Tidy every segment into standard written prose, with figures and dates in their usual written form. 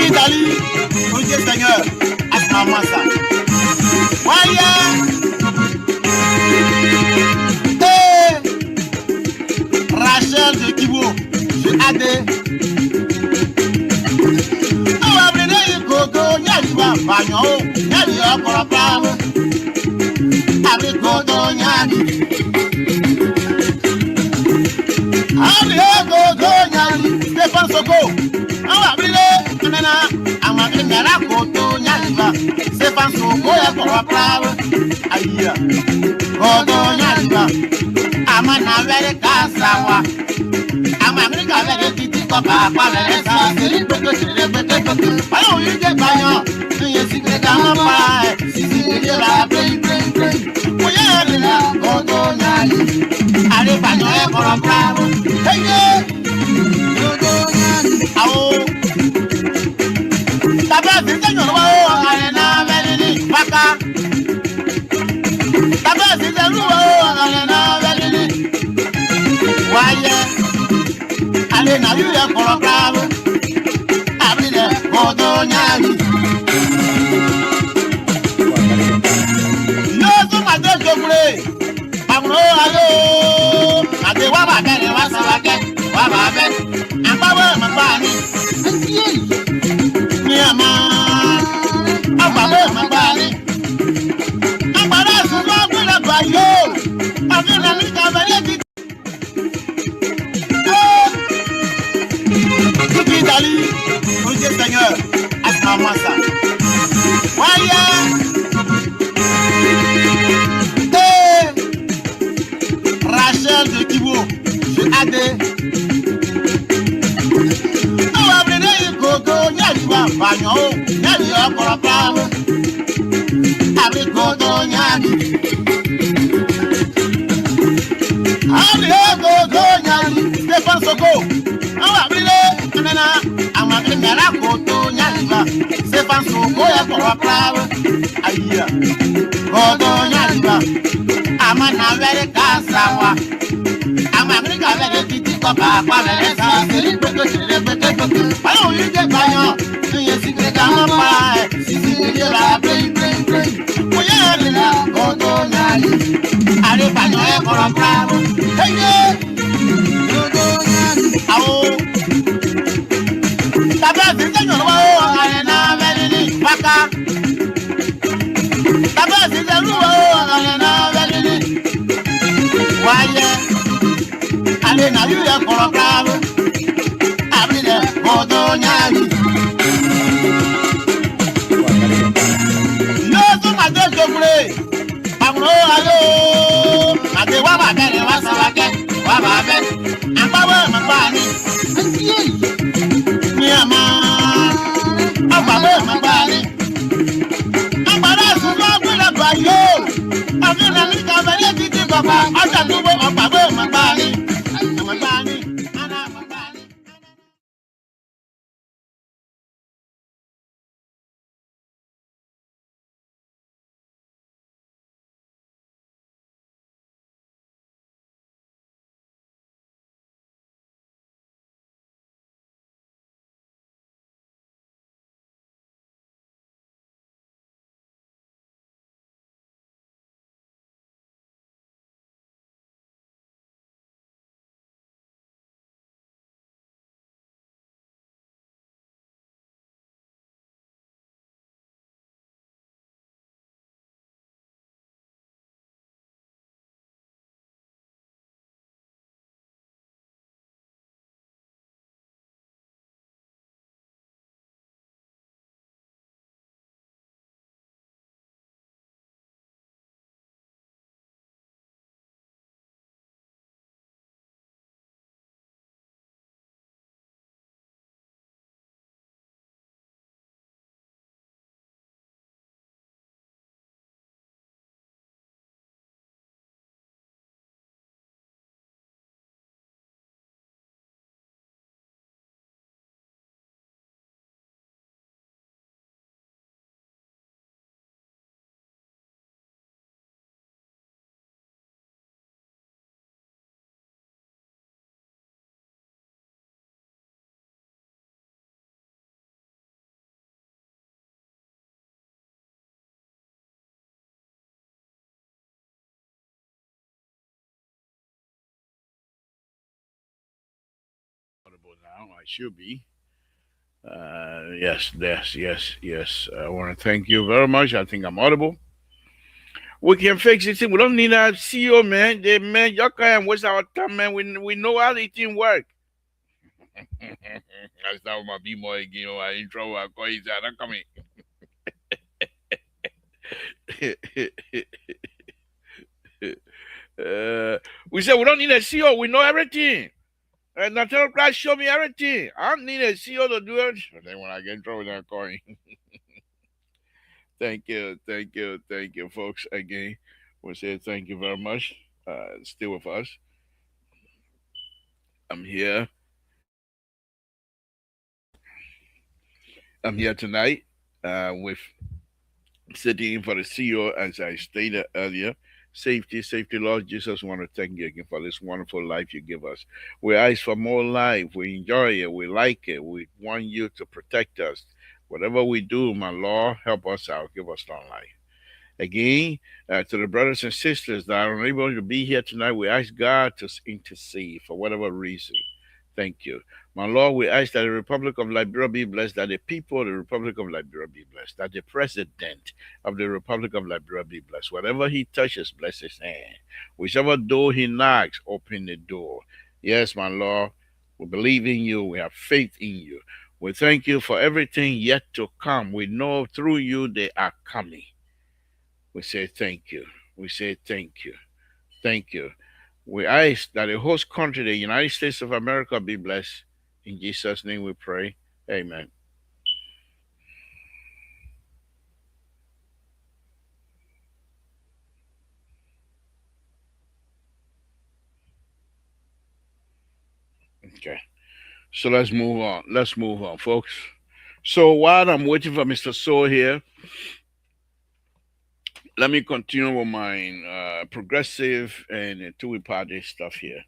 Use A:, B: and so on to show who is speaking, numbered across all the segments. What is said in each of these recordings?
A: Italie, oh Dieu Seigneur, acclame ça. Voyez, Rachel de Kibo, je adé. On va brûler le coco, n'y va pas, n'y a pas problème. Avec coco, n'y a Stéphane Soko, on va brûler, on va brûler la coto, Yaliba, Stéphane Soko, ya pour la preuve, aïe, coto, Yaliba, Amana Vere Kasawa, Amamerika Vere Titi Papa, Vere Sa, c'est alors il est gagnant, il est si que dans ma si c'est la play, oui, elle là, coto, Yali, allez, pas pour la preuve, hey, allez, na you there for a bravo. Abri there, Bodo Nyali. No, so my dear Jogre. I'm no, hello. I say, what about that? What's up? What about that? I'm power, my body. Yeah, man. I'm power, my body. I'm power, so I'm going to buy you. I'm going to make a very Italie, oh Dieu Seigneur, acclame ça. Voyez, Rachel de Kibo, je adé. On va brûler le coco, n'y va pas, n'y a pas problème. Avec coco, n'y allez, coco, Stéphane Soko, on va brûler. I'm a coto, Yaliba, Stéphane Soko, ya pour la preuve, aïe, coto, Yaliba, Amana Vere Kasawa, Amamerika Vere Titi Papa, Vere Sa, c'est alors il est gagnant, il est si que dans ma paille, si c'est la play, oui, elle là, coto, Yali, allez, pas pour la preuve, hey, coto, Yali, oh. Allez, na you there for a bravo. Abri there, Bodo Nyali. No, so my dear Jogre. I'm no, hello. I say, what about that? What's up? What about that? I'm power, my body. Yeah, man. I'm power, my body. I'm power, so I'm going to buy you. I'm going to make a very good papa. I'm going to do my body.
B: audible now. I should be. Yes, yes, yes, yes. I want to thank you very much. I think I'm audible. We can fix it. We don't need a CEO, man. Man, y'all can't waste our time, man. We know how the thing work. I start with my B-boy again. I in trouble. I call you that. I'm coming. We said we don't need a CEO. We know everything. And National Class show me everything. I don't need a CEO to do it. And then when I get in trouble, then I'm calling. Thank you, folks. Again, we say thank you very much. Stay with us. I'm here. I'm here tonight with sitting in for the CEO, as I stated earlier. Safety, Lord Jesus, want to thank you again for this wonderful life you give us. We ask for more life. We enjoy it. We like it. We want you to protect us. Whatever we do, my Lord, help us out. Give us long life. Again, to the brothers and sisters that are unable to be here tonight, we ask God to intercede for whatever reason. Thank you. My Lord, we ask that the Republic of Liberia be blessed, that the people of the Republic of Liberia be blessed, that the President of the Republic of Liberia be blessed. Whatever he touches, bless his hand. Whichever door he knocks, open the door. Yes, my Lord, we believe in you. We have faith in you. We thank you for everything yet to come. We know through you they are coming. We say thank you. We say thank you. Thank you. We ask that the host country, the United States of America, be blessed. In Jesus' name we pray. Amen. Okay. So let's move on. Let's move on, folks. So while I'm waiting for Mr. Soul here, let me continue with my progressive and two party stuff here.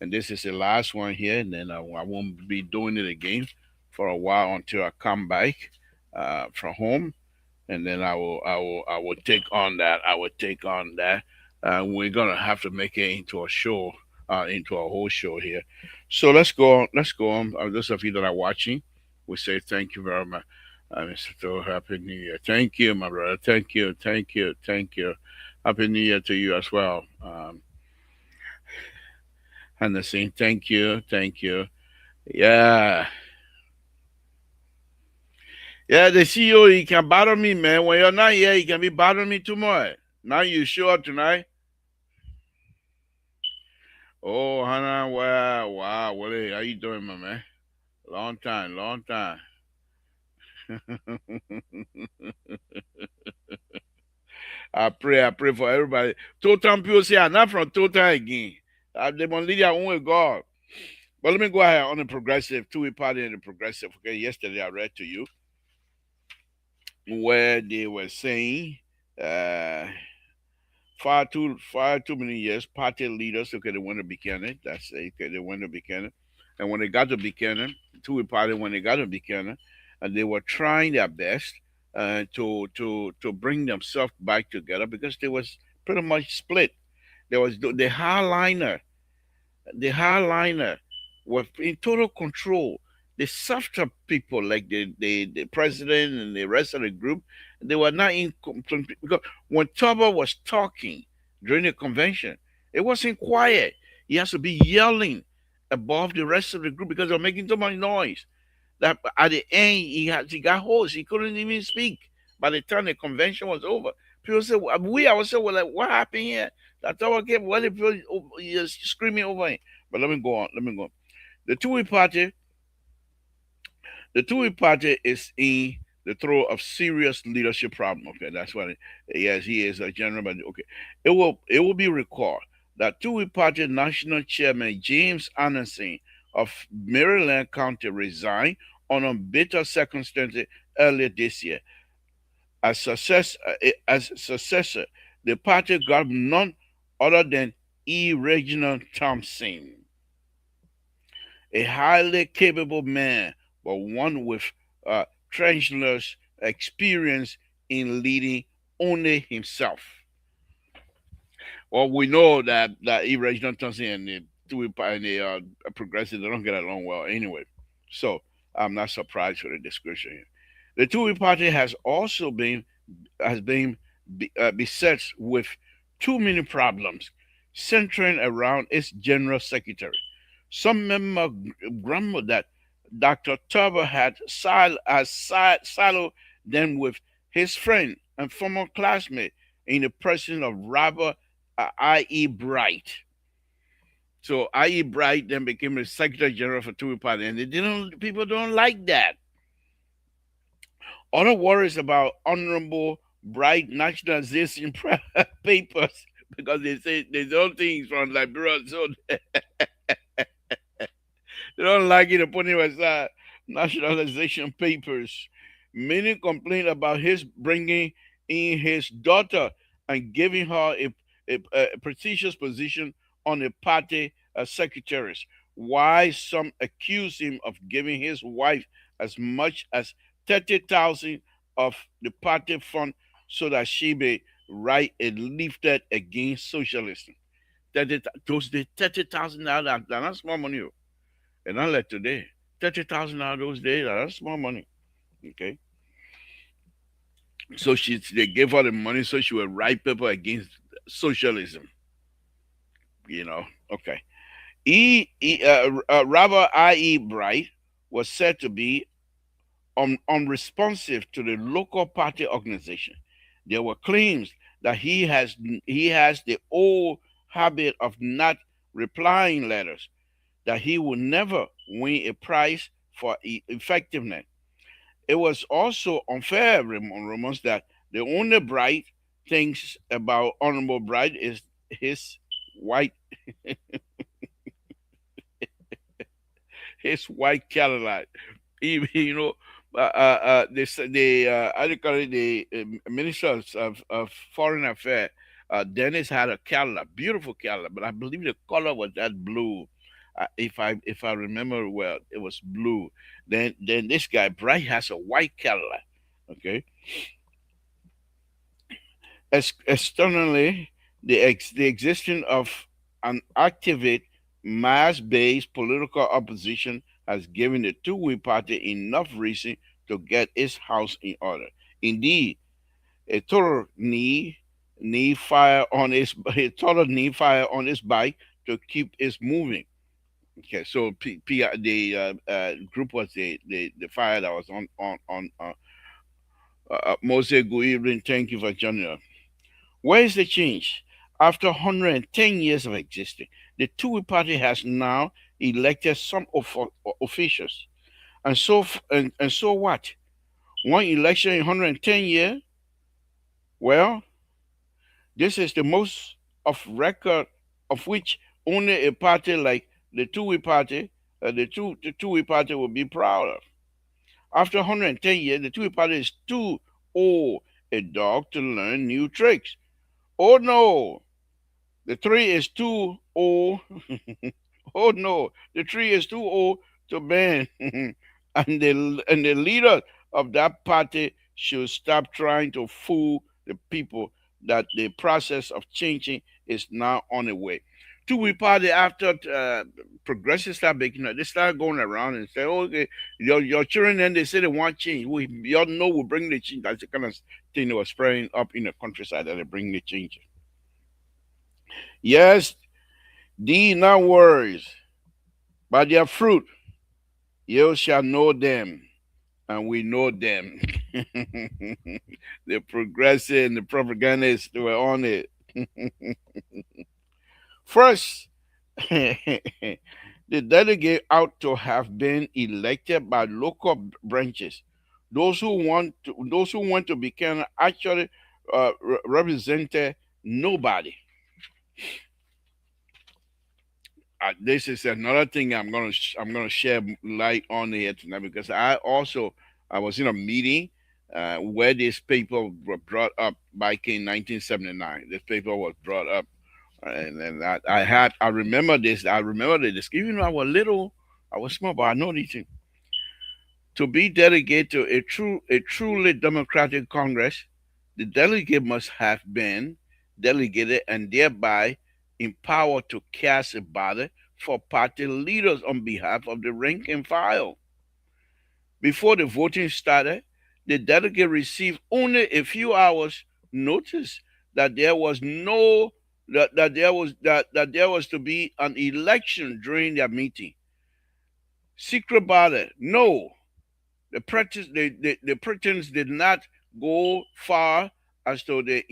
B: And this is the last one here, and then I won't be doing it again for a while until I come back from home, and then I will take on that. I will take on that. We're gonna have to make it into a show, into a whole show here. So let's go on. Let's go on. Those of you that are watching, we say thank you very much. Mr. Toe, Happy New Year. Thank you, my brother. Thank you, thank you, thank you. Happy New Year to you as well. And the same, thank you, thank you. Yeah. Yeah, the CEO, he can bother me, man. When you're not here, he can be bothering me too much. Now you show up tonight. Oh, Hannah, wow, wow. What are, how you doing, my man? Long time, long time. I pray for everybody. Total people say I'm not from Total again. They want to lead their own with God. But let me go ahead on the progressive, two-way party and the progressive. Okay, yesterday I read to you where they were saying uh, far too many years party leaders okay they want to be candidate. That's it. Okay, they want to be candidate. And when they got to Buchanan, two-way party when they got to Buchanan, and they were trying their best to bring themselves back together because they was pretty much split. There was the hardliner were in total control. The softer people, like the president and the rest of the group, they were not in because when Tubber was talking during the convention, it wasn't quiet. He has to be yelling above the rest of the group because they're making too much noise. That at the end he got hoarse. He couldn't even speak. By the time the convention was over, people said we ourselves were like, "What happened here?" That Tubber kept what people screaming over him. But let me go on. Let me go on. The two-way party, the two-way party is in the throes of serious leadership problem. Okay, that's what. Yes, he is a general. But okay, it will be recalled that two-way party national chairman James Anderson of Maryland County resigned on bitter circumstances earlier this year. As successor, the party got none other than E. Reginald Thompson, a highly capable man, but one with treacherous experience in leading only himself. Well, we know that E. Reginald Thompson and two party and the progressive, they don't get along well anyway. So I'm not surprised with the description here. The Tory party has been beset with too many problems centering around its general secretary. Some members grumbled that Dr. Turber had siloed them with his friend and former classmate in the person of Robert I.E. Bright. So I.E. Bright then became the Secretary General for Tory Party, and people don't like that. Other worries about Honorable Bright nationalization papers because they say they don't think he's from Liberia, so they don't like it to put him aside. Nationalization papers. Many complain about his bringing in his daughter and giving her a prestigious position on the party secretaries. Why some accuse him of giving his wife as much as 30,000 of the party fund so that she may write a leaflet against socialism. 30,000 dollars, that's not small money. And not like today. 30,000 those days, that's small money. Okay. So they gave her the money so she would write paper against socialism. You know. Okay. Robert I.E. Bright was said to be unresponsive to the local party organization. There were claims that he has the old habit of not replying letters, that he would never win a prize for effectiveness. It was also unfair, rumors, that the only Bright things about Honorable Bright is his white his white Cadillac. You know, I think the Minister of Foreign Affairs, Dennis had a Cadillac, beautiful Cadillac, but I believe the color was that blue. If I remember well, it was blue. Then this guy Bright has a white Cadillac. Okay, externally, the existence of an activate mass-based political opposition has given the two-way party enough reason to get its house in order. Indeed, a total knee fire on its bike to keep it moving. Okay, so the group was the fire that was on Moses. Good evening. Thank you for joining us. Where is the change? After 110 years of existing, the two party has now elected some officials, and so what? One election in 110 years? Well, this is the most of record of which only a party like the two-way party, the two-way party will be proud of. After 110 years, the two-way party is too old a dog to learn new tricks. Oh no, the tree is too old. Oh no, the tree is too old to bend. and the leader of that party should stop trying to fool the people that the process of changing is now on the way. Two-way party after progressive start making they start going around and say, "Oh, okay, your children," and they say they want change. Y'all know we bring the change. That's the kind of thing that was spreading up in the countryside that they bring the change. Yes, these not words, by their fruit you shall know them, and we know them. The progressive and the propagandists were on it. First, the delegate ought to have been elected by local branches. Those who want to become actually represented nobody. This is another thing I'm gonna share light on here tonight because I was in a meeting where this paper was brought up back in 1979. This paper was brought up, and I remember this. I remember this. Even though I was small, but I know these things. To be delegated to a truly democratic Congress, the delegate must have been delegated and thereby empowered to cast a ballot for party leaders on behalf of the rank and file. Before the voting started, the delegate received only a few hours notice that there was no that there was to be an election during their meeting. Secret ballot, no. The pretense did not go far as to the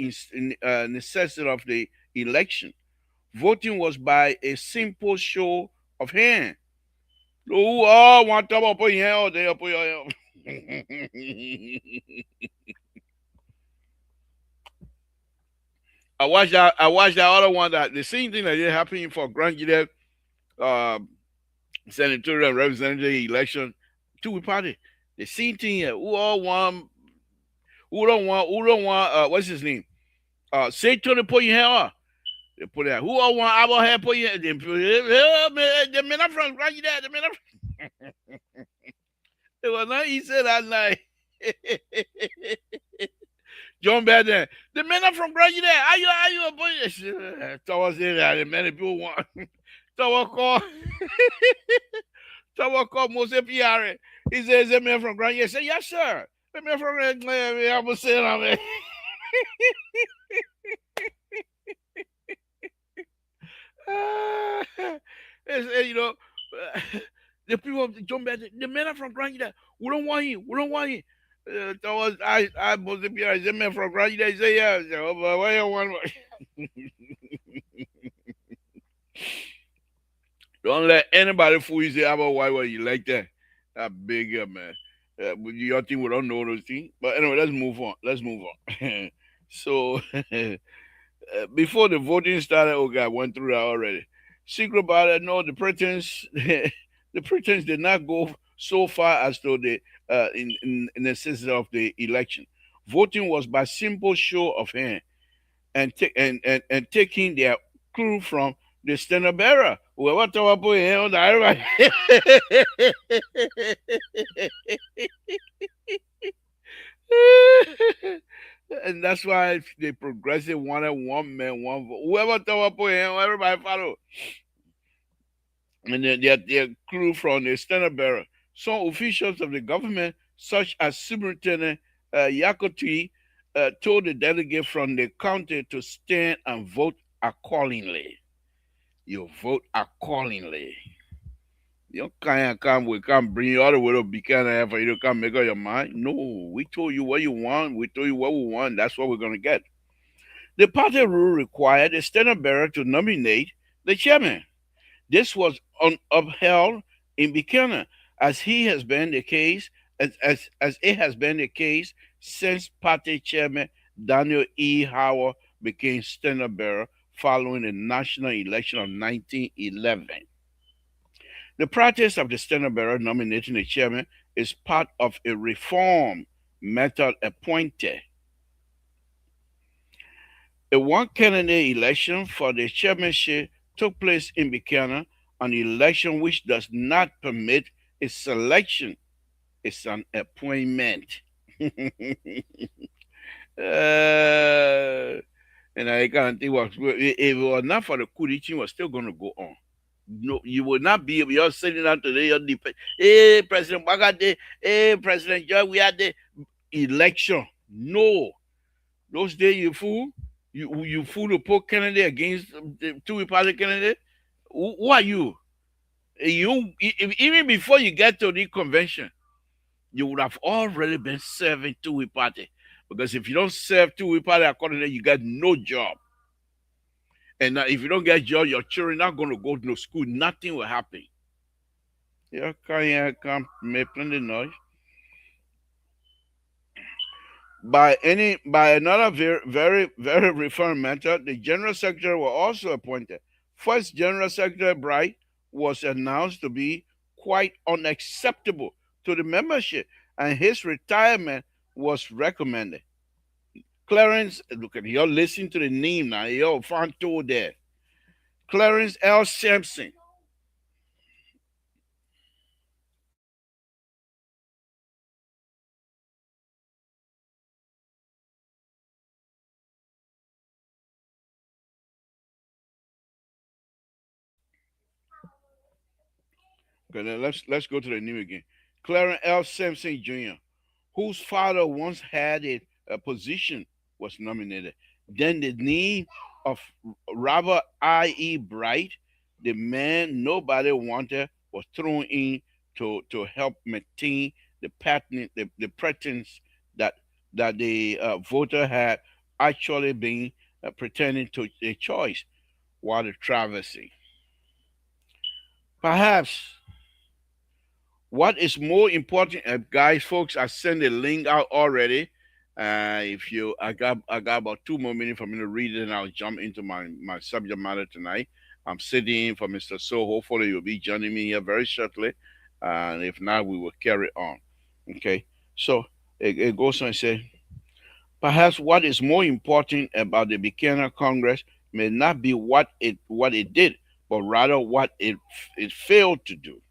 B: necessity of the election. Voting was by a simple show of hand. Who all want to put your hand there, put your hand. I watched that other one that the same thing that did happen for Grand Jude uh, senatorial representative election two party. The same thing here. Who don't want what's his name? Say to the put your hand on. They put it. Who all want our hair put your they put it, the men are from Grand Jude, the men are it was not easy that night. John Baden, the men are from Grand Jude. Are you a boy? Towards it, the many people want. Someone call. Someone called Mose Pierre. He says, "A man from Grand." He said, "Yes, sir. The man from Grand. I was saying, I mean, you know, the people of John Bennett, the men are from Grand. We don't want him. We don't want him." Towards Mose Pierre. I said, "Man from Grand." He said, "Yeah." I said, "Oh, but why you want?" Don't let anybody fool you say about why were you like that. That big man. You think we don't know those things. But anyway, let's move on. Let's move on. So before the voting started, oh God, I went through that already. Secret about it, no, the pretense the pretense did not go so far as to the in the sense of the election. Voting was by simple show of hand and taking their clue from the standard bearer. Whoever talk about him, everybody. And that's why the progressive wanted one man, one vote. Whoever talk about him, everybody follow. And then their clue from the standard bearer. Some officials of the government, such as Superintendent Yakoti, told the delegate from the county to stand and vote accordingly. You vote accordingly. You can't come, we can't bring you all the way to Buchanan for you to come make up your mind. No, we told you what you want, we told you what we want, that's what we're going to get. The party rule required the standard bearer to nominate the chairman. This was upheld in Buchanan, as he has been the case, as it has been the case since party chairman Daniel E. Howard became standard bearer following the national election of 1911. The practice of the standard bearer nominating the chairman is part of a reform method appointed. A one candidate election for the chairmanship took place in Buchanan, an election which does not permit a selection, it's an appointment. And I can't think what if it was not for the coup d'etat, was still going to go on. No, you will not be able. You're sitting out today. You're hey, President Bagade, hey, President Joy, we had the election. No, those days you fool. You fool to put Kennedy against the two Republican candidate. Who are you? Even before you get to the convention, you would have already been serving two party. Because if you don't serve two party accordingly, you get no job. And if you don't get a job, your children are not going to go to no school. Nothing will happen. You can't make plenty noise. By another very reform method, the general secretary was also appointed. First General Secretary Bright was announced to be quite unacceptable to the membership, and his retirement was recommended. Clarence, look at you're listening to the name now. You're Fanto there. Clarence L. Samson. Okay, then let's go to the name again. Clarence L. Samson Jr., whose father once had a position, was nominated. Then the name of Robert I.E. Bright, the man nobody wanted, was thrown in to help maintain the pretense that the voter had actually been pretending to a choice while the travesty. Perhaps what is more important, guys, folks, I sent the link out already. If you, I got about 2 more minutes for me to read it, and I'll jump into my subject matter tonight. I'm sitting in for Mr. So. Hopefully, you'll be joining me here very shortly, and if not, we will carry on. Okay. So it goes on and say, perhaps what is more important about the Buchanan Congress may not be what it did, but rather what it failed to do.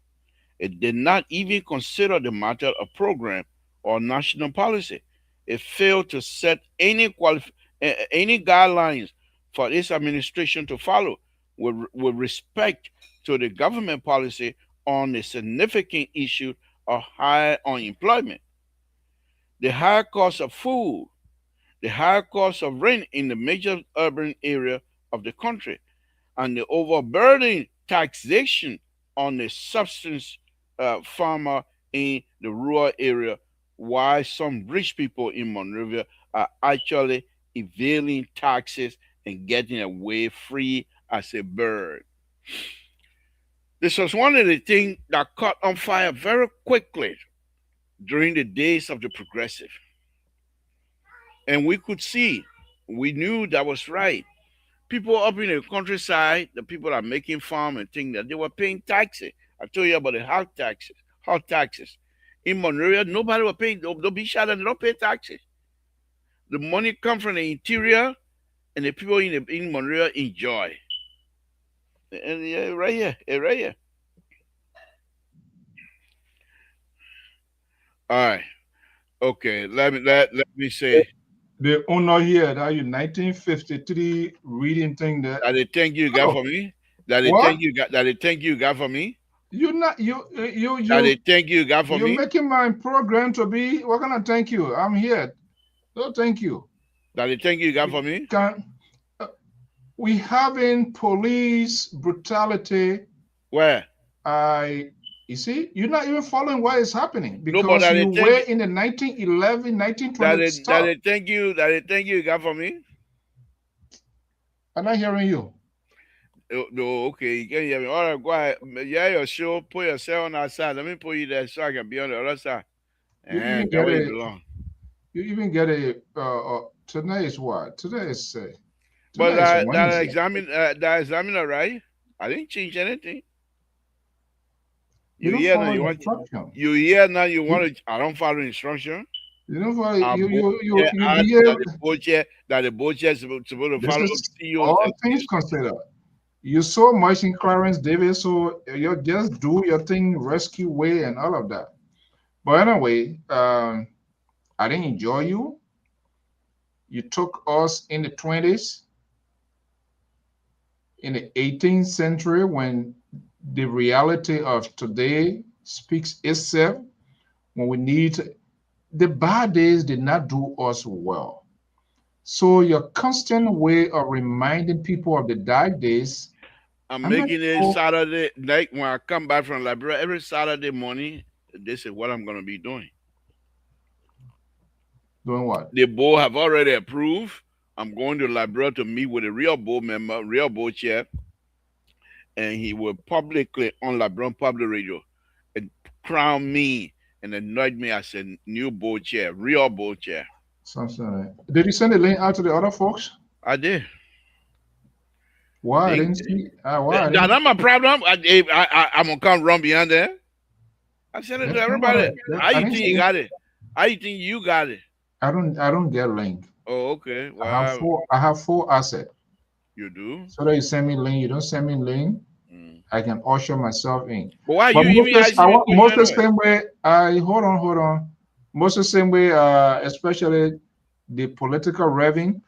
B: It did not even consider the matter of program or national policy. It failed to set any guidelines for its administration to follow with respect to the government policy on the significant issue of high unemployment, the high cost of food, the high cost of rent in the major urban area of the country, and the overburdening taxation on the substance farmer in the rural area, while some rich people in Monrovia are actually evading taxes and getting away free as a bird. This was one of the things that caught on fire very quickly during the days of the progressive. And we could see, we knew that was right. People up in the countryside, the people that are making farm and things that they were paying taxes. I told you about the house taxes, house taxes. In Monrovia, nobody was paying. Don't be shy that they don't pay taxes. The money comes from the interior, and the people in Monrovia enjoy. And yeah, right here, right here. All right, okay. Let me say
C: The owner here, that you 1953 reading thing that.
B: that the thank you got
C: Oh,
B: for me. That the
C: what?
B: thank you got. That the thank you got for me.
C: You not you you
B: That the
C: you
B: thank you got for
C: you're
B: me.
C: making my program to be. What can I thank you? I'm here. No, thank you.
B: That the thank you got
C: We
B: for me.
C: can uh, we having police brutality.
B: Where?
C: I You see, you're not even following what is happening
B: No, but
C: because
B: that the
C: you
B: thank
C: were
B: you.
C: in the 1911,
B: That
C: 1920
B: it that
C: stuff.
B: it thank you that it thank you got for me.
C: I'm not hearing you.
B: Oh, no, okay, you can hear me. All right, go ahead. Yeah, your show. Put yourself on that side. Let me put you there so I can be on the other side.
C: You even
B: That
C: get
B: way you
C: a
B: belong.
C: you even get a today is what?
B: But
C: Today is
B: that
C: Wednesday.
B: examiner, right? I didn't change anything.
C: You
B: You
C: don't
B: hear now?
C: follow
B: You want?
C: instruction.
B: You hear now? You
C: You,
B: want to? I don't follow instruction.
C: you don't follow
B: Our board chair
C: you
B: asked
C: behave.
B: that the board chair is supposed to
C: This
B: follow
C: is
B: CEO's
C: all things considered. You so much in Clarence Davis, so you just do your thing, rescue way, and all of that. But anyway, I didn't enjoy you. You took us in the 20s, in the 18th century, when the reality of today speaks itself. When we need the bad days did not do us well. So your constant way of reminding people of the dark days,
B: I'm
C: I'm not
B: making it
C: sure
B: Saturday night when I come back from Liberia. Every Saturday morning, this is what I'm gonna be doing.
C: doing what.
B: The board have already approved. I'm going to Liberia to meet with a real board member, real board chair, and he will publicly on Liberian Public Radio and crown me and anoint me as a new board chair, real board chair.
C: Samson, did you send the link out to the other folks?
B: I did.
C: Why I
B: They,
C: didn't see? Why I
B: that's
C: didn't?
B: not my problem. I'm gonna come run beyond there. I sent it to
C: That's not what
B: everybody. How
C: I
B: you
C: didn't
B: think
C: see.
B: you got it? How you think you got it?
C: I don't get link.
B: Oh, okay.
C: I
B: Well,
C: have full asset.
B: you do.
C: So that you send me link, you don't send me link,
B: Mm.
C: I can usher myself in.
B: But why
C: But
B: you even asking me a question
C: most the
B: anyway?
C: same way. I hold on. Most the same way. Especially the political revving.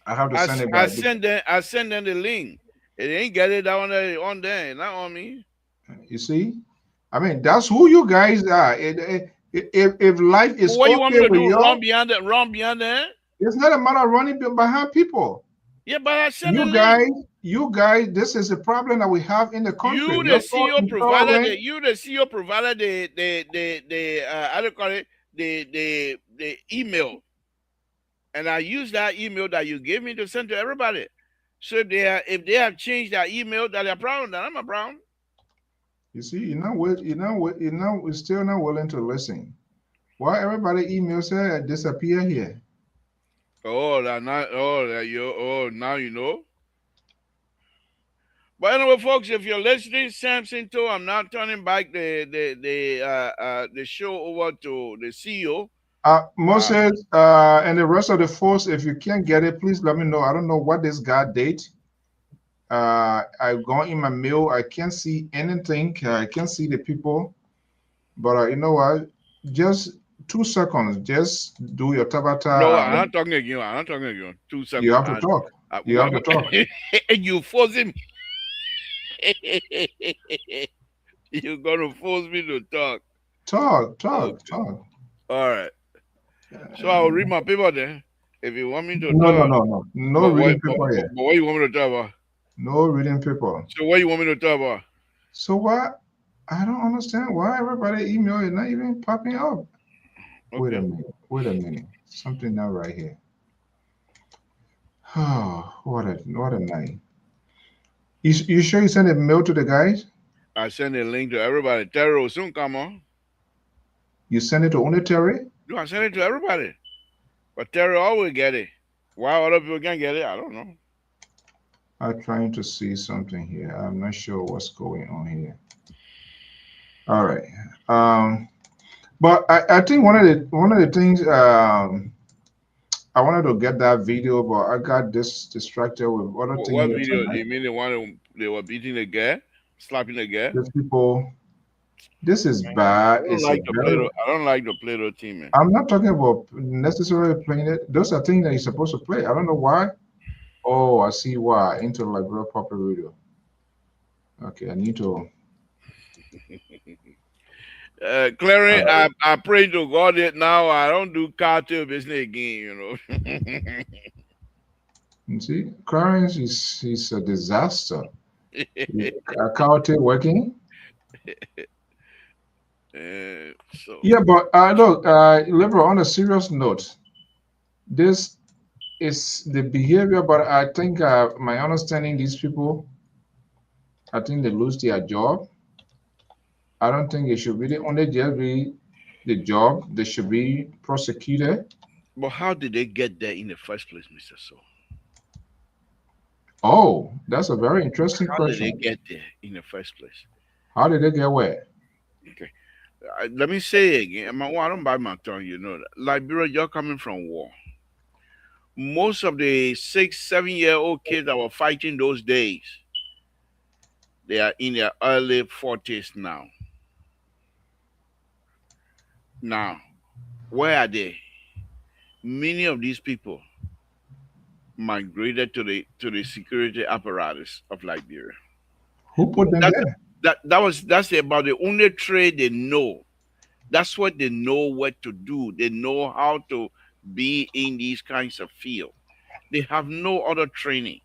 C: I have to send it
B: I
C: back.
B: send them. I send them the link. It ain't get it on there, not on me.
C: You see? I mean, that's who you guys are. If life
B: But
C: is
B: what you want
C: okay
B: me to
C: with
B: do? Run
C: y'all,
B: beyond that? Run beyond that?
C: it's not a matter of running behind people.
B: Yeah, but I sent a
C: You
B: link.
C: guys, you guys, this is a problem that we have in the country.
B: You
C: You're
B: the
C: so
B: CEO provider,
C: intolerant.
B: the how do you call it, the email, and I use that email that you gave me to send to everybody. So if they have changed that email, that they're proud, then I'm a proud.
C: You see, we're still not willing to listen. Why everybody emails say disappear here?
B: Oh, that not oh that you oh now you know. But anyway, folks, if you're listening, Samson too, I'm not turning back the show over to the CEO. Uh,
C: Moses, and the rest of the folks, if you can't get it, please let me know. I don't know what this guy did. I've gone in my mail. I can't see anything. I can't see the people. But you know what? Just 2 seconds. Just do your
B: no,
C: tabata.
B: I'm not talking again. I'm not talking again. Two
C: You
B: seconds.
C: have to talk. You have
B: What,
C: to talk.
B: you forcing me. You're gonna force me to talk.
C: Talk, talk,
B: Okay.
C: talk.
B: All right. So I'll
C: Uh,
B: read my paper then. If you want me to
C: no, no,
B: talk,
C: no, no. No reading paper here.
B: but what you want me to talk about?
C: No reading paper.
B: So what you want me to talk about?
C: So why? I don't understand why everybody email is not even popping up. Wait a
B: Okay.
C: minute. Wait a minute. Something not right here. Oh, what a night. You sure you sent a mail to the guys?
B: I send a link to everybody. Terry will soon come on.
C: You sent it to only Terry?
B: No, I send it to everybody. But Terry always get it. Why other people can't get it? I don't know.
C: I'm trying to see something here. I'm not sure what's going on here. All right. Um, but I think one of the things I wanted to get that video, but I got this distracted with other things
B: What
C: here
B: video?
C: tonight.
B: You mean the one they were beating the guy, slapping the guy?
C: These people, this is
B: I
C: bad.
B: don't
C: It's a
B: like the
C: very.
B: Play-Doh. I don't like the Play-Doh team, man.
C: I'm not talking about necessarily playing it. Those are things that you're supposed to play. I don't know why. Oh, I see why. Into like real popular radio. Okay, I need to.
B: Clary,
C: Uh,
B: I pray to God that now I don't do cartel business again, you know.
C: you see, Clarence is a disaster. County working.
B: So,
C: Yeah, but look, liberal. On a serious note, this is the behavior. But I think my understanding, these people, I think they lose their job. I don't think it should be the only just be the job. They should be prosecuted.
B: but how did they get there in the first place, Mr. So?
C: Oh, that's a very interesting
B: How did they
C: question.
B: get there in the first place?
C: How did they get where?
B: Okay. Let me say it again. I don't buy my tongue, you know that. Liberia, you're coming from war. Most of the 6, 7 year old kids that were fighting those days, they are in their early 40s now. Now, where are they? Many of these people migrated to the security apparatus of Liberia.
C: Who put them
B: That's
C: there?
B: that's about the only trade they know. That's what they know what to do. They know how to be in these kinds of field. They have no other training.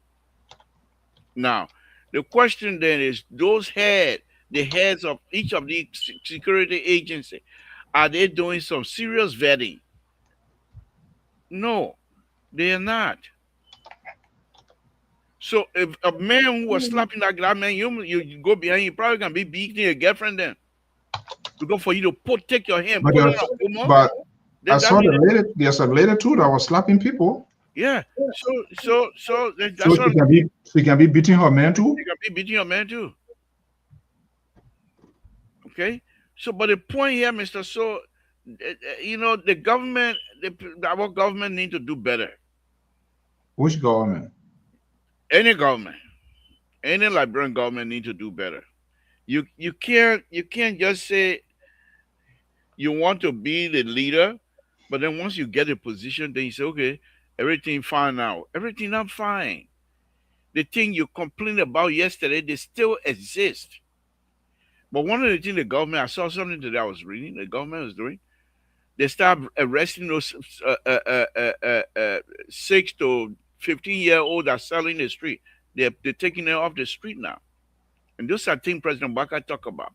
B: Now, the question then is the heads of each of the security agency, are they doing some serious vetting? No, they are not. So if a man who was slapping that man, you go behind, you probably gonna be beating your girlfriend then. Because for you to take your hand,
C: But
B: put it
C: there's,
B: on a woman,
C: but I
B: then that
C: saw the
B: means
C: lady. There's a lady too that was slapping people.
B: yeah. So
C: So
B: that's what I'm saying.
C: she can be beating her man too.
B: You can be beating your man too. Okay. So, but the point here, Mister, so the government, our government need to do better.
C: Which government?
B: Any government, any Liberian government need to do better. You can't just say you want to be the leader, but then once you get a position, then you say, okay, everything fine now. Everything not fine. The thing you complained about yesterday, they still exist. But one of the things the government, I saw something today I was reading, the government was doing, they start arresting those 6 to 15-year-old that selling the street. They're taking them off the street now. And those are things President Baka talk about.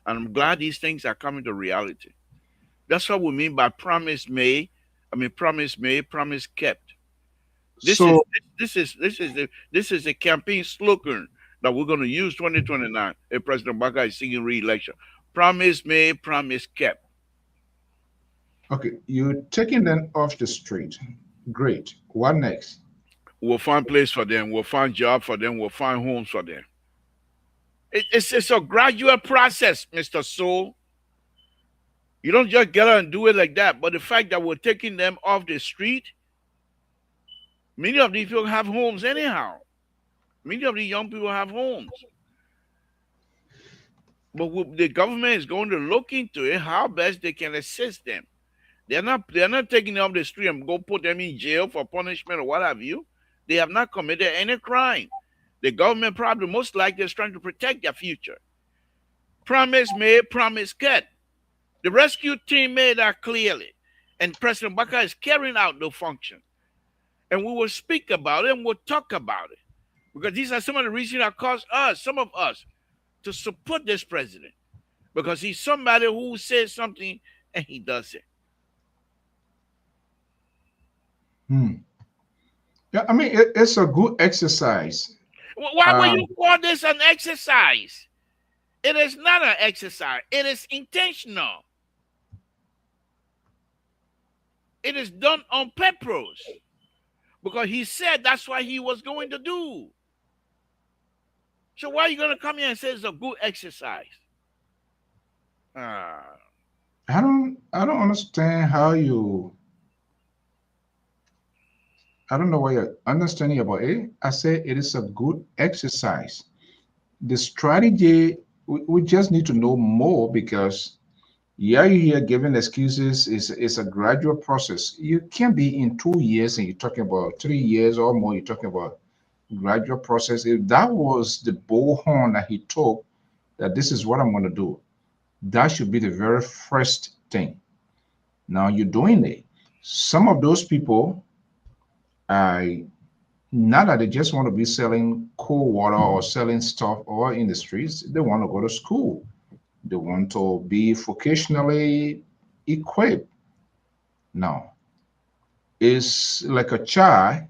B: And I'm glad these things are coming to reality. That's what we mean by promise made. I mean, promise made, promise kept. This is
C: So,
B: this is a campaign slogan that we're going to use 2029 if President Baka is seeking re-election. Promise made, promise kept.
C: okay, you're taking them off the street. Great. What next?
B: We'll find place for them. We'll find job for them. We'll find homes for them. It's a gradual process, Mr. Soul. You don't just get out and do it like that. But the fact that we're taking them off the street, many of these people have homes anyhow. Many of the young people have homes. But the government is going to look into it, how best they can assist them. They're not taking them off the street and go put them in jail for punishment or what have you. They have not committed any crime. The government probably most likely is trying to protect their future. Promise made, promise kept. The rescue team made that clearly. And President Baka is carrying out the function. And we will speak about it and we'll talk about it. Because these are some of the reasons that caused some of us, to support this president. Because he's somebody who says something and he does it.
C: Yeah, I mean, it's a good exercise.
B: Why would you call this an exercise? It is not an exercise. It is intentional. It is done on purpose. Because he said that's what he was going to do. So why are you going to come here and say it's a good exercise?
C: I don't understand how you. I don't know why you're understanding about it. I say it is a good exercise. The strategy, we just need to know more because yeah, you hear giving excuses is a gradual process. You can't be in 2 years and you're talking about 3 years or more, you're talking about gradual process. If that was the bullhorn that he took, that this is what I'm going to do, that should be the very first thing. Now you're doing it. Some of those people, I not that they just want to be selling cold water or selling stuff or in the streets, they want to go to school. They want to be vocationally equipped. Now, it's like a child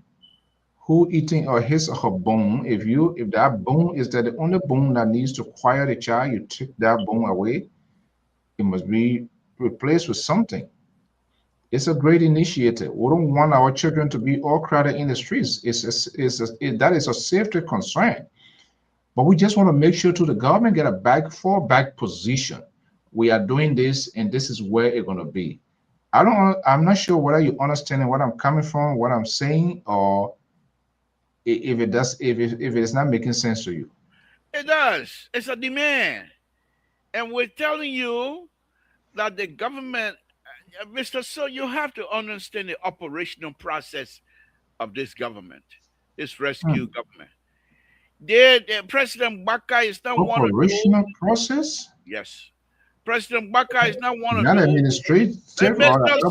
C: who eating or his or her bone. If that bone is that the only bone that needs to quiet a child, you take that bone away. It must be replaced with something. It's a great initiative. We don't want our children to be all crowded in the streets. That is a safety concern. But we just want to make sure to the government get a fallback position. We are doing this, and this is where it's going to be. I'm not sure whether you understanding what I'm coming from, what I'm saying, or if it does, if it's not making sense to you.
B: It does. It's a demand. And we're telling you that the government, Mr. So, you have to understand the operational process of this government, this rescue government. The President Baka is not one of those.
C: Operational process?
B: Yes. President Baka is not one of
C: Not
B: those.
C: administrative.
B: Mr. So,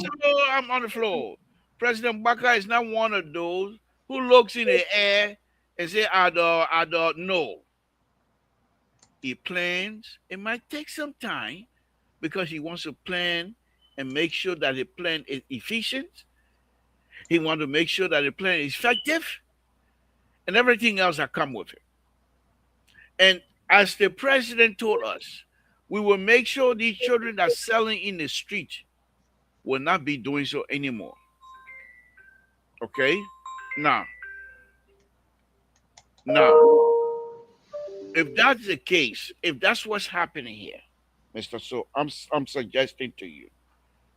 B: I'm on the floor. President Baka is not one of those who looks in the air and say, I don't know. He plans. It might take some time because he wants to plan and make sure that the plan is efficient. He wants to make sure that the plan is effective and everything else that come with it. And as the president told us, we will make sure these children that are selling in the street will not be doing so anymore. Okay? Now, if that's the case, if that's what's happening here, Mr. So, I'm suggesting to you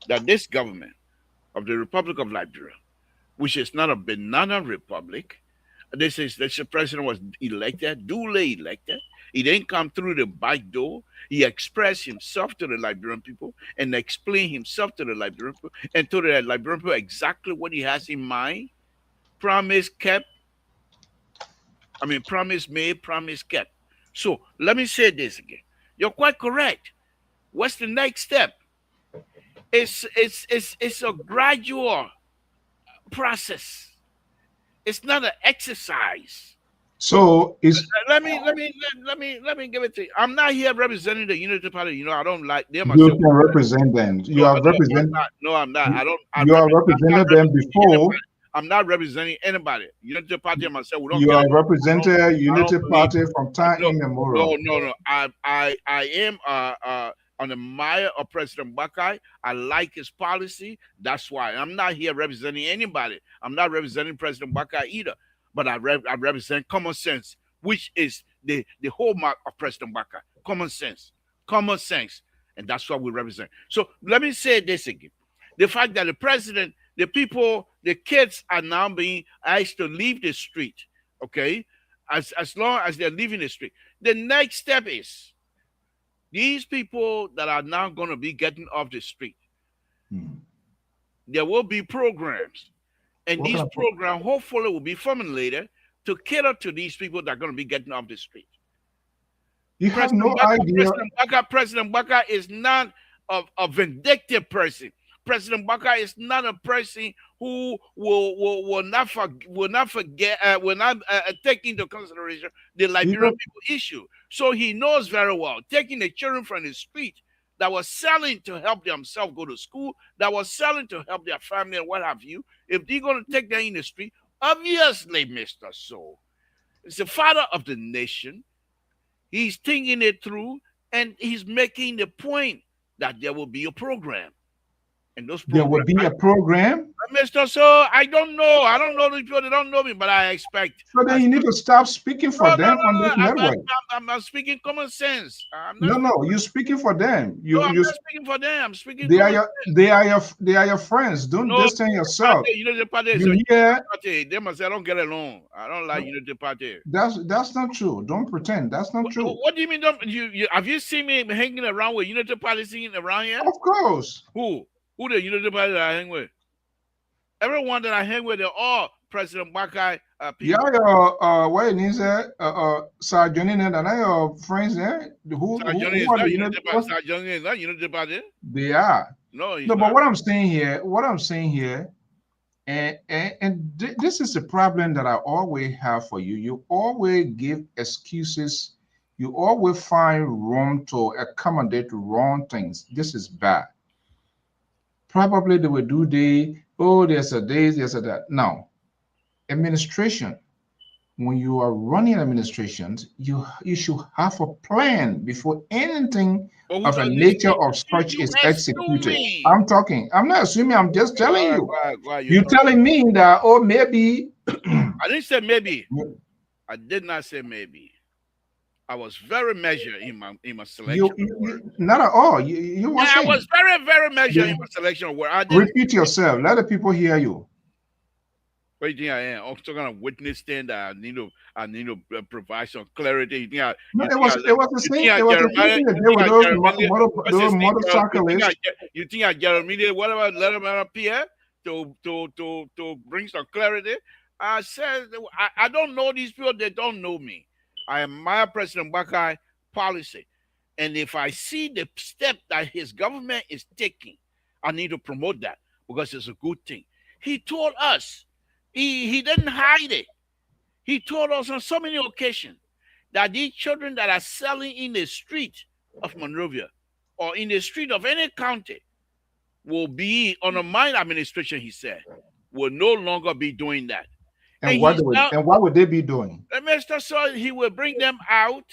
B: that this government of the Republic of Liberia, which is not a banana republic, this the president was elected, duly elected. He didn't come through the back door. He expressed himself to the Liberian people and explained himself to the Liberian people and told the Liberian people exactly what he has in mind. Promise kept. Promise made, promise kept. So let me say this again. You're quite correct. What's the next step? It's a gradual process. It's not an exercise.
C: So it's
B: Let me give it to you. I'm not here representing the Unity Party. I don't like them. I
C: you
B: say,
C: can represent them. You
B: no,
C: have
B: no, I'm
C: represent
B: not. No, I'm not. I don't.
C: you have
B: I'm not
C: represented them
B: representing
C: before.
B: anybody. I'm not representing anybody. Unity Party and myself, we don't
C: You
B: get
C: have
B: along.
C: represented
B: I don't
C: Unity
B: believe.
C: Party from time
B: No, no,
C: immemorial.
B: no, no. I am on the mire of President Buckeye. I like his policy. That's why I'm not here representing anybody. I'm not representing President Buckeye either. But I represent common sense, which is the hallmark of President Buckeye. Common sense, and that's what we represent. So let me say this again: the fact that the president, the people, the kids are now being asked to leave the street. Okay, as long as they're leaving the street, the next step is these people that are now going to be getting off the street.
C: Hmm.
B: There will be programs, and
C: What
B: these
C: kind of
B: programs hopefully will be formulated to cater to these people that are going to be getting off the street.
C: you have no idea.
B: President Baka is not a vindictive person. President Baka is not a person who will not forget will not take into consideration the
C: You
B: Liberian
C: know,
B: people issue. So he knows very well taking the children from the street that was selling to help themselves go to school, that was selling to help their family and what have you. If they're going to take them in the street, obviously, Mr. So, it's the father of the nation. He's thinking it through, and he's making the point that there will be a program. And those
C: there will
B: programs,
C: be a program.
B: Mr. So, I don't know. I don't know the people that don't know me, but I expect.
C: So then you need to stop speaking
B: No,
C: for
B: no,
C: them on
B: no,
C: this
B: no.
C: network.
B: I'm speaking common sense. I'm not.
C: No, no, you're speaking for them.
B: No, I'm not speaking for them. I'm speaking
C: They are
B: common
C: your
B: sense.
C: they are your friends. Don't
B: No,
C: distance yourself.
B: Unity Party is a
C: You
B: Unity
C: hear?
B: Party. They must say I don't get along. I don't like Unity Party.
C: That's not true. Don't pretend. That's not true.
B: What do you mean? You have you seen me hanging around with Unity Party singing around here?
C: Of course.
B: Who the Unity Party that I hang with? Everyone that I hang with, they're all President Buckeye
C: Yeah,
B: people.
C: your what it is Sergeant and I your friends there
B: Johnny
C: who
B: is
C: are
B: not
C: the
B: Unity Party. Johnny is not Unity Party.
C: they are.
B: No, he's
C: No, but
B: not.
C: what I'm saying here, this is a problem that I always have for you. You always give excuses. You always find room to accommodate wrong things. This is bad. Probably they will do there's a this, there's a that. Now, administration, when you are running administrations, you should have a plan before anything
B: But who
C: of a
B: does
C: nature
B: this?
C: of such
B: You
C: is executed.
B: assuming.
C: I'm not assuming, I'm just telling you.
B: Go ahead,
C: You're telling me that, oh, maybe.
B: I didn't say maybe. I did not say maybe. I was very measured in my selection of words.
C: Not at all. You were
B: Yeah, I
C: saying.
B: was very measured in my selection of words. I didn't.
C: Repeat yourself. Let the people hear you.
B: What do you think I am? I'm still gonna witness stand that I need to provide some clarity. You think I?
C: No,
B: You
C: it
B: think
C: was
B: I,
C: it was the
B: you
C: same.
B: think I
C: It was the same
B: Jeremiah?
C: thing
B: You
C: they did
B: think
C: with
B: I Jeremiah? What's his
C: those
B: name?
C: motorcyclists.
B: You think I Jeremiah? Whatever, let him appear to bring some clarity. I said I don't know these people. They don't know me. I admire President Buckeye policy, and if I see the step that his government is taking, I need to promote that because it's a good thing. He told us. He didn't hide it. He told us on so many occasions that these children that are selling in the street of Monrovia or in the street of any county will be under my administration, he said, will no longer be doing that.
C: And what would they be doing?
B: Mr. So he will bring them out.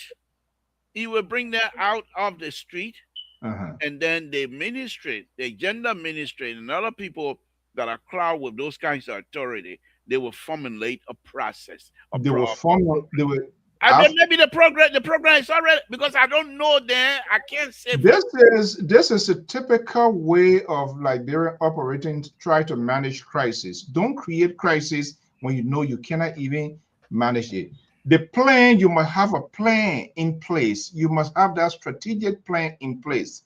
B: He will bring them out of the street. And then the ministry, the gender ministry, and other people that are clouded with those kinds of authority, they will formulate a process.
C: They will formulate.
B: And then maybe the program is already, because I don't know then, I can't say.
C: This is a typical way of Liberian operating to try to manage crisis. Don't create crisis when you know you cannot even manage it. The plan, you must have a plan in place. You must have that strategic plan in place.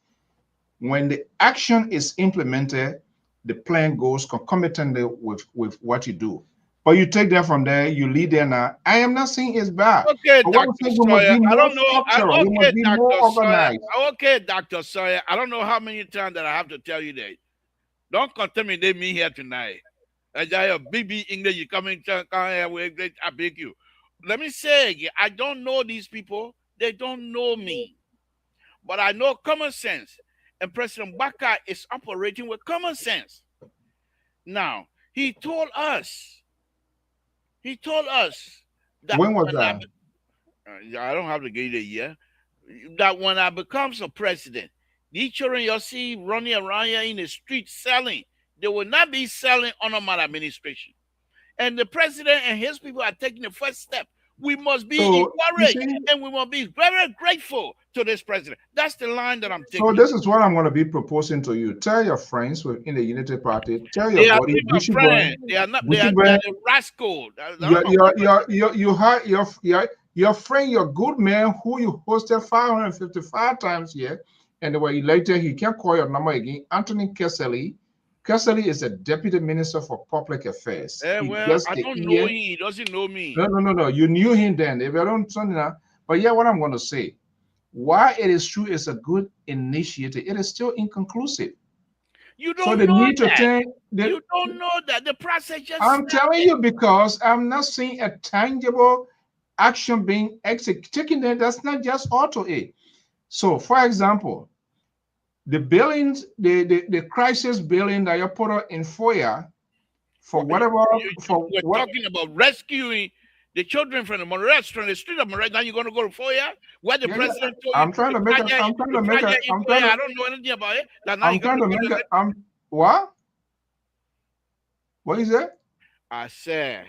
C: When the action is implemented, the plan goes concomitantly with what you do. But you take them from there, you lead them now. I am not saying it's bad.
B: Okay,
C: But what I'm
B: Dr.
C: saying, we must
B: Sawyer.
C: be
B: I
C: more
B: don't know.
C: structural. We must
B: Okay,
C: be more
B: Dr. Sawyer.
C: organized.
B: Okay, Dr. Sawyer. I don't know how many times that I have to tell you that. Don't contaminate me here tonight. As I have BB English, you come in, come here, I beg you. Let me say again, I don't know these people. They don't know me. But I know common sense. And President Baka is operating with common sense. Now, he told us that
C: When was
B: when
C: that?
B: I don't have to get it yet, that when I becomes a president, these children you'll see running around here in the street selling, they will not be selling under my administration. And the president and his people are taking the first step. We must be
C: So you
B: encouraged
C: see,
B: and we must be very grateful to this president. That's the line that I'm
C: so
B: taking.
C: this is what I'm going to be proposing to you. Tell your friends within the Unity Party, tell your
B: They are
C: buddy,
B: not my friends. They are not. They are the rascal. They're not my
C: your friend, your good man who you hosted 555 times here, and they were elected. He can't call your number again. Anthony Kesselly. Kesselly is a deputy minister for public affairs. He
B: Well,
C: gets
B: I
C: the
B: don't know
C: ear.
B: him. He doesn't know me.
C: No. You knew him then. If you don't, but yeah, what I'm going to say. Why it is true it's a good initiative, it is still inconclusive.
B: You
C: So
B: don't
C: they
B: know
C: need to
B: that.
C: think that
B: You don't know that the process just
C: I'm telling
B: started.
C: you because I'm not seeing a tangible action being executed. Taking that, that's not just auto aid. So, for example, the billings, the crisis billing that you put out in FOIA for whatever, for
B: We're
C: what
B: talking about rescuing the children from the Morettes, from the street of Morettes. Now you're going to go to FOIA, where the
C: yeah, yeah.
B: president told you
C: I'm trying
B: the
C: to make a
B: project,
C: I'm trying
B: the
C: to make a
B: project in FOIA. I don't know anything about it. That now
C: I'm
B: you're going
C: trying
B: to
C: to
B: go
C: make
B: to
C: a
B: the.
C: what? What is that?
B: I said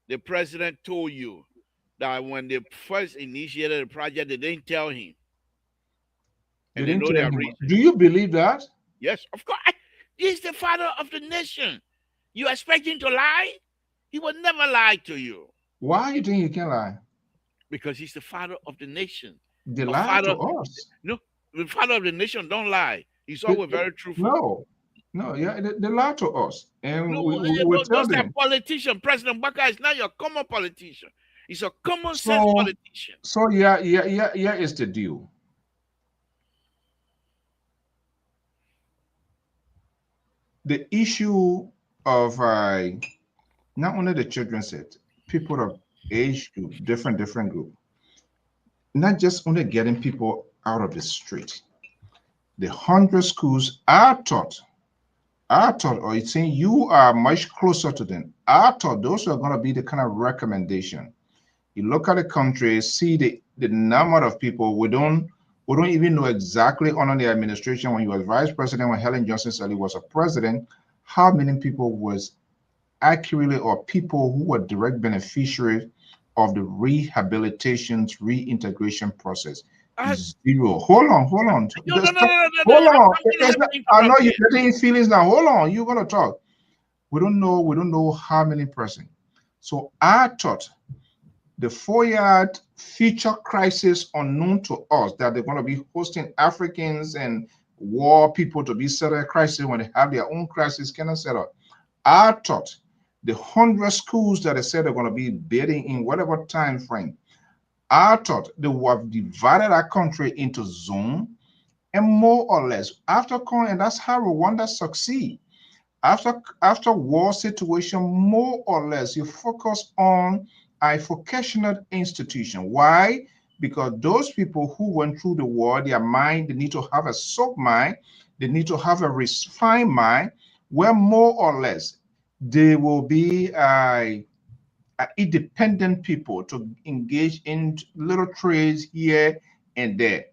B: the president told you that when they first initiated the project, they didn't tell him,
C: They
B: and they
C: didn't
B: know
C: tell
B: their
C: him.
B: reason.
C: Do you believe that?
B: Yes, of course. He's the father of the nation. You expect him to lie? He would never lie to you
C: Why you think he can lie?
B: because he's the father of the nation.
C: They
B: A
C: lie to
B: father,
C: us.
B: no, the father of the nation don't lie. He's
C: They-
B: always very truthful.
C: no, no, yeah, they lie to us, and
B: No,
C: we will tell
B: those are
C: them.
B: politicians. President Baka is not your common politician. He's a common sense
C: So,
B: politician.
C: so yeah, is the deal. The issue of not only the children set, people of age group, different group, not just only getting people out of the street. The 100 schools are taught, or it's saying you are much closer to them. Are taught those are going to be the kind of recommendation. You look at the country, see the number of people. We don't even know exactly under the administration when he was vice president, when Helen Johnson Sirleaf was a president, how many people was accurately or people who were direct beneficiaries of the rehabilitations reintegration process.
B: I,
C: Zero. Hold on.
B: no, no, no, no, no, no, no.
C: Hold on.
B: I'm going to
C: I know
B: interrupt
C: you're
B: you.
C: getting feelings now. Hold on. You're gonna talk. We don't know how many person. So I thought the 4-year future crisis unknown to us that they're going to be hosting Africans and war people to be settled crisis when they have their own crisis cannot settle. I thought the 100 schools that they said they're going to be building in whatever time frame, I thought they would have divided our country into zone and more or less after and that's how Rwanda succeed. After war situation, more or less, you focus on a vocational institution. Why? Because those people who went through the war, their mind, they need to have a soft mind, they need to have a refined mind, where more or less they will be independent people to engage in little trades here and there.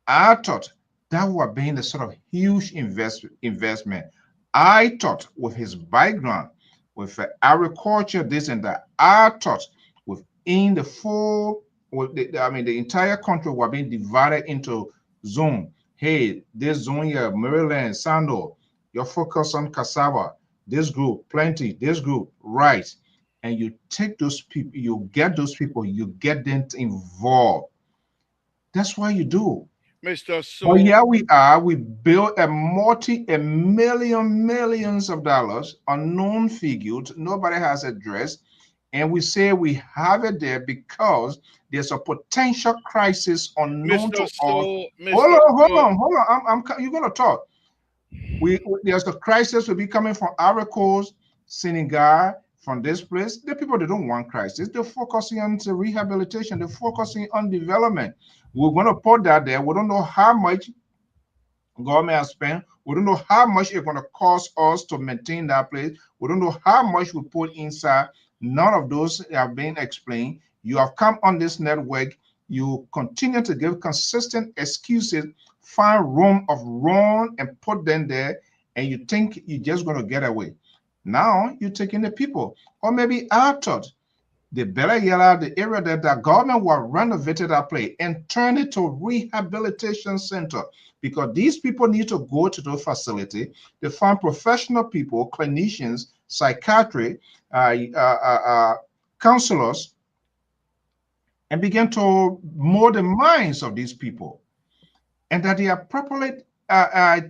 C: I thought that would have been a sort of huge investment. I thought with his background, with agriculture, this and that, I thought within the full, the entire country were being divided into zone. Hey, this zone here, Maryland, Sando, you're focused on cassava. This group, plenty. This group, rice. And you take those people, you get those people, you get them involved. That's why you do.
B: Mr.
C: But
B: So,
C: here we are. We built a millions of dollars, unknown figures. Nobody has addressed. And we say we have it there because there's a potential crisis unknown to
B: Mr.
C: us.
B: So,
C: Hold
B: Mr.
C: on, hold
B: So,
C: on, hold on. You're gonna talk. There's a crisis will be coming from Ivory Coast, Senegal, from this place. The people, they don't want crisis. They're focusing on the rehabilitation. They're focusing on development. We're gonna put that there. We don't know how much government has spent. We don't know how much it's going to cost us to maintain that place. We don't know how much we put inside. None of those have been explained. You have come on this network. You continue to give consistent excuses, find room of wrong and put them there, and you think you're just going to get away. Now you're taking the people. Or maybe I thought the better yellow, the area that the government will renovate that place and turn it to rehabilitation center, because these people need to go to the facility. They find professional people, clinicians, psychiatry, counselors, and begin to mold the minds of these people, and that they are properly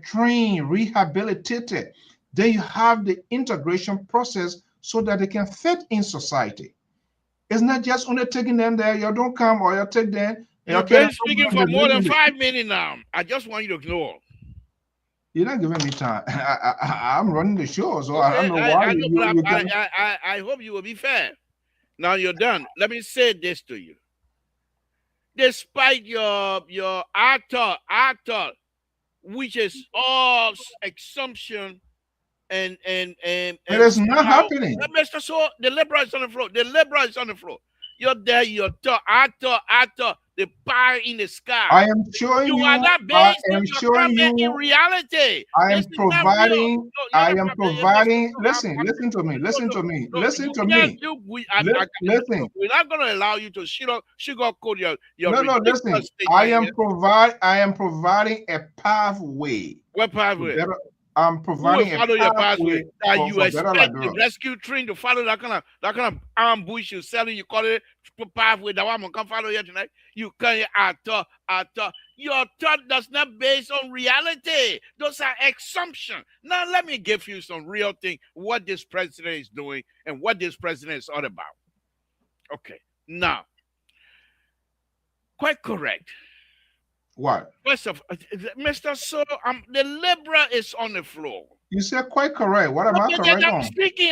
C: trained, rehabilitated. Then you have the integration process so that they can fit in society. It's not just only taking them there. You don't come or you take them.
B: you've been speaking for more than 5 minutes now. I just want you to ignore.
C: You're not giving me time. I'm running the show, so
B: Okay,
C: I don't know why
B: I hope you will be fair. Now you're done. Let me say this to you. Despite your actor, which is all assumption and
C: it is not happening.
B: Mr. So the liberal is on the floor. The liberal is on the floor. You're there. You're actor. The power in the sky.
C: I am showing you.
B: Are not based
C: I am showing you
B: in reality.
C: I am providing. I am providing. Listen to me. Listen to me. Listen to me. Listen.
B: We're not going to allow you to sugarcoat your.
C: No. Listen. I am providing a pathway.
B: What pathway?
C: I'm providing
B: follow your pathway that you expect
C: the
B: rescue train to follow that kind of ambush you selling. You call it pathway. That one come follow you tonight. You can't thought. Your thought does not based on reality. Those are assumptions. Now let me give you some real thing. What this president is doing and what this president is all about. Okay, now quite correct.
C: What?
B: First of Mr. So, the liberal is on the floor.
C: You said quite correct. What am I correct on?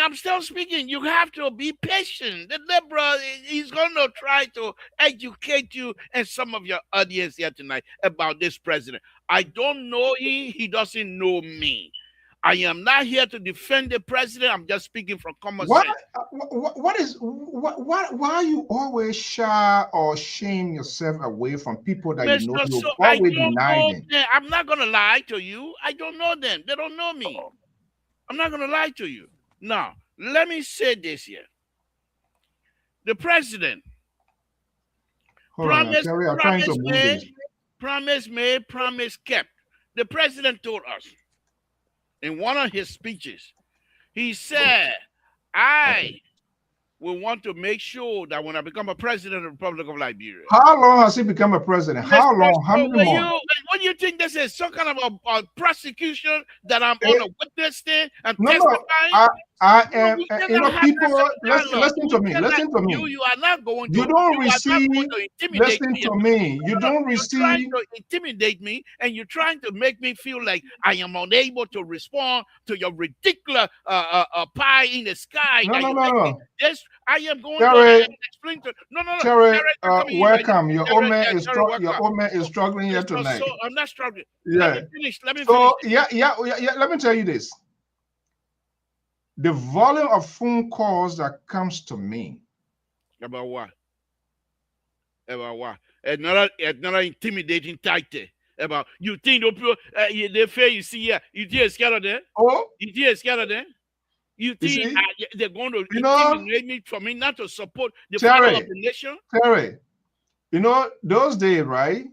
B: I'm still speaking. You have to be patient. The liberal is going to try to educate you and some of your audience here tonight about this president. I don't know him. He doesn't know me. I am not here to defend the president. I'm just speaking from common sense.
C: Why are you always shy or shame yourself away from people that you know? You always deny them.
B: I'm not going to lie to you. I don't know them. They don't know me. I'm not going to lie to you. Now, let me say this here. The president promise made, promise kept. The president told us in one of his speeches, he said, I will want to make sure that when I become a president of the Republic of Liberia.
C: How long has he become a president? How long? How many months?
B: What do you think this is? Some kind of a prosecution that I'm on a witness stand and testifying?
C: I am, people, listen to me. Listen to me.
B: You are not going to.
C: You don't receive. Listen to me. You don't receive.
B: You're trying to intimidate me, and you're trying to make me feel like I am unable to respond to your ridiculous pie in the sky.
C: No.
B: Yes, I am going to explain to. No.
C: Terry, welcome. Your old man is struggling here tonight.
B: So I'm not struggling.
C: Yeah.
B: Let me finish.
C: Yeah. Let me tell you this. The volume of phone calls that comes to me.
B: About what? Another intimidating title. About you think they fear you see here. You think scared of them?
C: Oh,
B: you think scared of them? You think they're going to intimidate me for me not to support the father of the nation?
C: Terry, those days, right?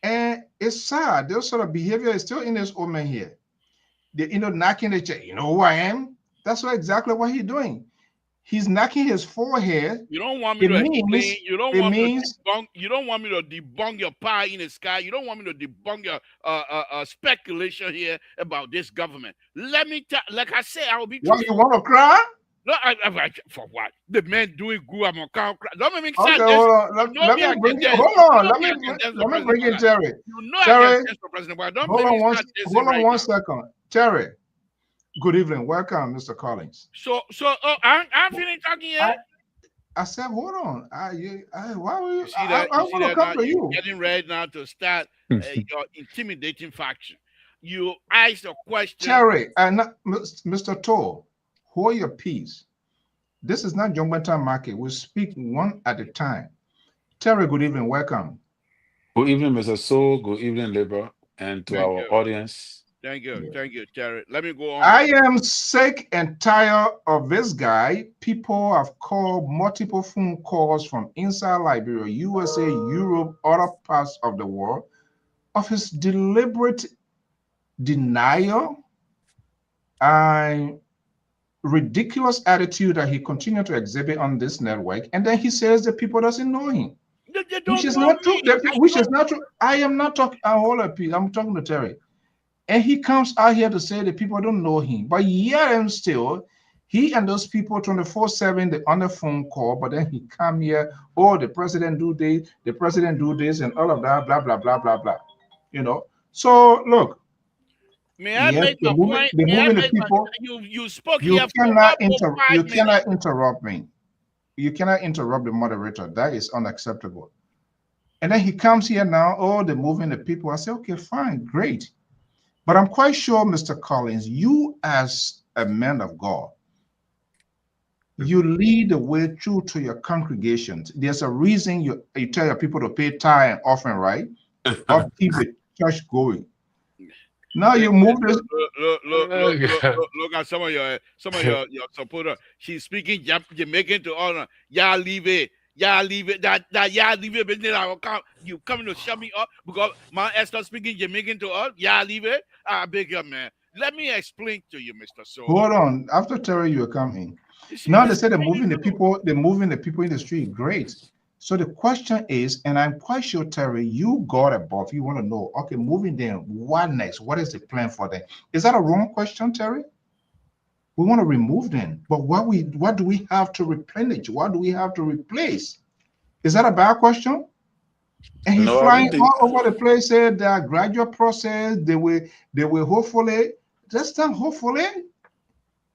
C: And it's sad. Those sort of behavior is still in this old man here. Knocking the chair. You know who I am? That's exactly what he's doing. He's knocking his forehead.
B: You don't want me to explain. You don't want me to debunk your pie in the sky. You don't want me to debunk your speculation here about this government. Let me like I said, I will be.
C: What, you want to cry?
B: No, for what? The man doing good. I'm on count. Don't make me
C: Okay,
B: sad.
C: hold on.
B: You know
C: Let
B: me
C: me bring
B: against
C: you.
B: this.
C: Hold
B: You
C: on.
B: know me against this for
C: Let me
B: President
C: bring in
B: Bola.
C: Terry.
B: You know I
C: Terry,
B: against this for President Bola. Don't
C: hold
B: make me
C: on
B: start this right
C: one
B: now.
C: second. Terry, good evening. Welcome, Mr. Collins.
B: So, I'm feeling talking here.
C: I said, hold on. Why were
B: You
C: you?
B: see that?
C: I
B: You see
C: want to
B: that
C: come
B: now?
C: to
B: You're
C: you.
B: getting ready now to start your intimidating faction. You asked a question.
C: Terry, Mr. Toll, hold your peace. This is not Jongbantan Market. We speak one at a time. Terry, good evening. Welcome.
D: Good evening, Mr. Soul. Good evening, Labor, and to
B: Thank
D: our
B: you.
D: audience.
B: Thank you, Terry. Let me go on.
C: I am sick and tired of this guy. People have called multiple phone calls from inside Liberia, USA, Europe, other parts of the world of his deliberate denial and ridiculous attitude that he continued to exhibit on this network. And then he says the people doesn't know him,
B: They
C: which
B: don't
C: is
B: know
C: not true.
B: me.
C: Which is not true. I am not talking. I'm talking to Terry. And he comes out here to say that people don't know him. But yet and still, he and those people 24/7, they on the phone call, but then he come here, oh, the president do this, the president do this, and all of that, blah, blah, blah, blah, blah. You know. So look,
B: May I
C: yes,
B: make my point?
C: they're
B: May I
C: moving the
B: make my
C: people.
B: you spoke here for almost 5
C: You
B: minutes.
C: cannot interrupt me. You cannot interrupt the moderator. That is unacceptable. And then he comes here now, oh, they're moving the people. I say, okay, fine, great. But I'm quite sure, Mr. Collins, you as a man of God, you lead the way through to your congregations. There's a reason you tell your people to pay tithe and offering, right? Or keep the church going. Now you move this.
B: Look at some of your supporter. She's speaking Jamaican to honor. Y'all leave it. Y'all leave it. That y'all leave it business. I will come. You coming to shut me up because my Esther speaking Jamaican to us. Y'all leave it. I beg you, man. Let me explain to you, Mr. Soul.
C: Hold on. After Terry, you are coming. Now they say they're moving the people. They're moving the people in the street. Great. So the question is, and I'm quite sure, Terry, you got above. You want to know, okay, moving them. What next? What is the plan for them? Is that a wrong question, Terry? We want to remove them, but what do we have to replenish? What do we have to replace? Is that a bad question? And he's
D: No, I
C: flying
D: don't think.
C: all over the place. Said that gradual process. They will hopefully. Just not hopefully.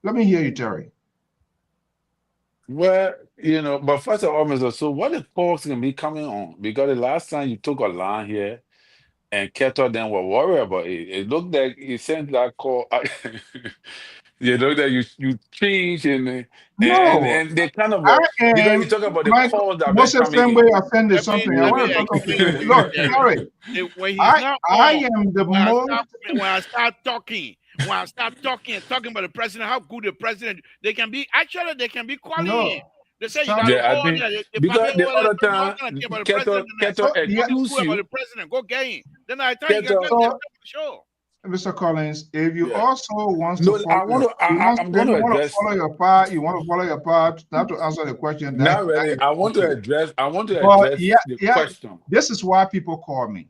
C: Let me hear you, Terry.
D: Well, but first of all, Mr. So what the calls can be coming on? Because the last time you took a line here and Keto then were worried about it. It looked like he sent that call. You know that you change
C: No,
D: and they kind of
C: I
D: because
C: am
D: you talk about the
C: my
D: calls that have been
C: Moses
D: coming
C: Sembe
D: in.
C: offended
B: Let me
C: something. I
B: let
C: want
B: me
C: to talk
B: explain
C: to
B: to
C: you.
B: you,
C: Look,
B: Terry.
C: Terry,
B: When he's
C: I
B: not
C: I
B: on,
C: am the most.
B: when I start talking and talking about the president, how good the president, they can be calling him.
C: No,
B: They say you
C: stop.
B: gotta
D: Yeah, I
B: go on
D: think
B: there. They probably
D: because the
B: all
D: other
B: all
D: time
B: kind of thing about the president and that.
D: Keto
C: So yeah,
B: Talking good
D: accused
B: about the
D: you.
B: president, go get him. Then I tell you can
D: Keto,
B: get them
C: so
B: show.
C: Mr. Collins, if you
D: yeah.
C: also wants to
D: No,
C: follow
D: I want
C: your,
D: to. I'm
C: if
D: going to
C: you want to
D: address.
C: follow your part, you want to follow your part, not to answer the question.
D: Not
C: That
D: really.
C: is
D: I want to
C: okay.
D: address. I want to
C: But
D: address
C: yeah,
D: the
C: yeah,
D: question.
C: this is why people call me.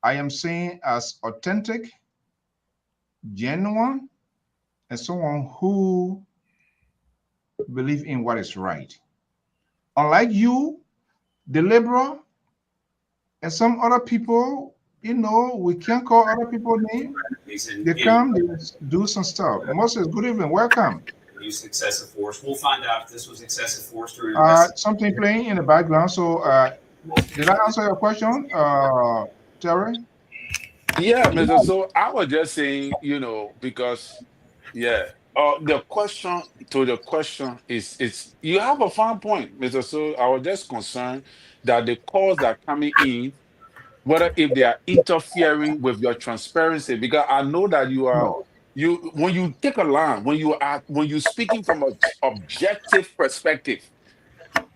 C: I am seen as authentic, genuine, and someone who believe in what is right. Unlike you, the liberal, and some other people, we can't call other people name. They come, they do some stuff. Moses, good evening, welcome.
E: Used excessive force. We'll find out if this was excessive force during
C: Something playing in the background. So, did I answer your question, Terry?
D: Yeah, Mr. So I was just saying, because yeah. The question is it's you have a fine point, Mr. So I was just concerned that the calls that are coming in, whether if they are interfering with your transparency, because I know that
C: No.
D: you when you take a line, when you're speaking from an objective perspective,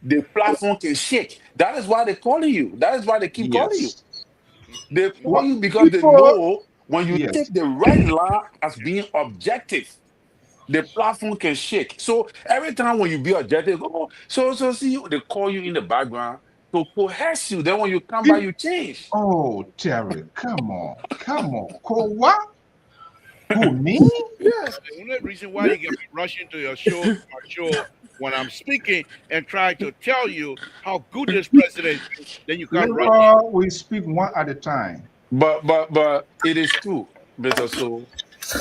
D: the platform can shake. That is why they're calling you. That is why they keep calling you.
C: Yes.
D: They call
C: What
D: you because they
C: people?
D: know when you
C: Yes.
D: take the right line as being objective, the platform can shake. So every time when you be objective, oh, so see you, they call you in the background to coerce you. Then when you come back,
C: Peop-
D: you change.
C: Oh, Terry, come on, come on. What? Who, me?
D: Yeah.
B: That's the only reason why you get me rushing to your show, my show, when I'm speaking and try to tell you how good this president is. Then you come rushing.
C: Liberal, we speak one at a time.
D: But it is true, Mr. So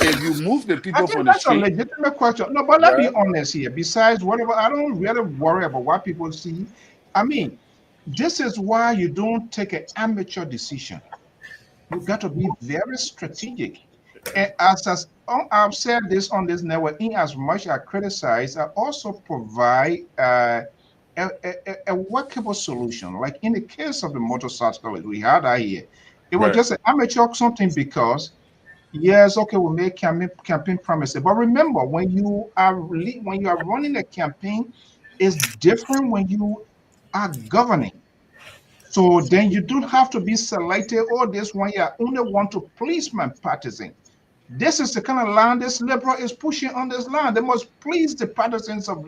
D: if you move the
C: I
D: people
C: think
D: from the
C: that's a
D: street,
C: legitimate question. No, but let's be
D: right?
C: honest here. Besides whatever, I don't really worry about what people see. I mean, this is why you don't take an amateur decision. You got to be very strategic. And I've said this on this network, in as much as I criticize, I also provide a workable solution. Like in the case of the motorcycle we had out here, it was
D: Right.
C: just an amateur something because yes, okay, we make campaign promises, but remember when you are running a campaign, it's different when you are governing. So then you don't have to be selected or this one you only want to please my partisan. This is the kind of line this liberal is pushing on this line. They must please the partisans of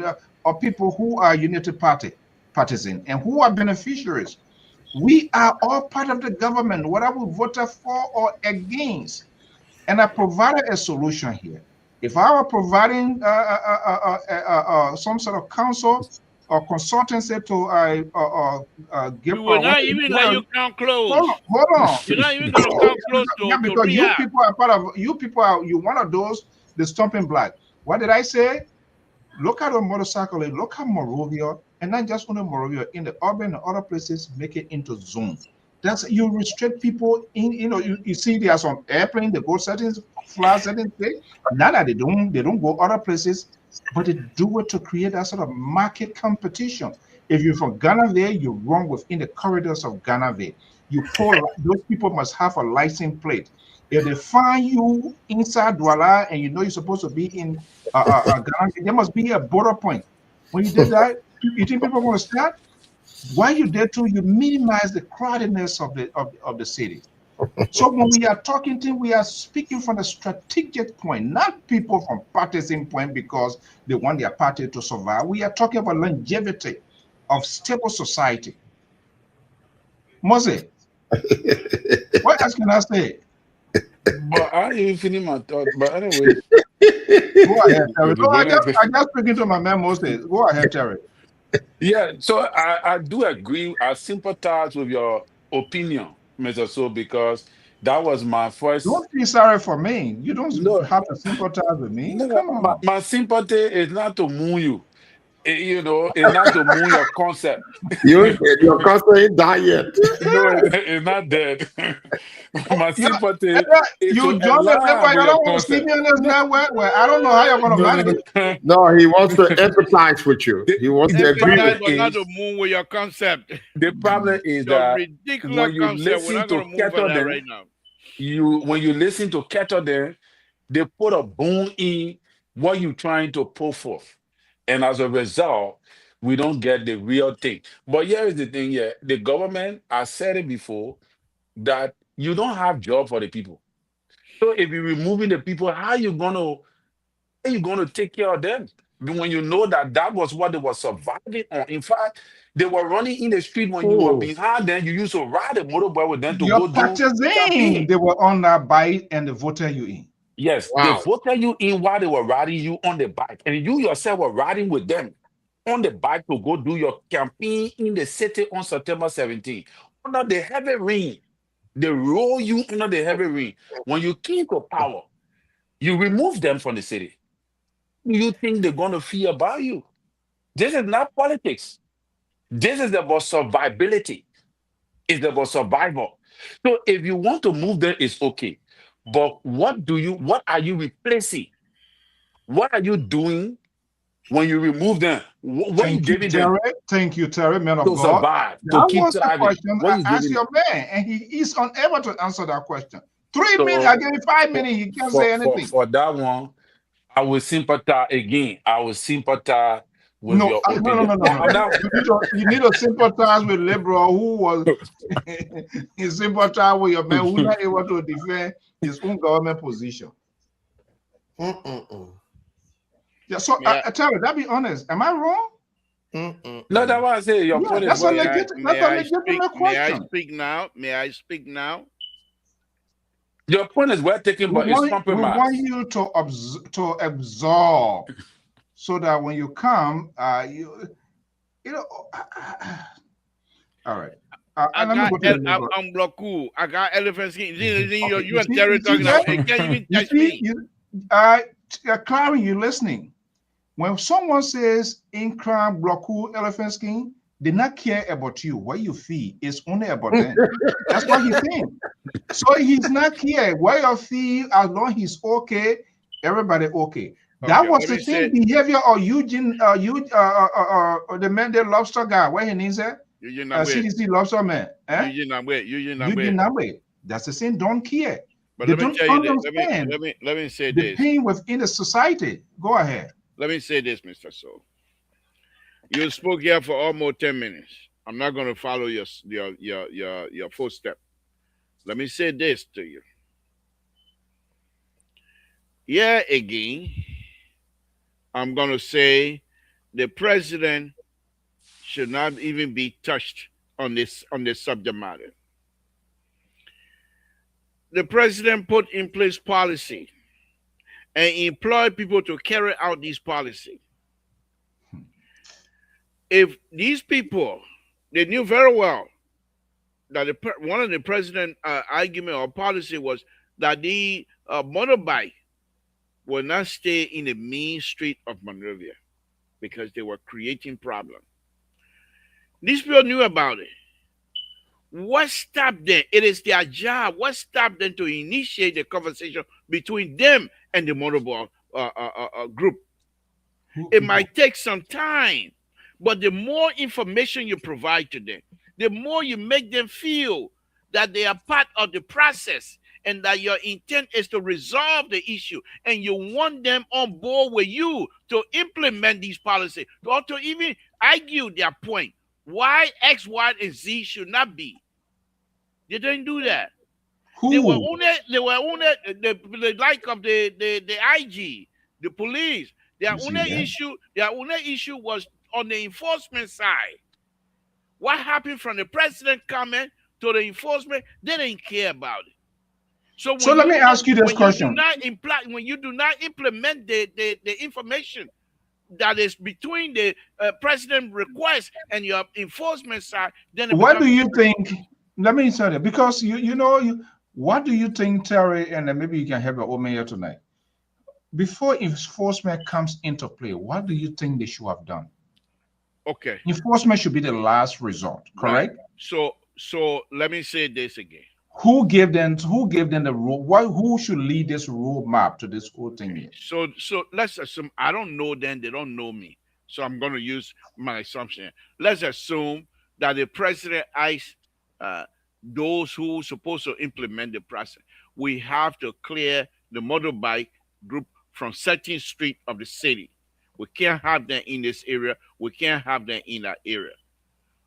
C: people who are unity party partisan and who are beneficiaries. We are all part of the government, whether we voted for or against. And I provided a solution here. If I were providing some sort of counsel or consultancy to give,
B: We will not even let
C: well,
B: you come close.
C: hold on.
B: You're not even going to come close
C: Yeah,
B: to
C: because you
B: react.
C: people are part of, you people are, you one of those, the stomping block. What did I say? Look at a motorcycle, look at Morovia, and not just only Morovia, in the urban and other places, make it into zone. That's you restrict people in, you see there are some airplane, they go certain fly certain place. Not that they don't go other places, but they do it to create that sort of market competition. If you're from Ghana there, you run within the corridors of Ghana there. You pull those people must have a license plate. If they find you inside Douala and you know you're supposed to be in Ghana, there must be a border point. When you did that, you think people are going to start? Why you did too, you minimize the crowdedness of the city. So when we are talking to, we are speaking from a strategic point, not people from partisan point because they want their party to survive. We are talking about longevity of stable society. Mose, what else can I say?
D: But I didn't even finish my thought. But anyway,
C: Go ahead, Terry. No, I just speaking to my man Moses. Go ahead, Terry.
D: yeah, so I do agree. I sympathize with your opinion, Mr. So, because that was my first.
C: Don't feel sorry for me. You don't
D: No,
C: have to sympathize with me.
D: no,
C: Come on.
D: my sympathy is not to moon you. It's not to moon your concept.
F: Your cousin ain't died yet.
D: No, it's not dead. My
C: Yeah,
D: sympathy is
C: you
D: to
C: join the
D: align
C: network.
D: with
C: You
D: your
C: don't want to see
D: concept.
C: me on this network. Well, I don't know how you're going to
D: No, no,
C: manage.
D: no.
F: No, he wants to empathize with you. He wants to
D: The
F: agree
B: Empathize,
F: with
D: problem
B: but not
D: is
B: to move with your concept.
D: the problem is
B: Your
D: that
B: ridiculous
D: when you
B: concept. We're
D: listen
B: not
D: to
B: going to move for
D: Keto
B: that
D: them,
B: right now.
D: when you listen to Keto them, they put a bone in what you're trying to pull forth. And as a result, we don't get the real thing. But here is the thing, yeah. The government, I said it before, that you don't have job for the people. So if you're removing the people, how you gonna take care of them when you know that was what they were surviving on? In fact, they were running in the street when you were
F: Oh,
D: behind them. You used to ride a motorbike with them to
C: Your
D: go do
C: partisan,
D: campaign.
C: they were on that bike and they voted you in.
D: Yes, they
F: wow.
D: voted you in while they were riding you on the bike, and you yourself were riding with them on the bike to go do your campaign in the city on September 17th under the heavy rain. They roll you under the heavy rain. When you came to power, you remove them from the city. You think they're going to fear about you? This is not politics. This is about survivability. It's about survival. So if you want to move them, it's okay. But what are you replacing? What are you doing when you remove them? What are you
C: Thank you,
D: giving them
C: Terry. Thank you, Terry, man of
D: to
C: God.
D: survive, to
C: That
D: keep
C: was the
D: thriving?
C: question
D: What are
C: I
D: you
C: asked
D: giving them?
C: your man, and he is unable to answer that question. 3 minutes, I
D: So
C: gave him 5 minutes,
D: for
C: he can't
D: for
C: say
D: for,
C: anything.
D: for that one, I will sympathize again. I will sympathize with
C: No,
D: your
C: no, no,
D: opinion.
C: no, no,
D: But
C: no.
D: I'm not.
C: You need to sympathize with liberal who was he sympathize with your man who not able to defend his own government position.
F: Mm-mm-mm.
C: Yeah, so
B: May I,
C: Terry, that be honest. Am I wrong?
F: Mm-mm-mm.
D: No, that's why I say your
C: Yeah,
D: point is
C: that's a
D: well
B: may
D: taken.
B: I,
C: legit. That's
B: may
C: a
B: I speak?
C: legitimate
B: May I
C: question.
B: speak now? May I speak now?
D: Your point is well taken, but it's
C: We want
D: compromise.
C: you to absorb, so that when you come, you know. All right.
B: I
C: Let me
B: got
C: go to the next one.
B: I'm Bloku. I got elephant skin. You
C: Okay,
B: you and Terry talking
C: that?
B: about it. Can't even
C: You
B: touch
C: see,
B: me.
C: Clary, you listening? When someone says "Inkram bloku elephant skin," they not care about you. What you feel is only about them. That's what he's saying. So he's not care what you feel, as long he's okay, everybody okay. That
B: Okay,
C: was
B: let
C: the
B: me say
C: same behavior of Eugene, the man, the lobster guy. What his name is?
B: you not wait.
C: CDC lobster man.
B: You not wait. You not
C: Eugene
B: wait.
C: Namwe. That's the same. Don't care.
B: But
C: They
B: let me
C: don't
B: tell you this.
C: understand
B: Let me say
C: the
B: this.
C: pain within the society. Go ahead.
B: Let me say this, Mr. Soul. You spoke here for almost 10 minutes. I'm not going to follow your footstep. Let me say this to you. Yeah, again, I'm going to say the president should not even be touched on this subject matter. The president put in place policy and employ people to carry out these policy. If these people, they knew very well that one of the president's argument or policy was that the motorbike will not stay in the main street of Monrovia because they were creating problems. These people knew about it. What stopped them? It is their job. What stopped them to initiate the conversation between them and the motorbike group? It might take some time, but the more information you provide to them, the more you make them feel that they are part of the process and that your intent is to resolve the issue and you want them on board with you to implement these policies or to even argue their point why X, Y, and Z should not be. They didn't do that.
C: Who?
B: They were only the like of the IG, the police. Their only issue was on the enforcement side. What happened from the president comment to the enforcement, they didn't care about it. So
C: let me ask you this question.
B: When you do not implement the information that is between the president request and your enforcement side, then
C: what do you think? Let me tell you, because what do you think, Terry, and then maybe you can help your old mayor tonight? Before enforcement comes into play, what do you think they should have done?
B: Okay.
C: Enforcement should be the last resort, correct?
B: Right. So let me say this again.
C: Who gave them the rule? Who should lead this roadmap to this whole thing here?
B: So let's assume I don't know them, they don't know me. So I'm going to use my assumption. Let's assume that the president asked those who are supposed to implement the process. We have to clear the motorbike group from certain street of the city. We can't have them in this area. We can't have them in that area.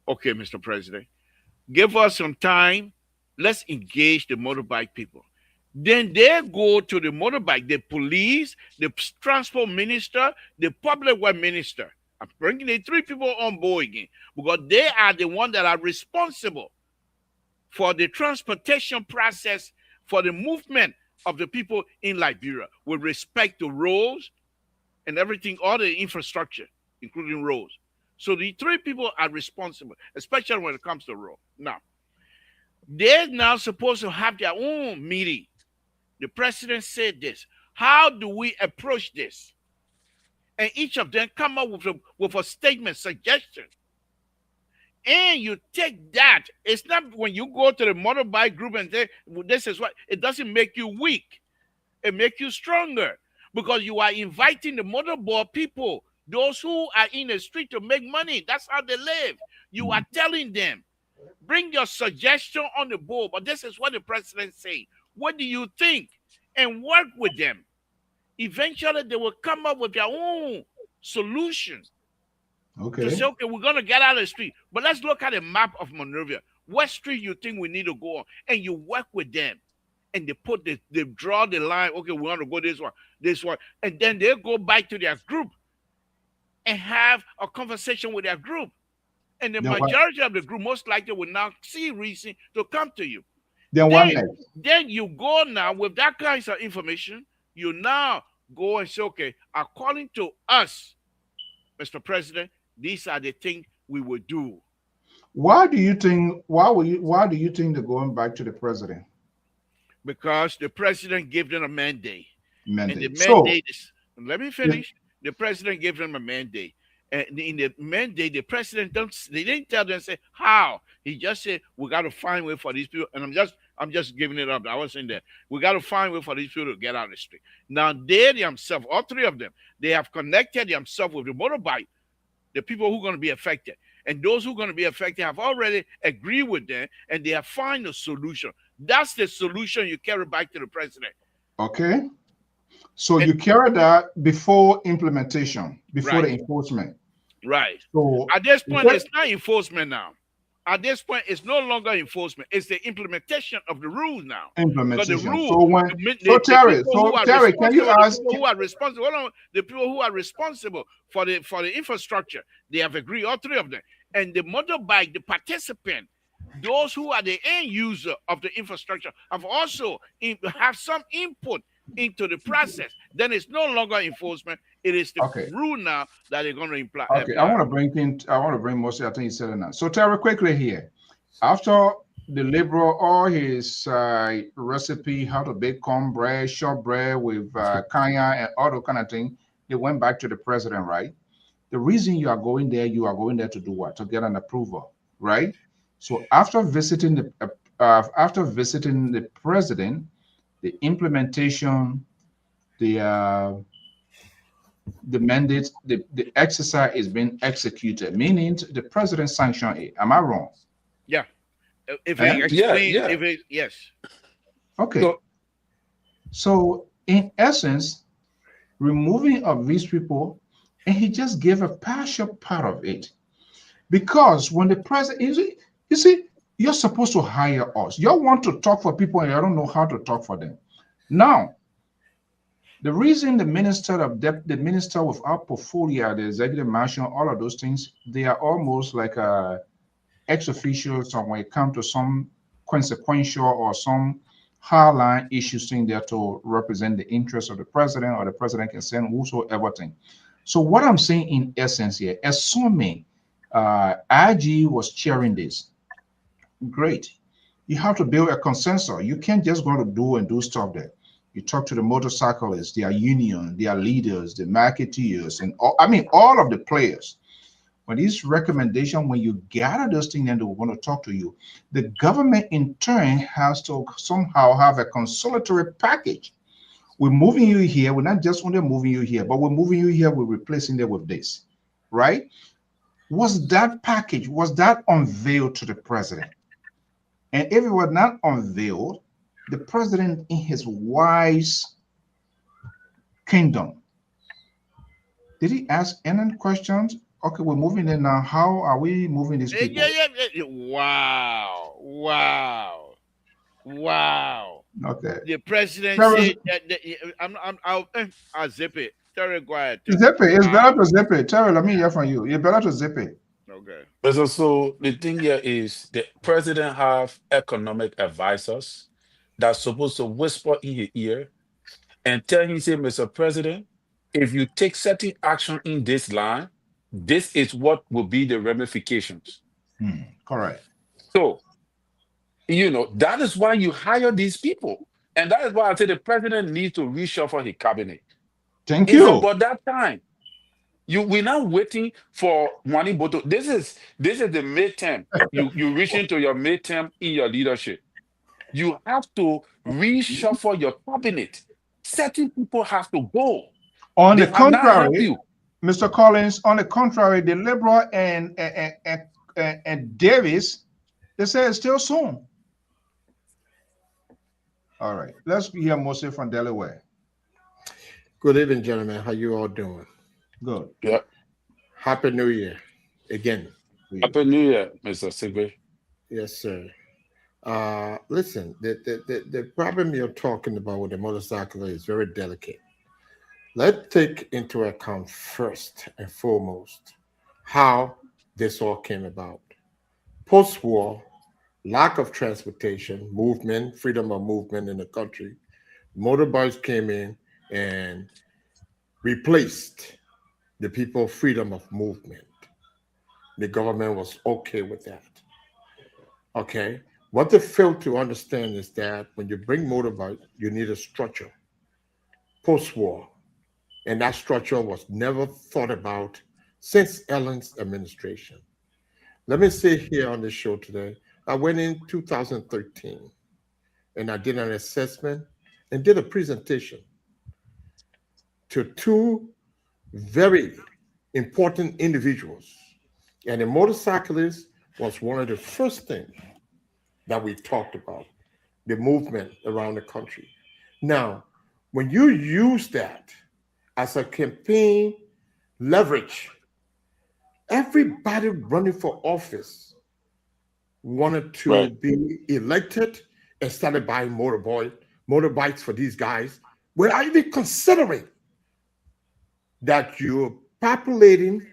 B: Okay, Mr. President, give us some time. Let's engage the motorbike people. Then they go to the motorbike, the police, the transport minister, the public works minister. I'm bringing the three people on board again because they are the ones that are responsible for the transportation process, for the movement of the people in Liberia with respect to roads and everything, all the infrastructure, including roads. So the three people are responsible, especially when it comes to road. Now, they're now supposed to have their own meeting. The president said this. How do we approach this? And each of them come up with a statement, suggestion. And you take that. It's not when you go to the motorbike group and say, well, this is what, it doesn't make you weak. It makes you stronger because you are inviting the motorboard people, those who are in the street to make money. That's how they live. You are telling them, bring your suggestion on the board. But this is what the president say. What do you think? And work with them. Eventually, they will come up with their own solution.
C: Okay.
B: To say, okay, we're going to get out of the street. But let's look at the map of Monrovia. What street you think we need to go on? And you work with them. And they draw the line. Okay, we want to go this one. And then they go back to their group and have a conversation with their group. And the majority of the group most likely will now see reason to come to you.
C: Then what next?
B: Then you go now with that kinds of information. You now go and say, okay, according to us, Mr. President, these are the things we will do.
C: Why do you think? Why do you think they're going back to the president?
B: Because the president gave them a mandate.
C: Mandate.
B: And the mandate is, let me finish. The president gave them a mandate. And in the mandate, the president they didn't tell them, say how. He just said, we got to find a way for these people. And I'm just giving it up. I was saying that we got to find a way for these people to get out of the street. Now they themselves, all three of them, they have connected themselves with the motorbike, the people who are going to be affected. And those who are going to be affected have already agreed with them, and they have found a solution. That's the solution you carry back to the president.
C: Okay. So you carry that before implementation, before the enforcement.
B: Right.
C: So
B: at this point, it's not enforcement now. At this point, it's no longer enforcement. It's the implementation of the rules now.
C: Implementation.
B: The rules,
C: so when Terry, can you ask
B: who are responsible? The people who are responsible for the infrastructure, they have agreed, all three of them. And the motorbike, the participant, those who are the end user of the infrastructure have also have some input into the process. Then it's no longer enforcement. It is the rule now that they're going to imply.
C: Okay, I want to bring most. I think he said it now. So Terry, quickly here, after the liberal, all his recipe, how to bake cornbread, shortbread with kaya and all that kind of thing, they went back to the president, right? The reason you are going there to do what? To get an approval, right? So after visiting the president, the implementation, the mandate, the exercise is being executed, meaning the president sanctioned it. Am I wrong?
B: Yeah. If he explains, yes.
C: Okay. So in essence, removing of these people, and he just gave a partial part of it. Because when the president, you see, you're supposed to hire us. You want to talk for people and you don't know how to talk for them. Now, the reason the minister with our portfolio, the executive marshal, all of those things, they are almost like ex officials when it comes to some consequential or some hardline issues thing there to represent the interests of the president, or the president can send whosoever thing. So what I'm saying in essence here, assuming IG was chairing this, great. You have to build a consensus. You can't just go to do stuff there. You talk to the motorcyclists, their union, their leaders, the marketeers, and all of the players. When these recommendations, when you gather those things, then they want to talk to you. The government in turn has to somehow have a consolatory package. We're moving you here. We're not just only moving you here, but we're moving you here. We're replacing it with this, right? Was that package, was that unveiled to the president? And if it was not unveiled, the president in his wise kingdom, did he ask any questions? Okay, we're moving in now. How are we moving these people?
B: Wow.
C: Okay.
B: The president said that I'll zip it. Terry, go ahead.
C: Zip it. It's better to zip it. Terry, let me hear from you. It's better to zip it.
B: Okay.
D: But also the thing here is the president have economic advisors that's supposed to whisper in his ear and tell him, say, Mr. President, if you take certain action in this line, this is what will be the ramifications.
C: Correct.
D: So, that is why you hire these people. And that is why I say the president needs to reshuffle his cabinet.
C: Thank you.
D: It's about that time. We're not waiting for Wani Boto. This is the midterm. You reach into your midterm in your leadership. You have to reshuffle your cabinet. Certain people have to go.
C: On the contrary, Mr. Collins, on the contrary, the Liberal and Davis, they say it's still soon. All right, let's hear Moses from Delaware.
F: Good evening, gentlemen. How you all doing?
C: Good.
D: Yeah.
F: Happy New Year again.
D: Happy New Year, Mr. Sigwe.
F: Yes, sir. Listen, the problem you're talking about with the motorcycle is very delicate. Let's take into account first and foremost how this all came about. Post-war, lack of transportation, movement, freedom of movement in the country, motorbikes came in and replaced the people's freedom of movement. The government was okay with that. Okay. What they failed to understand is that when you bring motorbike, you need a structure post-war. And that structure was never thought about since Ellen's administration. Let me say here on this show today, I went in 2013 and I did an assessment and did a presentation to two very important individuals. And the motorcyclist was one of the first things that we talked about, the movement around the country. Now, when you use that as a campaign leverage, everybody running for office wanted to be elected and started buying motorbikes for these guys without even considering that you're populating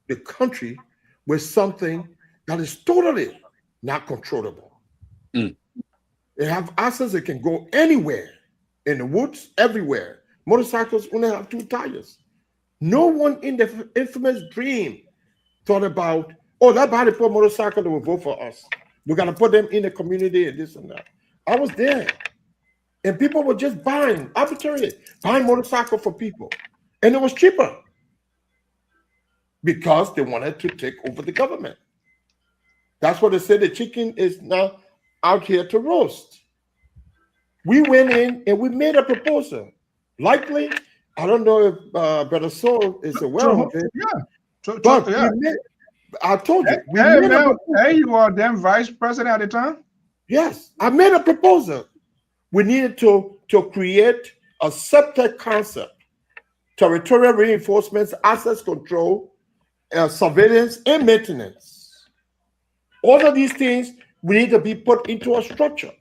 F: the country with something that is totally not controllable. They have assets that can go anywhere, in the woods, everywhere. Motorcycles only have 2 tires. No one in the infamous dream thought about, oh, that body for motorcycle that will vote for us. We're going to put them in the community and this and that. I was there. And people were just buying, arbitrarily, buying motorcycle for people. And it was cheaper because they wanted to take over the government. That's what they said. The chicken is now out here to roast. We went in and we made a proposal. Likely, I don't know if Brother Soul is aware of it.
C: Yeah.
F: I told you.
C: Hey, you are then vice president at the time?
F: Yes, I made a proposal. We needed to create a separate concept: territorial reinforcements, access control, surveillance, and maintenance. All of these things we need to be put into a structure.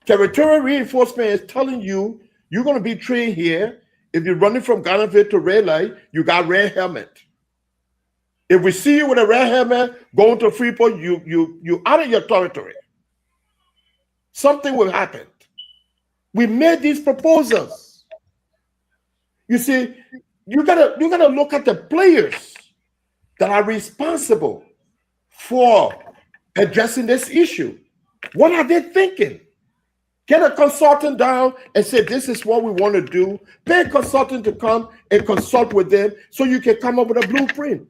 F: Territorial reinforcement is telling you you're going to be trained here. If you're running from Ghanaville to Red Light, you got red helmet. If we see you with a red helmet going to Freeport, you out of your territory. Something will happen. We made these proposals. You see, you gotta look at the players that are responsible for addressing this issue. What are they thinking? Get a consultant down and say, this is what we want to do. Pay a consultant to come and consult with them so you can come up with a blueprint.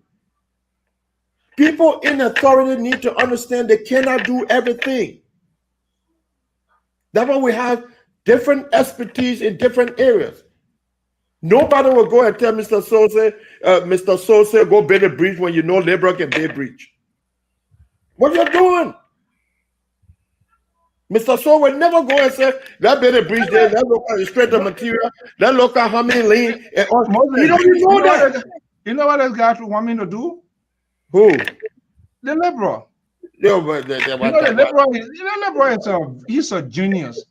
F: People in authority need to understand they cannot do everything. That's why we have different expertise in different areas. Nobody will go and tell Mr. Sosa, go build a bridge when you know labor can build a bridge. What are you doing? Mr. So will never go and say, that build a bridge there, that look at the straight of material, that look at how many lane. You don't know that.
C: You know what this guy want me to do?
F: Who?
C: The liberal.
F: No, but
C: the liberal he's a genius.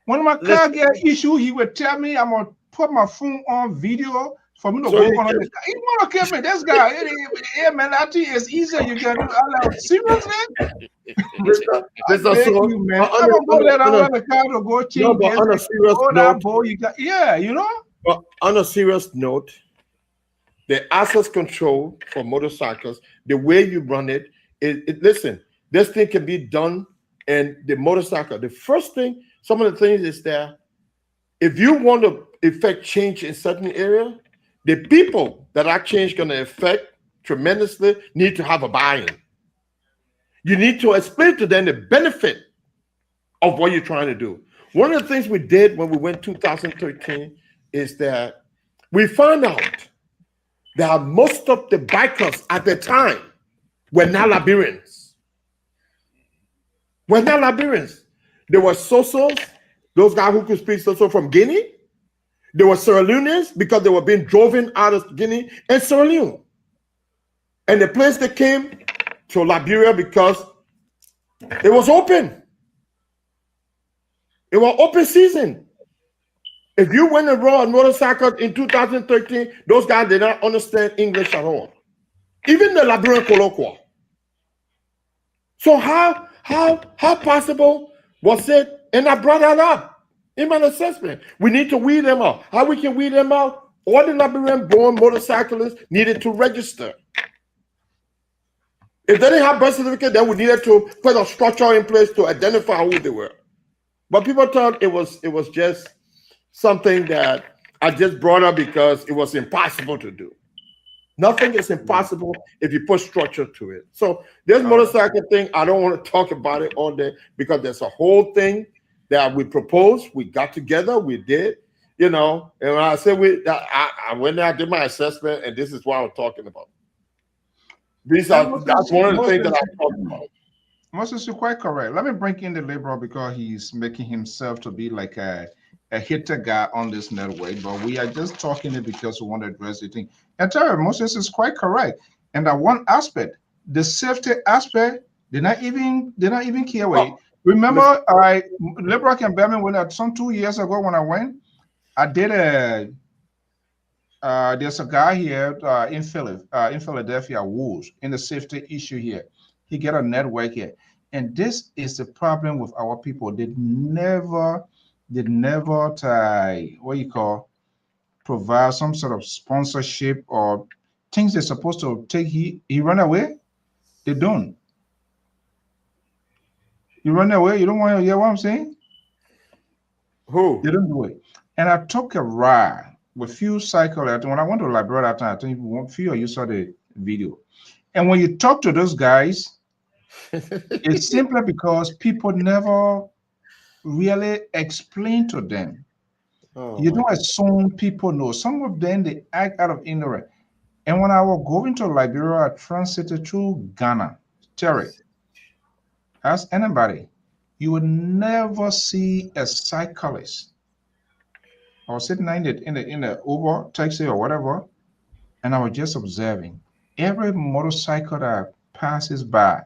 C: When my car get issue, he would tell me I'm gonna put my phone on video for me to go on the car. He wanna kill me. This guy, hey man, I think it's easier you can do. I'm like, seriously?
F: Mr. So,
C: I'm gonna go let out the car to go change.
F: No, but on a serious note,
C: you know.
F: But on a serious note, the access control for motorcycles, the way you run it, listen, this thing can be done in the motorcycle. The first thing, some of the things is that if you want to effect change in certain area, the people that that change going to affect tremendously need to have a buy-in. You need to explain to them the benefit of what you're trying to do. One of the things we did when we went 2013 is that we found out that most of the bikers at the time were not Liberians. They were Sosos, those guys who could speak Soso from Guinea. They were Sierra Leoneans because they were being driven out of Guinea and Sierra Leone. And the place they came to Liberia because it was open. It was open season. If you went and rode a motorcycle in 2013, those guys did not understand English at all. Even the Liberian colloquial. So how possible was it? And I brought that up in my assessment. We need to weed them out. How we can weed them out? All the Liberian-born motorcyclists needed to register. If they didn't have birth certificate, then we needed to put a structure in place to identify who they were. But people thought it was just something that I just brought up because it was impossible to do. Nothing is impossible if you put structure to it. So this motorcycle thing, I don't want to talk about it all day because there's a whole thing that we proposed, we got together, we did, and when I said I went there, I did my assessment, and this is what I was talking about. That's one of the things that I'm talking about.
C: Moses, you're quite correct. Let me bring in the liberal because he's making himself to be like a hitter guy on this network, but we are just talking it because we want to address the thing. And Terry, Moses is quite correct. And that one aspect, the safety aspect, they're not even care. Wait, remember, liberal and Berman when some 2 years ago when I went, I did there's a guy here in Philadelphia, Wolves, in the safety issue here. He get a network here. And this is the problem with our people. They never provide some sort of sponsorship or things they're supposed to take. He run away. They don't. You run away. You don't want to hear what I'm saying?
F: Who?
C: They don't do it. And I took a ride with few cyclists. When I went to Liberia that time, I think a few of you saw the video. And when you talk to those guys, it's simply because people never really explain to them. You don't assume people know. Some of them, they act out of ignorance. And when I was going to Liberia, I transited through Ghana. Terry, ask anybody, you would never see a cyclist. I was sitting in the Uber taxi or whatever, and I was just observing. Every motorcycle that passes by,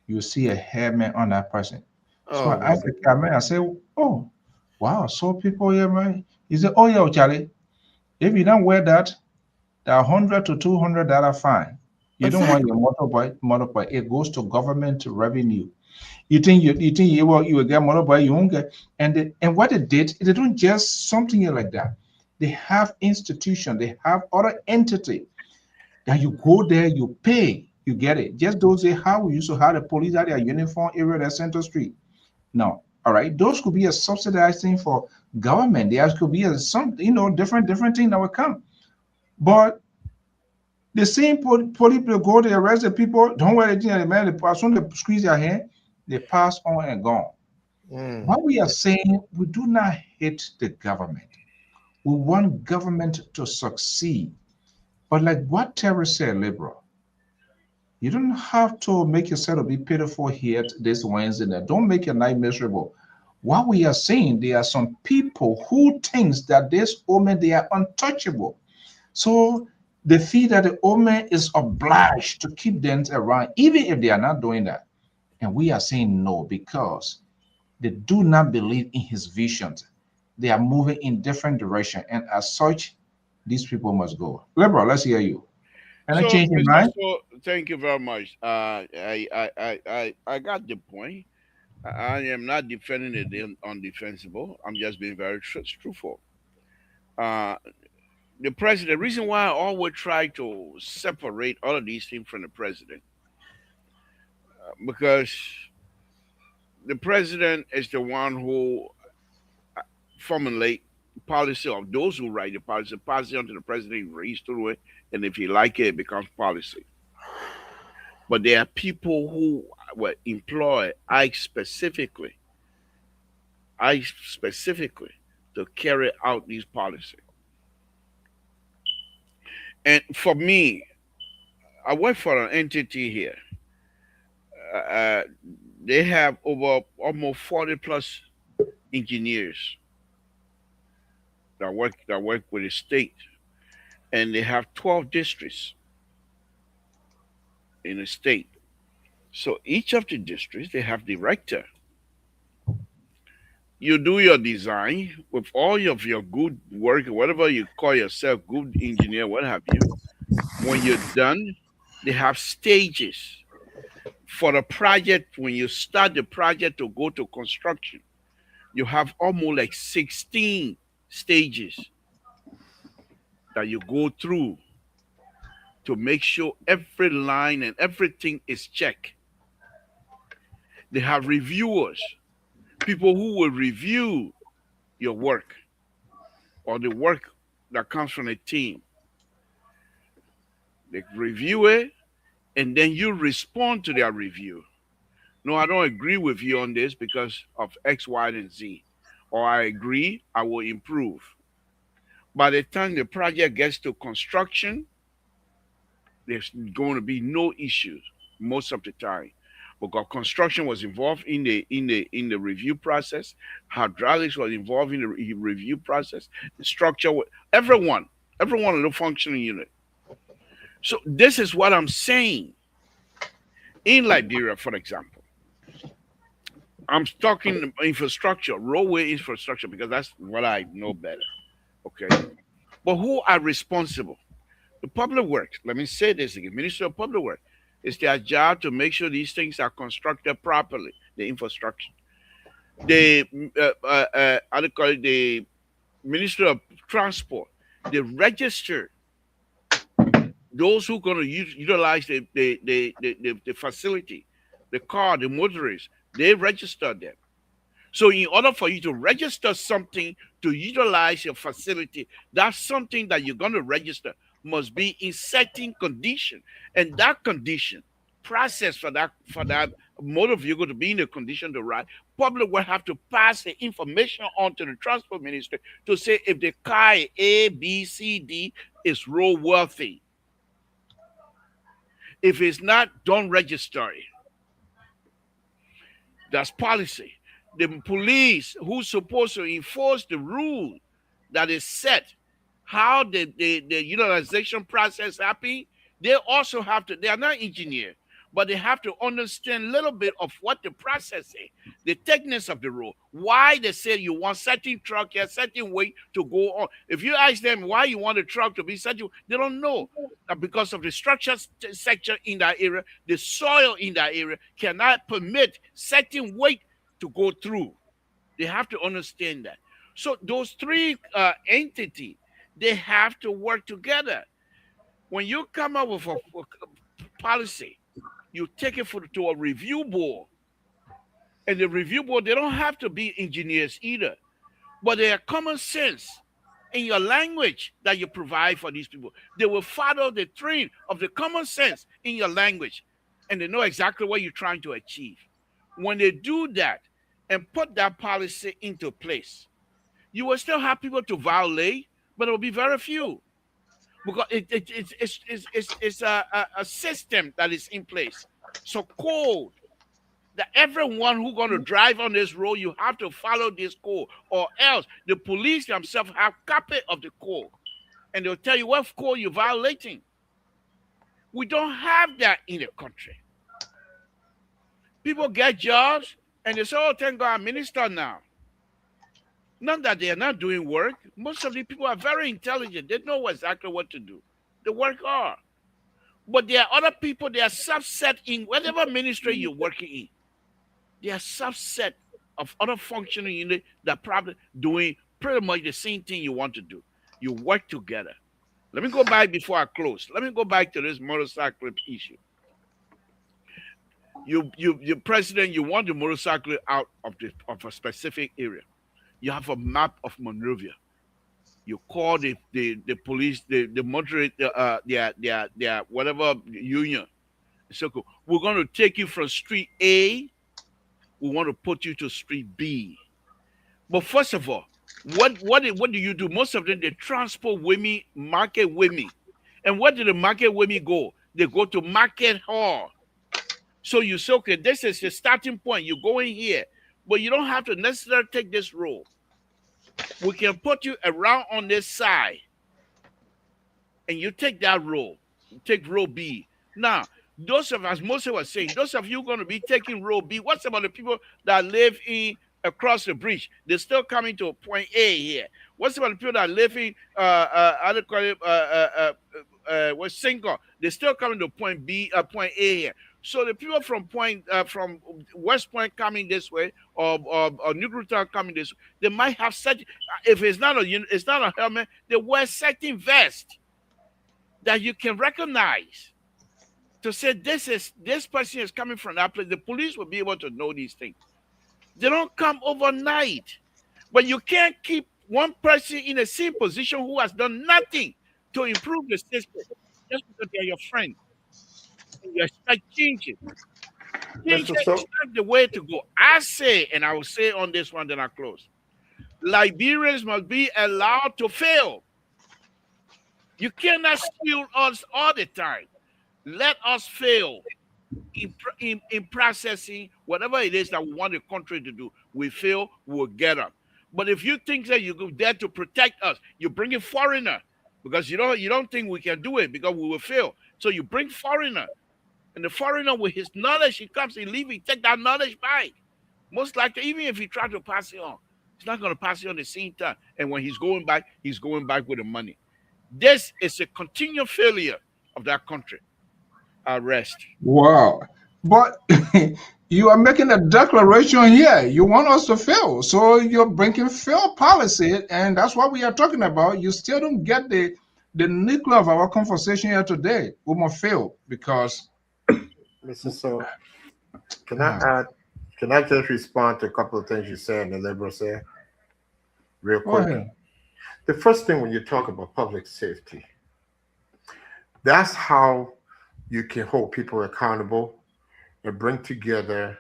C: you see a helmet on that person. So I asked the camera, I said, oh, wow, so people here, man. He said, oh, yeah, Charlie, if you don't wear that, the $100 to $200 fine. You don't want your motorbike. It goes to government revenue. You think you will get motorbike, you won't get. And what they did, they don't just something like that. They have institution, they have other entity that you go there, you pay, you get it. Just don't say how we used to have the police at their uniform area at Center Street. No, all right. Those could be a subsidized thing for government. There could be some, different thing that will come. But the same police will go to arrest the people. Don't worry, the man. As soon as they squeeze their hand, they pass on and gone. What we are saying, we do not hate the government. We want government to succeed. But like what Terry said, liberal, you don't have to make yourself to be pitiful here this Wednesday. Don't make your night miserable. What we are saying, there are some people who thinks that this woman, they are untouchable. So they feel that the woman is obliged to keep them around, even if they are not doing that. And we are saying no, because they do not believe in his visions. They are moving in different direction. And as such, these people must go. Liberal, let's hear you. And I change your mind?
B: So, thank you very much. I got the point. I am not defending the undefensible. I'm just being very truthful. The president, the reason why I always try to separate all of these things from the president, because the president is the one who formulate policy, of those who write the policy until the president reads through it, and if he like it, it becomes policy. But there are people who were employed, I specifically, to carry out these policies. And for me, I work for an entity here. They have over almost 40 plus engineers that work with the state, and they have 12 districts in the state. So each of the districts, they have director. You do your design with all of your good work, whatever you call yourself, good engineer, what have you. When you're done, they have stages For the project, when you start the project to go to construction, you have almost like 16 stages that you go through to make sure every line and everything is checked. They have reviewers, people who will review your work or the work that comes from a team. They review it and then you respond to their review. No, I don't agree with you on this because of X, Y, and Z. Or I agree, I will improve. By the time the project gets to construction, there's going to be no issues most of the time. Because construction was involved in the review process, hydraulics was involved in the review process, the structure, everyone of the functioning unit. So this is what I'm saying. In Liberia, for example, I'm talking infrastructure, roadway infrastructure, because that's what I know better. Okay. But who are responsible? The public works. Let me say this again. Minister of Public Works. It's their job to make sure these things are constructed properly, the infrastructure. The how do you call it? The Minister of Transport. They register those who are going to utilize the facility, the car, the motorists. They register them. So in order for you to register something to utilize your facility, that's something that you're going to register must be in certain condition. And that condition, process for that motor vehicle to be in a condition to ride, public will have to pass the information on to the transport ministry to say if the car A, B, C, D is roadworthy. If it's not, don't register it. That's policy. The police who's supposed to enforce the rule that is set, how the utilization process happen, they also have to, they are not engineers, but they have to understand a little bit of what the process is, the techniques of the rule, why they say you want certain truck, a certain way to go on. If you ask them why you want a truck to be such, they don't know. Because of the structure section in that area, the soil in that area cannot permit certain weight to go through. They have to understand that. So those three entities, they have to work together. When you come up with a policy, you take it to a review board. And the review board, they don't have to be engineers either, but they are common sense in your language that you provide for these people. They will follow the train of the common sense in your language, and they know exactly what you're trying to achieve. When they do that and put that policy into place, you will still have people to violate, but it will be very few because it's a system that is in place. So code that everyone who's going to drive on this road, you have to follow this code, or else the police themselves have copy of the code, and they'll tell you what code you're violating. We don't have that in the country. People get jobs, and they say, "Oh, thank God, I'm minister now." Not that they are not doing work. Most of the people are very intelligent. They know exactly what to do. They work hard. But there are other people, they are subset in whatever ministry you're working in. They are subset of other functioning units that probably doing pretty much the same thing you want to do. You work together. Let me go back before I close. Let me go back to this motorcycle issue. You president, you want the motorcycle out of a specific area. You have a map of Monrovia. You call the police, the moderate, their whatever union. So cool. We're going to take you from street A. We want to put you to street B. But first of all, what do you do? Most of them, they transport women, market women. And where do the market women go? They go to market hall. So you say, okay, this is your starting point. You go in here, but you don't have to necessarily take this road. We can put you around on this side, and you take that road. You take road B. Now, those of us, most of us saying, those of you going to be taking road B, what's about the people that live in across the bridge? They're still coming to point A here. What's about the people that live in, what's single, they're still coming to point B, point A here. So the people from from West Point coming this way, or New Town coming this way, they might have such. If it's not a helmet, they wear certain vest that you can recognize to say this person is coming from that place. The police will be able to know these things. They don't come overnight, but you can't keep one person in the same position who has done nothing to improve the system just because they're your friend. And you expect changes. Change
F: Mr.
B: is
F: So,
B: not the way to go. I say, and I will say on this one, then I close. Liberians must be allowed to fail. You cannot steal us all the time. Let us fail in processing whatever it is that we want the country to do. We fail, we'll get up. But if you think that you're there to protect us, you bring a foreigner because you don't think we can do it because we will fail. So you bring foreigner, and the foreigner with his knowledge, he comes, he leave, he take that knowledge back. Most likely, even if he try to pass it on, he's not going to pass it on the same time. And when he's going back with the money. This is a continual failure of that country. I rest.
C: Wow. But you are making a declaration here. You want us to fail. So you're bringing fail policy, and that's what we are talking about. You still don't get the nucleus of our conversation here today. We must fail because
F: Mr. So, can I just respond to a couple of things you said and the liberal said? Real
C: go
F: quick.
C: ahead.
F: The first thing when you talk about public safety, that's how you can hold people accountable and bring together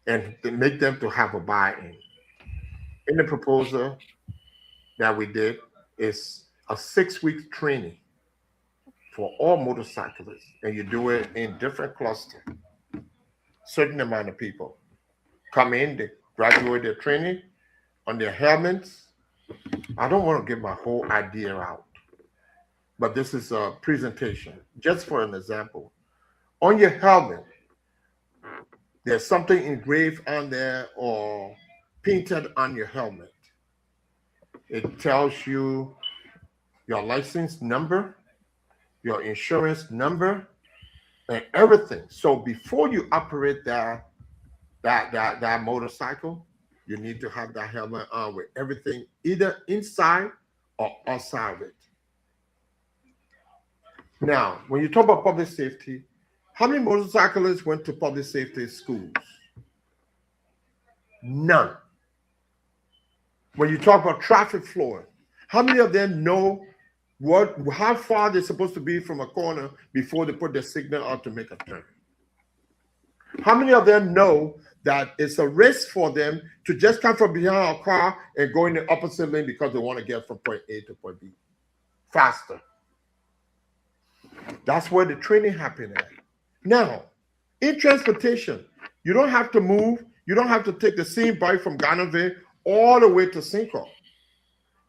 F: and make them to have a buy-in. In the proposal that we did is a 6-week training for all motorcyclists, and you do it in different clusters. Certain amount of people come in, they graduate their training on their helmets. I don't want to give my whole idea out, but this is a presentation. Just for an example, on your helmet, there's something engraved on there or painted on your helmet. It tells you your license number, your insurance number, and everything. So before you operate that motorcycle, you need to have that helmet on with everything either inside or outside of it. Now, when you talk about public safety, how many motorcyclists went to public safety schools? None. When you talk about traffic flow, how many of them know how far they're supposed to be from a corner before they put their signal out to make a turn? How many of them know that it's a risk for them to just come from behind a car and go in the opposite lane because they want to get from point A to point B faster? That's where the training happened at. Now, in transportation, you don't have to move. You don't have to take the same bike from Ghana all the way to Cinco.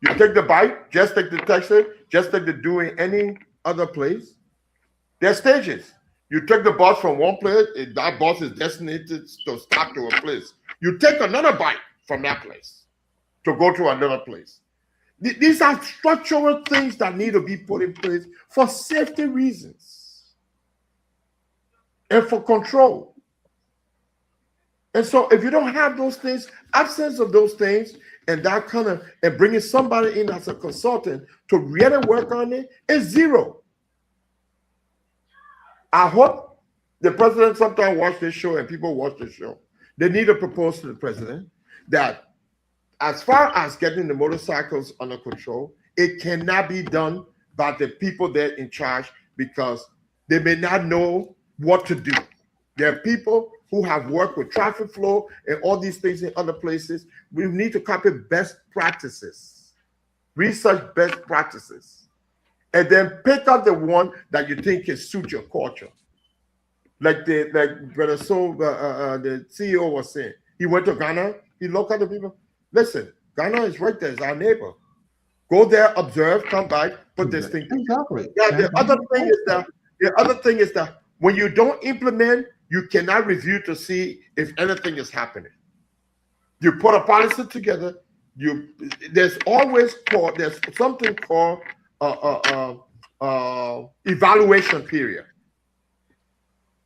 F: You take the bike, just take the taxi, just take the doing any other place. There's stages. You take the bus from one place, that bus is designated to stop to a place. You take another bike from that place to go to another place. These are structural things that need to be put in place for safety reasons and for control. And so if you don't have those things, absence of those things, and that kind of, and bringing somebody in as a consultant to really work on it is zero. I hope the president sometimes watch this show and people watch this show. They need to propose to the president that as far as getting the motorcycles under control, it cannot be done by the people there in charge because they may not know what to do. There are people who have worked with traffic flow and all these things in other places. We need to copy best practices, research best practices, and then pick up the one that you think can suit your culture. Like Brother Soul, the CEO was saying, he went to Ghana, he looked at the people. Listen, Ghana is right there, it's our neighbor. Go there, observe, come back, put this thing.
C: Exactly.
F: Yeah, the other thing is that when you don't implement, you cannot review to see if anything is happening. You put a policy together. There's something called evaluation period.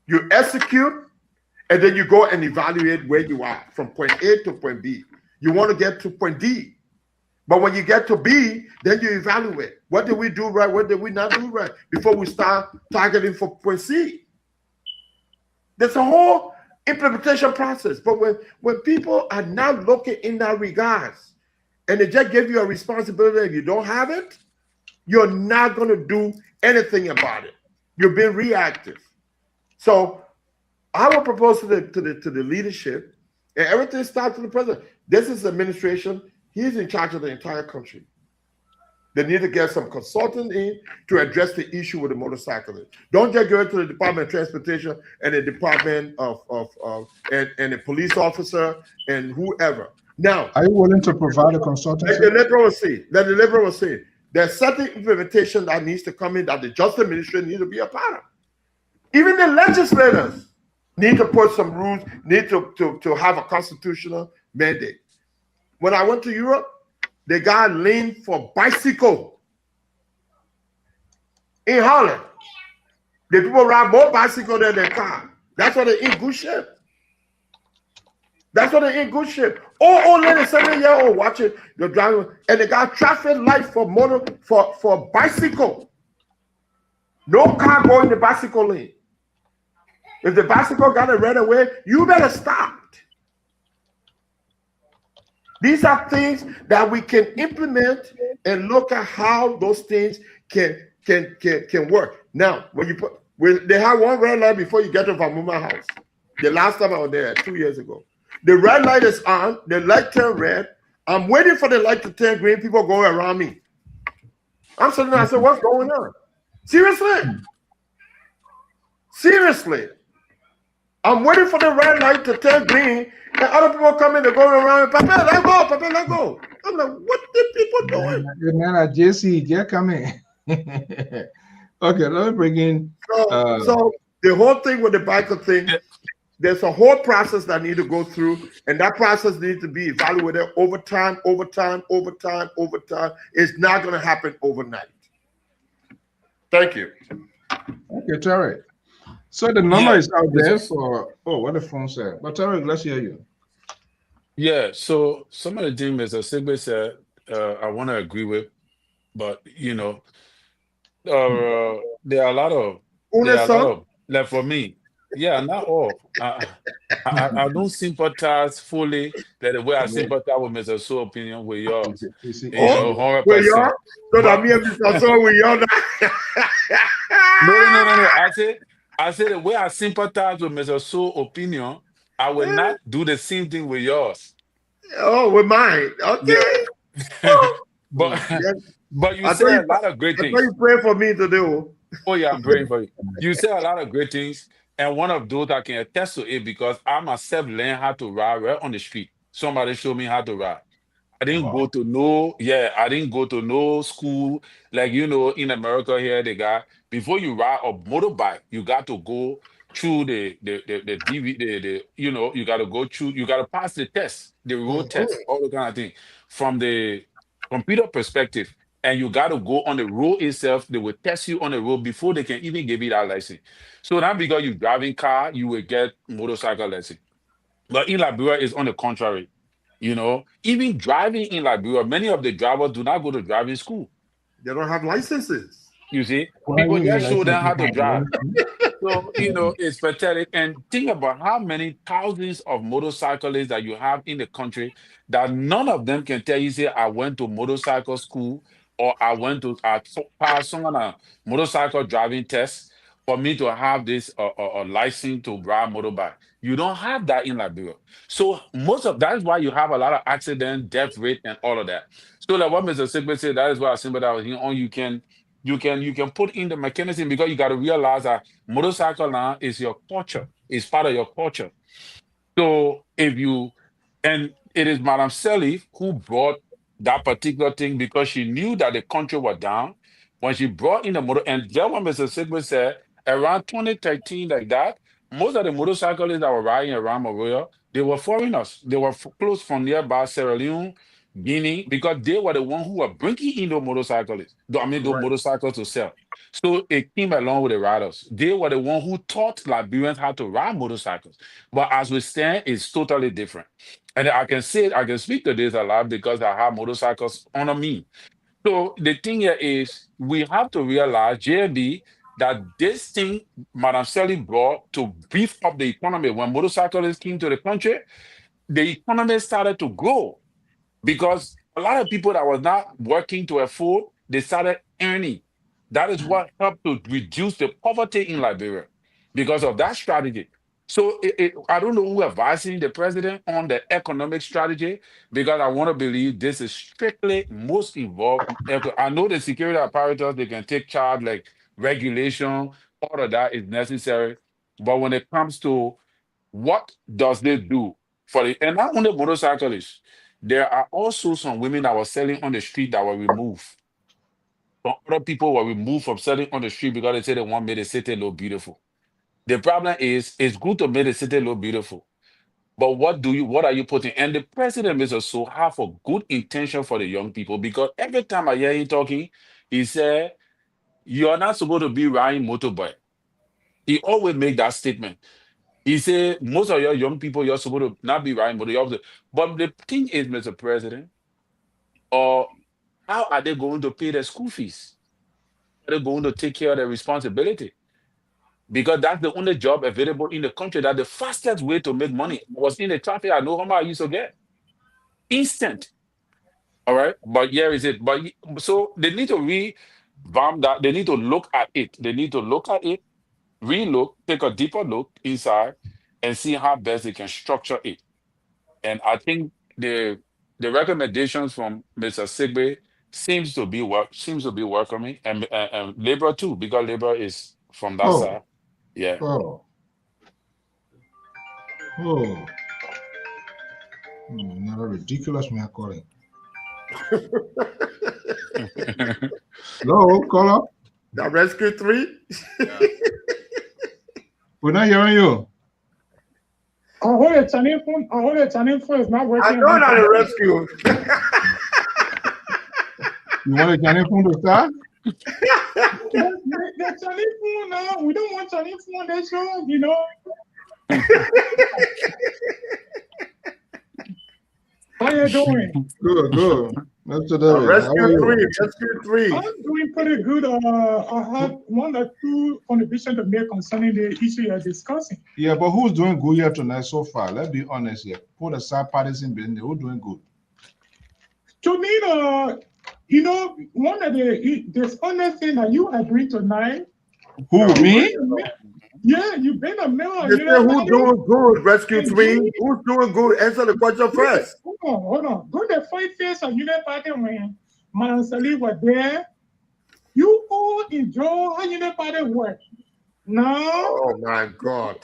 F: You execute, and then you go and evaluate where you are from point A to point B. You want to get to point D. But when you get to B, then you evaluate. What did we do right? What did we not do right? Before we start targeting for point C. There's a whole implementation process. But when people are not looking in that regards, and they just give you a responsibility and you don't have it, you're not going to do anything about it. You're being reactive. So I will propose to the leadership, and everything starts with the president. This is administration. He's in charge of the entire country. They need to get some consultant in to address the issue with the motorcyclists. Don't just go to the Department of Transportation and the Department of and the police officer and whoever. Now,
C: are you willing to provide a consultancy?
F: Let the liberal say there's certain implementation that needs to come in that the Justice Administration needs to be a part of. Even the legislators need to put some rules, need to have a constitutional mandate. When I went to Europe, they got lane for bicycle. In Holland, the people ride more bicycle than their car. That's why they're in good shape. That's why they're in good shape. Old lady, 7-year-old, watching the driver, and they got traffic light for bicycle. No car going in the bicycle lane. If the bicycle got to run away, you better stop. These are things that we can implement and look at how those things can work. Now, they have one red light before you get to Vamuma House. The last time I was there 2 years ago. The red light is on, the light turned red. I'm waiting for the light to turn green, people go around me. I'm sitting there, I said, what's going on? Seriously. I'm waiting for the red light to turn green, and other people come in, they're going around, Papa, let go. I'm like, what the people doing?
C: Man, JC, get coming. Okay, let me bring in.
F: So the whole thing with the biker thing, there's a whole process that need to go through, and that process needs to be evaluated over time. It's not going to happen overnight. Thank you.
C: Okay, Terry. So the number is out there for what the phone said. But Terry, let's hear you.
D: Yeah, so some of the things Mr. Sigbe said, I want to agree with, but there are a lot of like for me, not all. I don't sympathize fully the way I sympathize with Mr. So opinion with yours. 100%.
F: With yours? So that me and Mr. So with yours.
D: No. I said the way I sympathize with Mr. So opinion, I will not do the same thing with yours.
F: Oh, with mine. Okay.
D: Yeah. But you said a lot of great things.
F: You pray for me to do.
D: Oh yeah, I'm praying for you. You said a lot of great things, and one of those I can attest to it because I myself learned how to ride right on the street. Somebody showed me how to ride. I didn't go to no school like in America here they got before you ride a motorbike you got to go through the DV you got to go through, you got to pass the test, the road test, all the kind of thing from the computer perspective, and you got to go on the road itself. They will test you on the road before they can even give you that license. So now because you driving car you will get motorcycle license, but in Liberia it's on the contrary. Even driving in Liberia, many of the drivers do not go to driving school.
F: They don't have licenses.
D: You see, people just show them how to drive. So, it's pathetic. And think about how many thousands of motorcyclists that you have in the country that none of them can tell you, say, I went to motorcycle school or I passed someone a motorcycle driving test for me to have this license to drive motorbike. You don't have that in Liberia. So that's why you have a lot of accident, death rate, and all of that. So like what Mr. Sigbe said, that is why I sympathize with him. You can put in the mechanism because you got to realize that motorcycle now is your culture. It's part of your culture. So and it is Madam Selly who brought that particular thing because she knew that the country was down. When she brought in the motor, and just what Mr. Sigmund said, around 2013, like that, most of the motorcyclists that were riding around Maria, they were foreigners. They were close from nearby Sierra Leone, Guinea, because they were the one who were bringing in those motorcyclists. I mean, those
F: Right.
D: motorcycles to sell. So it came along with the riders. They were the one who taught Liberians how to ride motorcycles. But as we stand, it's totally different. And I can speak to this a lot because I have motorcycles under me. So the thing here is we have to realize, JB, that this thing Madam Sally brought to beef up the economy. When motorcyclists came to the country, the economy started to grow because a lot of people that was not working to afford, they started earning. That is what helped to reduce the poverty in Liberia because of that strategy. So I don't know who advising the president on the economic strategy because I want to believe this is strictly most involved. I know the security apparatus, they can take charge like regulation, all of that is necessary. But when it comes to what does they do for the and not only motorcyclists, there are also some women that were selling on the street that were removed. Some other people were removed from selling on the street because they said they want made the city look beautiful. The problem is it's good to make the city look beautiful. But what are you putting? And the president is also have a good intention for the young people because every time I hear him talking, he said, you're not supposed to be riding motorbike. He always make that statement. He said, most of your young people, you're supposed to not be riding motor. But the thing is, Mr. President, or how are they going to pay their school fees? Are they going to take care of their responsibility? Because that's the only job available in the country. That the fastest way to make money was in the traffic. I know how much I used to get. Instant. All right. But here is it. But so they need to revamp that. They need to look at it. They need to look at it, relook, take a deeper look inside, and see how best they can structure it. And I think the recommendations from Mr. Sigbe seems to be welcoming, and labor too, because labor is from that
C: Oh,
D: side. Yeah.
C: oh, oh. Another ridiculous man calling. Hello, call up.
F: The rescue 3.
C: We're not hearing you.
G: I hold a channel phone is not
F: I
G: working.
F: know not a rescue.
C: You want a channel phone to start?
G: The channel phone now. We don't want channel phone that show, you know. How you doing?
C: Good, good. Mr.
F: The
C: David, how are
F: rescue
C: you?
F: 3. Rescue 3.
G: I'm doing pretty good. I have one or two contributions to make concerning the issue you're discussing.
C: Yeah, but who's doing good here tonight so far? Let's be honest here. Put aside partisan business. Who's doing good?
G: To me, you know, one of the honest thing that you agree tonight.
C: Who, me?
G: Yeah, you've been a member.
F: You say who's doing good, rescue 3? Who's doing good? Answer the question first.
G: Hold on. Go to fight face of Union Party when Mansali was there. You all enjoy how Union Party work. Now,
F: Oh my God.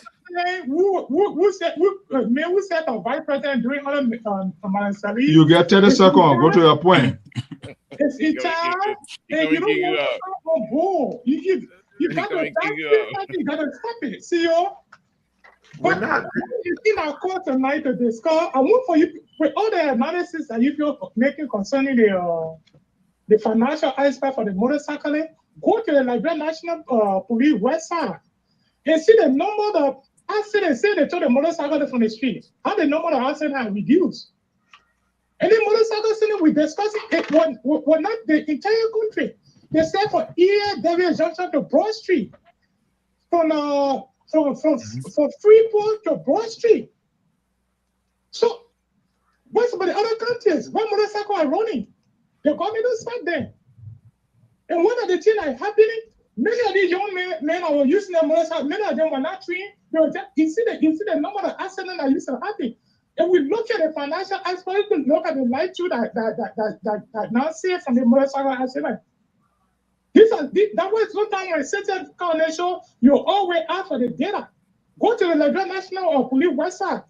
G: who said the vice president doing all of Mansali?
C: You get 30 seconds. Go to your point.
G: It's in charge. And you don't want to stop on board. You got to stop it. See you.
F: We're
G: But
F: not.
G: it's in our court tonight to discuss. I want for you with all the analysis that you're making concerning the financial aspect for the motorcycling. Go to the Liberia National Police website and see the number of accidents. Say they took the motorcycle from the street. How the number of accidents have reduced. And the motorcycle accident we discussed it was not the entire country. They said for David Junction to Broad Street, from Freeport to Broad Street. So, what's about the other countries? What motorcycle are running? The government don't stop them. And one of the things that happening, many of these young men are using their motorcycle. Many of them were not trained. You see the number of accidents that used to happen. And we look at the financial aspect, we look at the light too that now see from the motorcycle accident. That was one time when I said to the show, you always ask for the data. Go to the Liberia National Police website.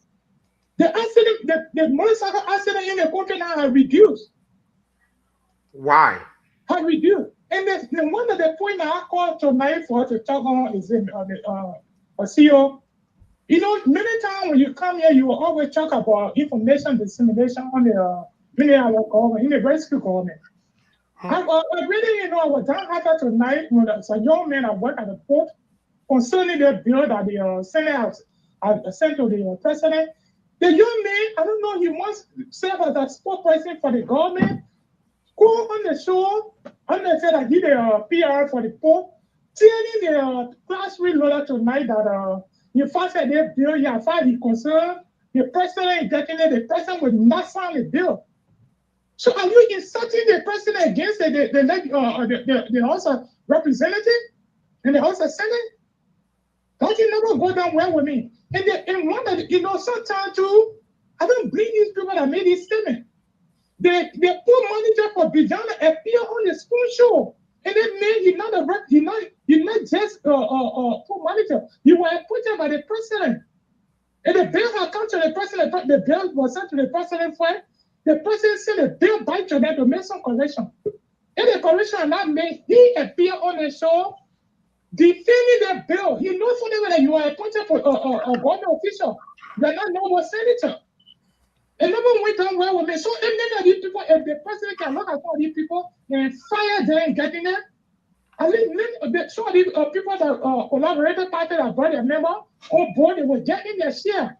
G: The accident, the motorcycle accident in the country now have reduced.
F: Why?
G: Have reduced. And then one of the points I called tonight for to talk on is in the CEO. You know, many times when you come here, you will always talk about information dissemination on Many our government, in a very school government. I really, I was downhearted tonight when there's a young man at work at the port concerning the bill that the Senate has sent to the president. The young man, I don't know, he wants to serve as a spokesperson for the government. Go on the show, and they said I did a PR for the port, telling the class reloader tonight that he first said the bill, he had filed the concern, the president is getting it, the president will not sign the bill. So are you insulting the president against the House of Representatives and the House of Senate? That will never go down well with me. And one that, sometimes too, I don't believe these people that made this statement. The poor manager for Bijana appeared on the school show. And that man, you're not just poor manager. You were appointed by the president. And the bill had come to the president. The bill was sent to the president first. The president sent a bill back to them to make some correction. And the correction not made, he appeared on the show defending the bill. He knows something that you are appointed for a government official. You are not normal senator. And never went on well with me. So if many of these people, if the president can look at all these people and fire them and get in there, I think some of these people that collaborated party that brought their member on board, they will get in their share.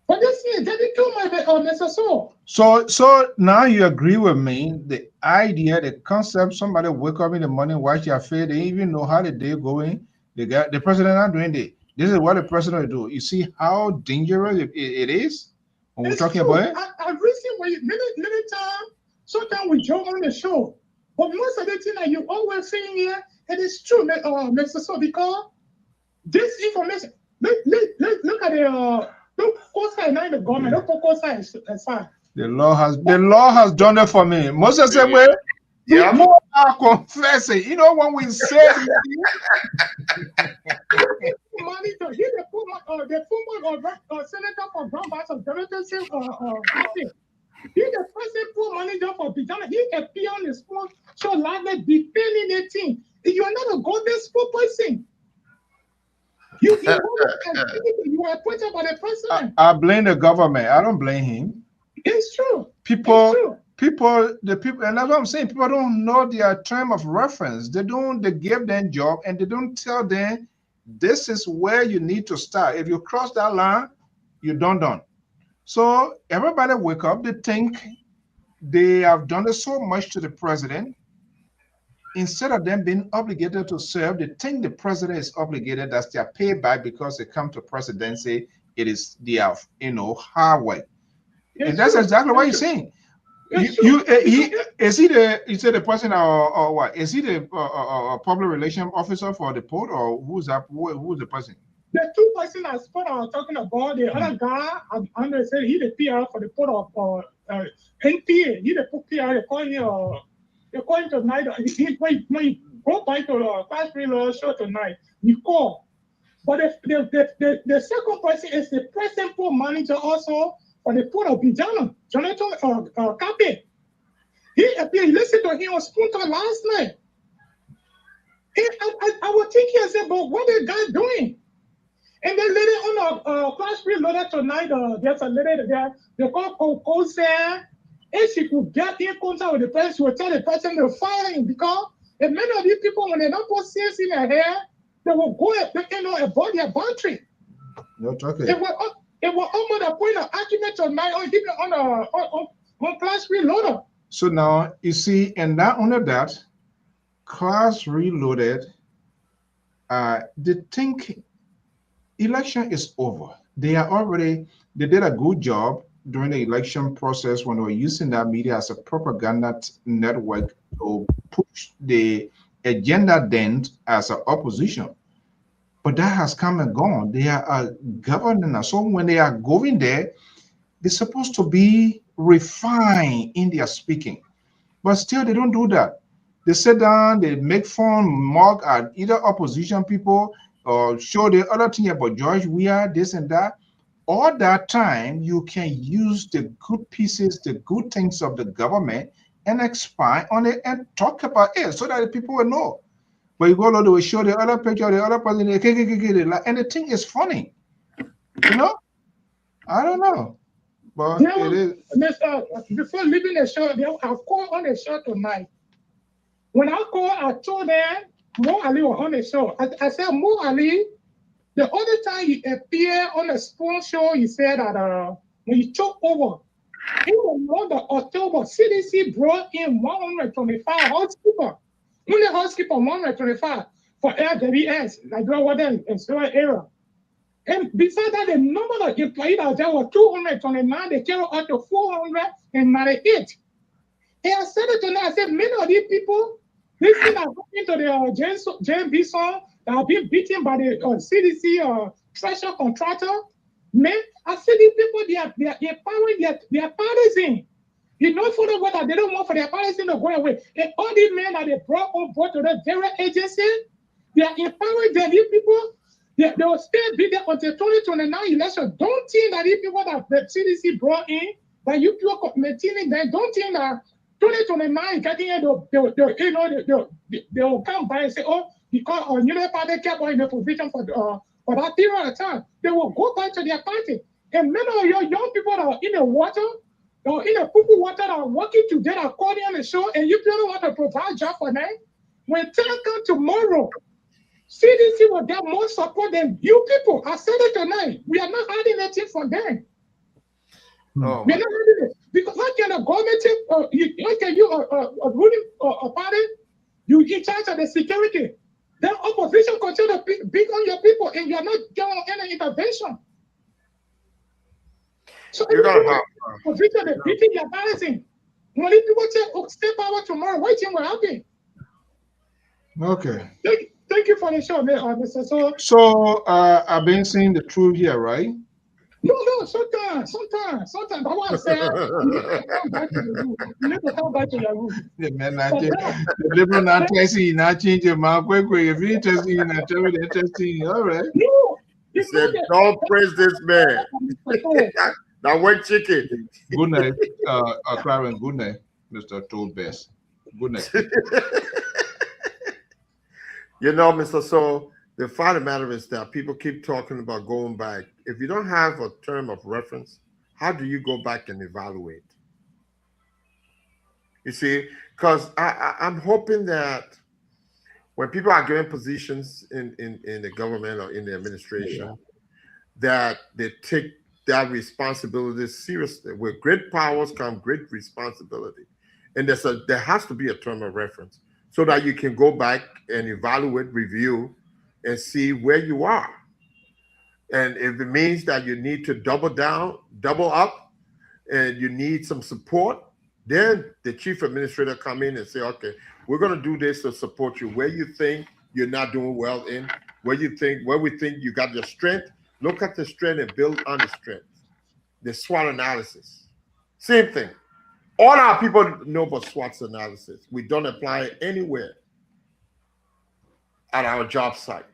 G: But this year, they didn't kill my Mr. So.
C: So now you agree with me, the idea, the concept, somebody wake up in the morning, watch your face, they even know how the day going. The president not doing it. This is what the president will do. You see how dangerous it is when we're talking about it?
G: I recently, many times, sometimes we joke on the show. But most of the thing that you always saying here, it is true, Mr. So, because this information, look at the the government,
C: the law has done it for me. Moses said, well, people are confessing. You know, when we say
G: monitor, he's the former senator for Brown Bass of Jonathan he's the president poor manager for Bijana. He appeared on the sport show live defending the team. You are not a golden spokesperson. You are appointed by the president.
C: I blame the government. I don't blame him.
G: It's true.
C: People, and that's what I'm saying. People don't know their term of reference. They give them job and they don't tell them this is where you need to start. If you cross that line, you're done. So everybody wake up. They think they have done it so much to the president. Instead of them being obligated to serve, they think the president is obligated. That's their payback because they come to presidency. It is their, hard way. And that's exactly what you're saying. Is he the president or what? Is he the public relations officer for the port, or who's the president?
G: The two persons I was talking about, the other guy, I understand he's the PR for the port of NPA. He's the PR. They're calling tonight. When you go by to the class reload show tonight, you call. But the second person is the present port manager also for the port of Bijana, Jonathan Kape. He appeared, listened to him on Spoontalk last night. I was thinking, I said, but what is the guy doing? And then later on the class reloaded tonight, there's a lady there, they call Kose. If she could get in contact with the person, she would tell the person to fire him because if many of these people, when they don't put sense in their hair, they will go avoid their boundary.
C: You're talking.
G: It will almost a point of argument tonight on class reloader.
C: So now you see, and not only that, class reloaded, they think election is over. They did a good job during the election process when they were using that media as a propaganda network to push the agenda then as an opposition. But that has come and gone. They are governing us. So when they are going there, they're supposed to be refined in their speaking. But still, they don't do that. They sit down, they make fun, mock at either opposition people or show the other thing about George Weah, this and that. All that time, you can use the good pieces, the good things of the government and expand on it and talk about it so that the people will know. But you go all the way, show the other picture, the other person, and the thing is funny. I don't know. But
G: There
C: it is.
G: before leaving the show, I called on the show tonight. When I called, I told them Mo Ali was on the show. I said, Mo Ali, the other time he appeared on the Spoon show, he said that when he took over, in the month of October, CDC brought in 125 housekeepers. Only housekeeper 125 for LWS, like Water and Solar Era. And besides that, the number of employees out there was 229, they came up to 498. And I said it tonight, I said, many of these people, this thing that happened to the JMB song that have been beaten by the CDC special contractor, man, I said these people, they are empowering their partisan. You know, for the way that they don't want for their partisan to go away. And all these men that they brought on board to the very agency, they are empowering them. These people, they will still be there until 2029 election. Don't think that these people that the CDC brought in, that you people maintaining them, don't think that 2029 getting here, they will come by and say, oh, because our United Party kept in the position for that period of time. They will go back to their party. And many of your young people that are in the water, or in the poo water that are working together according on the show, and you people want to provide job for them, when time comes tomorrow, CDC will get more support than you people. I said it tonight. We are not hiding anything from them.
F: Oh,
G: We're not hiding it. Because how can a government take, how can you, a ruling party, you in charge of the security, then opposition continue to beat on your people, and you're not getting any intervention. So
F: you're gonna have
G: opposition is beating their balancing. When people say, oh, step out tomorrow, what thing will happen?
C: Okay.
G: Thank you for the show, Mr.
C: So I've been saying the truth here, right?
G: No, sometimes. That's why I said you need to come back to your room.
C: The man, the liberal not testing, not changing my quick. If you interesting, not tell me interesting. All right.
G: No,
F: he said, don't praise this man. Now wait, chicken.
C: Good night, Clarence. Good night, Mr. Told Best. Good night.
F: You know, Mr. So, the fact of the matter is that people keep talking about going back. If you don't have a term of reference, how do you go back and evaluate? You see, because I'm hoping that when people are given positions in the government or in the administration, that they take that responsibility seriously. With great powers come great responsibility. And there has to be a term of reference so that you can go back and evaluate, review, and see where you are. And if it means that you need to double down, double up, and you need some support, then the chief administrator come in and say, okay, we're going to do this to support you. Where you think you're not doing well in, where we think you got your strength, look at the strength and build on the strength. The SWOT analysis. Same thing. All our people know about SWOT analysis. We don't apply it anywhere at our job site.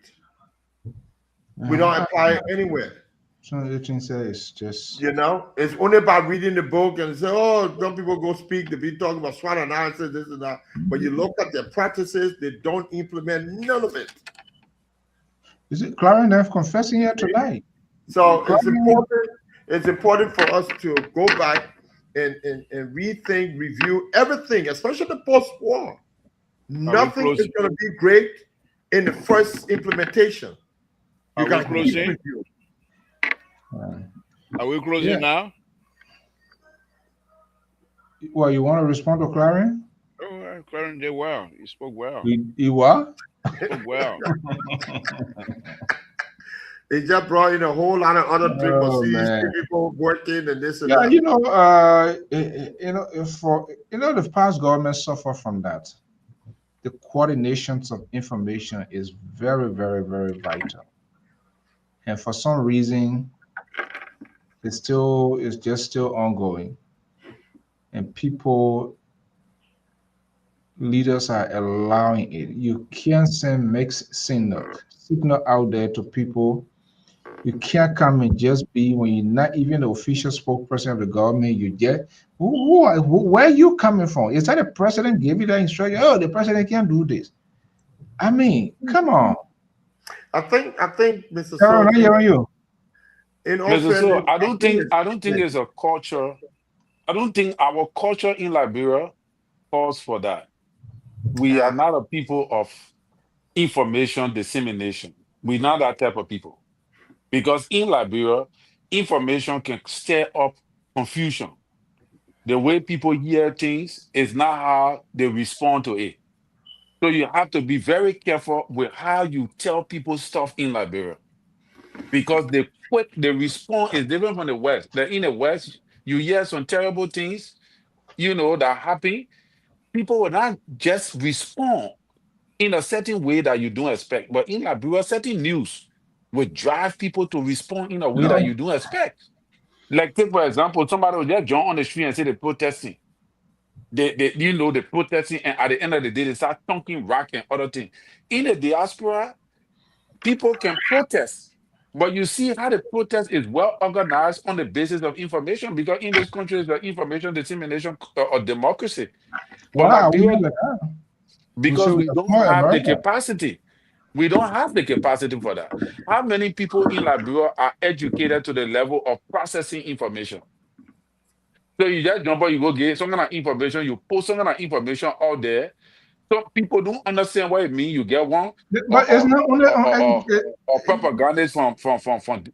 F: We don't apply it anywhere.
C: Some of the things is just,
F: you know, it's only about reading the book and say, oh, some people go speak to be talking about SWOT analysis, this and that. But you look at their practices, they don't implement none of it.
C: Is it Clarence confessing here tonight?
F: So it's important for us to go back and rethink, review everything, especially the post-war. Nothing is going to be great in the first implementation. You got to review.
B: Are we closing now?
C: Well, you want to respond to Clarence?
B: Oh, Clarence did well. He spoke well.
C: He what?
B: He spoke well.
F: They just brought in a whole lot of other people working and this and that.
C: The past government suffer from that. The coordinations of information is very, very, very vital. And for some reason, it's just still ongoing. And leaders are allowing it. You can't send mixed signal out there to people. You can't come and just be, when you're not even the official spokesperson of the government, you get, where are you coming from? Is that the president gave you that instruction? Oh, the president can't do this. I mean, come on.
F: I think, Mr.
C: Carol, you.
F: In all
D: Mr. So
F: fairness,
D: I don't think
F: yes.
D: it's a culture. I don't think our culture in Liberia calls for that. We are not a people of information dissemination. We're not that type of people. Because in Liberia, information can stir up confusion. The way people hear things is not how they respond to it. So you have to be very careful with how you tell people stuff in Liberia. Because the response is different from the West. In the West, you hear some terrible things, that happen. People will not just respond in a certain way that you don't expect. But in Liberia, certain news will drive people to respond in a way that
C: No,
D: you don't expect. Like, take for example, somebody will just jump on the street and say they're protesting. They're protesting, and at the end of the day, they start talking rock and other things. In the diaspora, people can protest, but you see how the protest is well organized on the basis of information, because in those countries, the information dissemination or democracy. But
C: why are we
D: Liberia,
C: not like that? We say
D: because
C: we
D: we
C: are
D: don't
C: small
D: have the
C: America.
D: capacity. We don't have the capacity for that. How many people in Liberia are educated to the level of processing information? So you just jump on, you go get some kind of information, you post some kind of information out there. So people don't understand what it means. You get one
C: But it's not only on
D: or propagandists from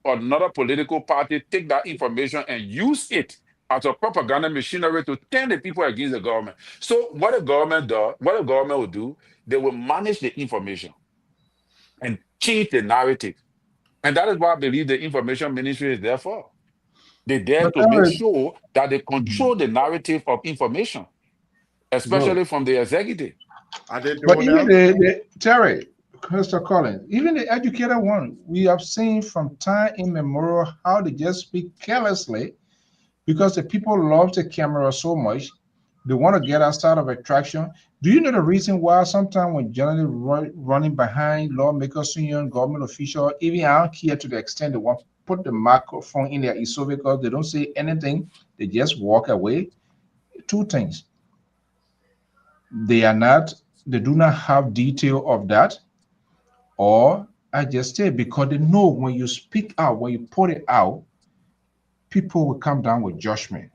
D: another political party take that information and use it as a propaganda machinery to turn the people against the government. So what the government will do, they will manage the information and change the narrative. And that is why I believe the information ministry is there for. They're there
C: but
D: to make sure that they control the narrative of information,
C: good.
D: especially from the executive.
F: Are they
C: But
F: doing
C: even
F: that?
C: the Terry, Mr. Collins, even the educated one, we have seen from time immemorial how they just speak carelessly because the people love the camera so much. They want to get outside of attraction. Do you know the reason why sometimes when generally running behind lawmakers, union, government official, even out here to the extent they want to put the microphone in their ear because they don't say anything, they just walk away? Two things. They do not have detail of that, or I just say because they know when you speak out, when you put it out, people will come down with judgment.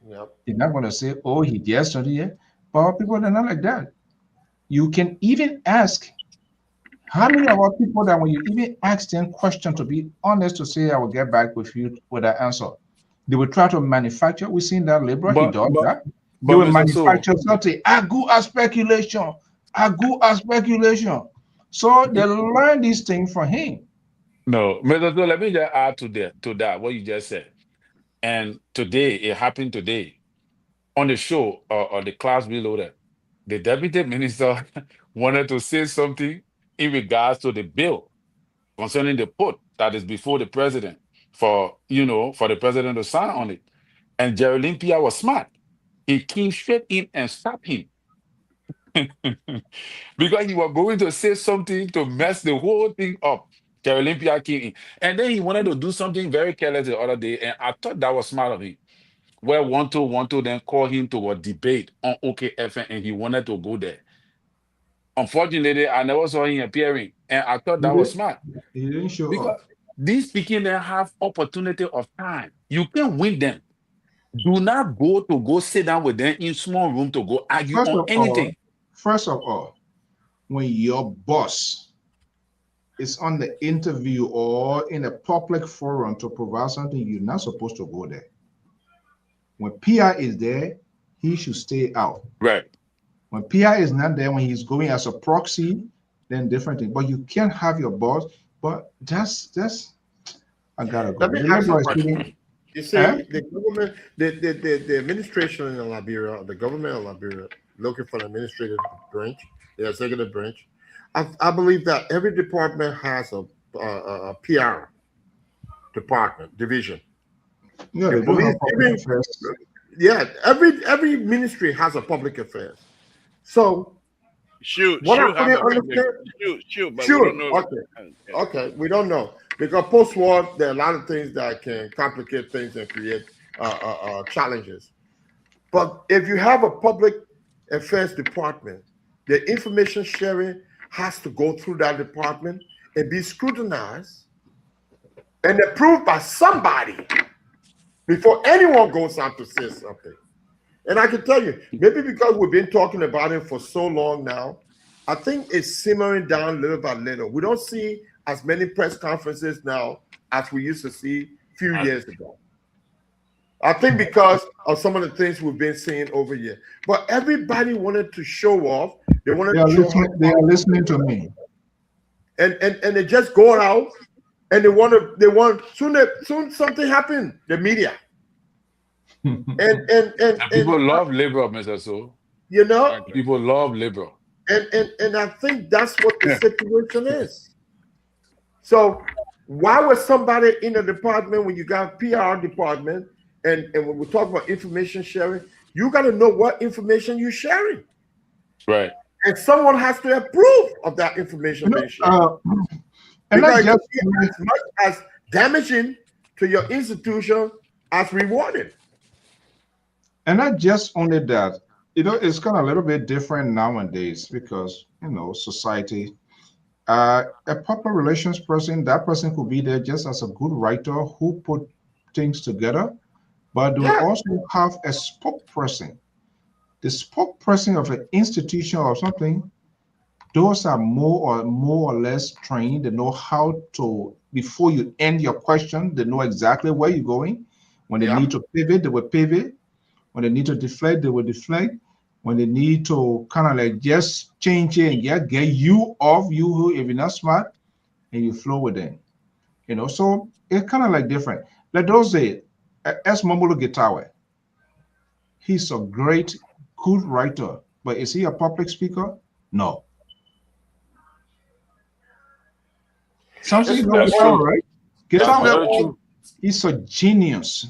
F: Yep.
C: They're not going to say, oh, he just studied it. But people are not like that. You can even ask how many of our people that when you even ask them question to be honest to say, I will get back with you with that answer. They will try to manufacture. We've seen that liberal, he
D: But
C: does
D: but
C: that. They
D: but
C: will
D: Mr. So
C: manufacture something. I go a speculation. I go a speculation. So they learn these things from him.
D: no, Mr. So let me just add to that what you just said. And today it happened today on the show or the class reloaded. The deputy minister wanted to say something in regards to the bill concerning the put that is before the president for the president to sign on it. And Jerry Olympia was smart. He came straight in and stopped him because he was going to say something to mess the whole thing up. Jerry Olympia came in. And then he wanted to do something very careless the other day. And I thought that was smart of him. Where one to then call him to a debate on OKFN and he wanted to go there. Unfortunately, I never saw him appearing. And I thought
C: He
D: that was
C: did-
D: smart.
C: he didn't show
D: Because
C: up.
D: these speaking then have opportunity of time. You can win them. Do not go sit down with them in small room to go argue
C: First
D: on
C: of all,
D: anything.
C: first of all, when your boss is on the interview or in a public forum to provide something, you're not supposed to go there. When PR is there, he should stay out.
D: Right.
C: When PR is not there, when he's going as a proxy, then different thing. But you can't have your boss. But that's I gotta go.
F: Let me
C: The
F: ask you a
C: liberal is
F: question.
C: speaking.
F: You see, the government, the administration in Liberia, the government of Liberia, looking for the administrative branch, the executive branch. I believe that every department has a PR department division.
C: Yeah,
F: The
C: they do
F: police,
C: have public
F: even
C: affairs.
F: yeah, every ministry has a public affairs. So
B: Shoot,
F: what I
B: have
F: couldn't
B: a public.
F: understand.
B: Shoot, but we
F: Sure.
B: don't know.
F: Okay. Okay. We don't know because post-war there are a lot of things that can complicate things and create challenges. But if you have a public affairs department, the information sharing has to go through that department and be scrutinized and approved by somebody before anyone goes out to say something. And I can tell you, maybe because we've been talking about it for so long now, I think it's simmering down little by little. We don't see as many press conferences now as we used to see a few years ago. I think because of some of the things we've been seeing over here. But everybody wanted to show off. They wanted to show off.
C: They are listening to me.
F: And they just go out and they want soon something happened, the media. and
D: people love liberal, Mr. So.
F: You know?
D: People love liberal.
F: And I think that's what the situation is. So why was somebody in a department when you got PR department and when we talk about information sharing, you got to know what information you're sharing.
D: Right.
F: And someone has to approve of that information being shared. And that's just as much as damaging to your institution as rewarding.
C: And not just only that, it's kind of a little bit different nowadays because, society, a public relations person, that person could be there just as a good writer who put things together, but they will also have a spokesperson. The spokesperson of an institution or something, those are more or less trained. They know how to, before you end your question, they know exactly where you're going. When they need to pivot, they will pivot. When they need to deflect, they will deflect. When they need to kind of like just change it and get you off, if you're not smart, and you flow with them. So it's kind of like different. Like those say, as Momolo Gitawe, he's a great, good writer, but is he a public speaker? No. Samson, right? Gitawe, he's a genius.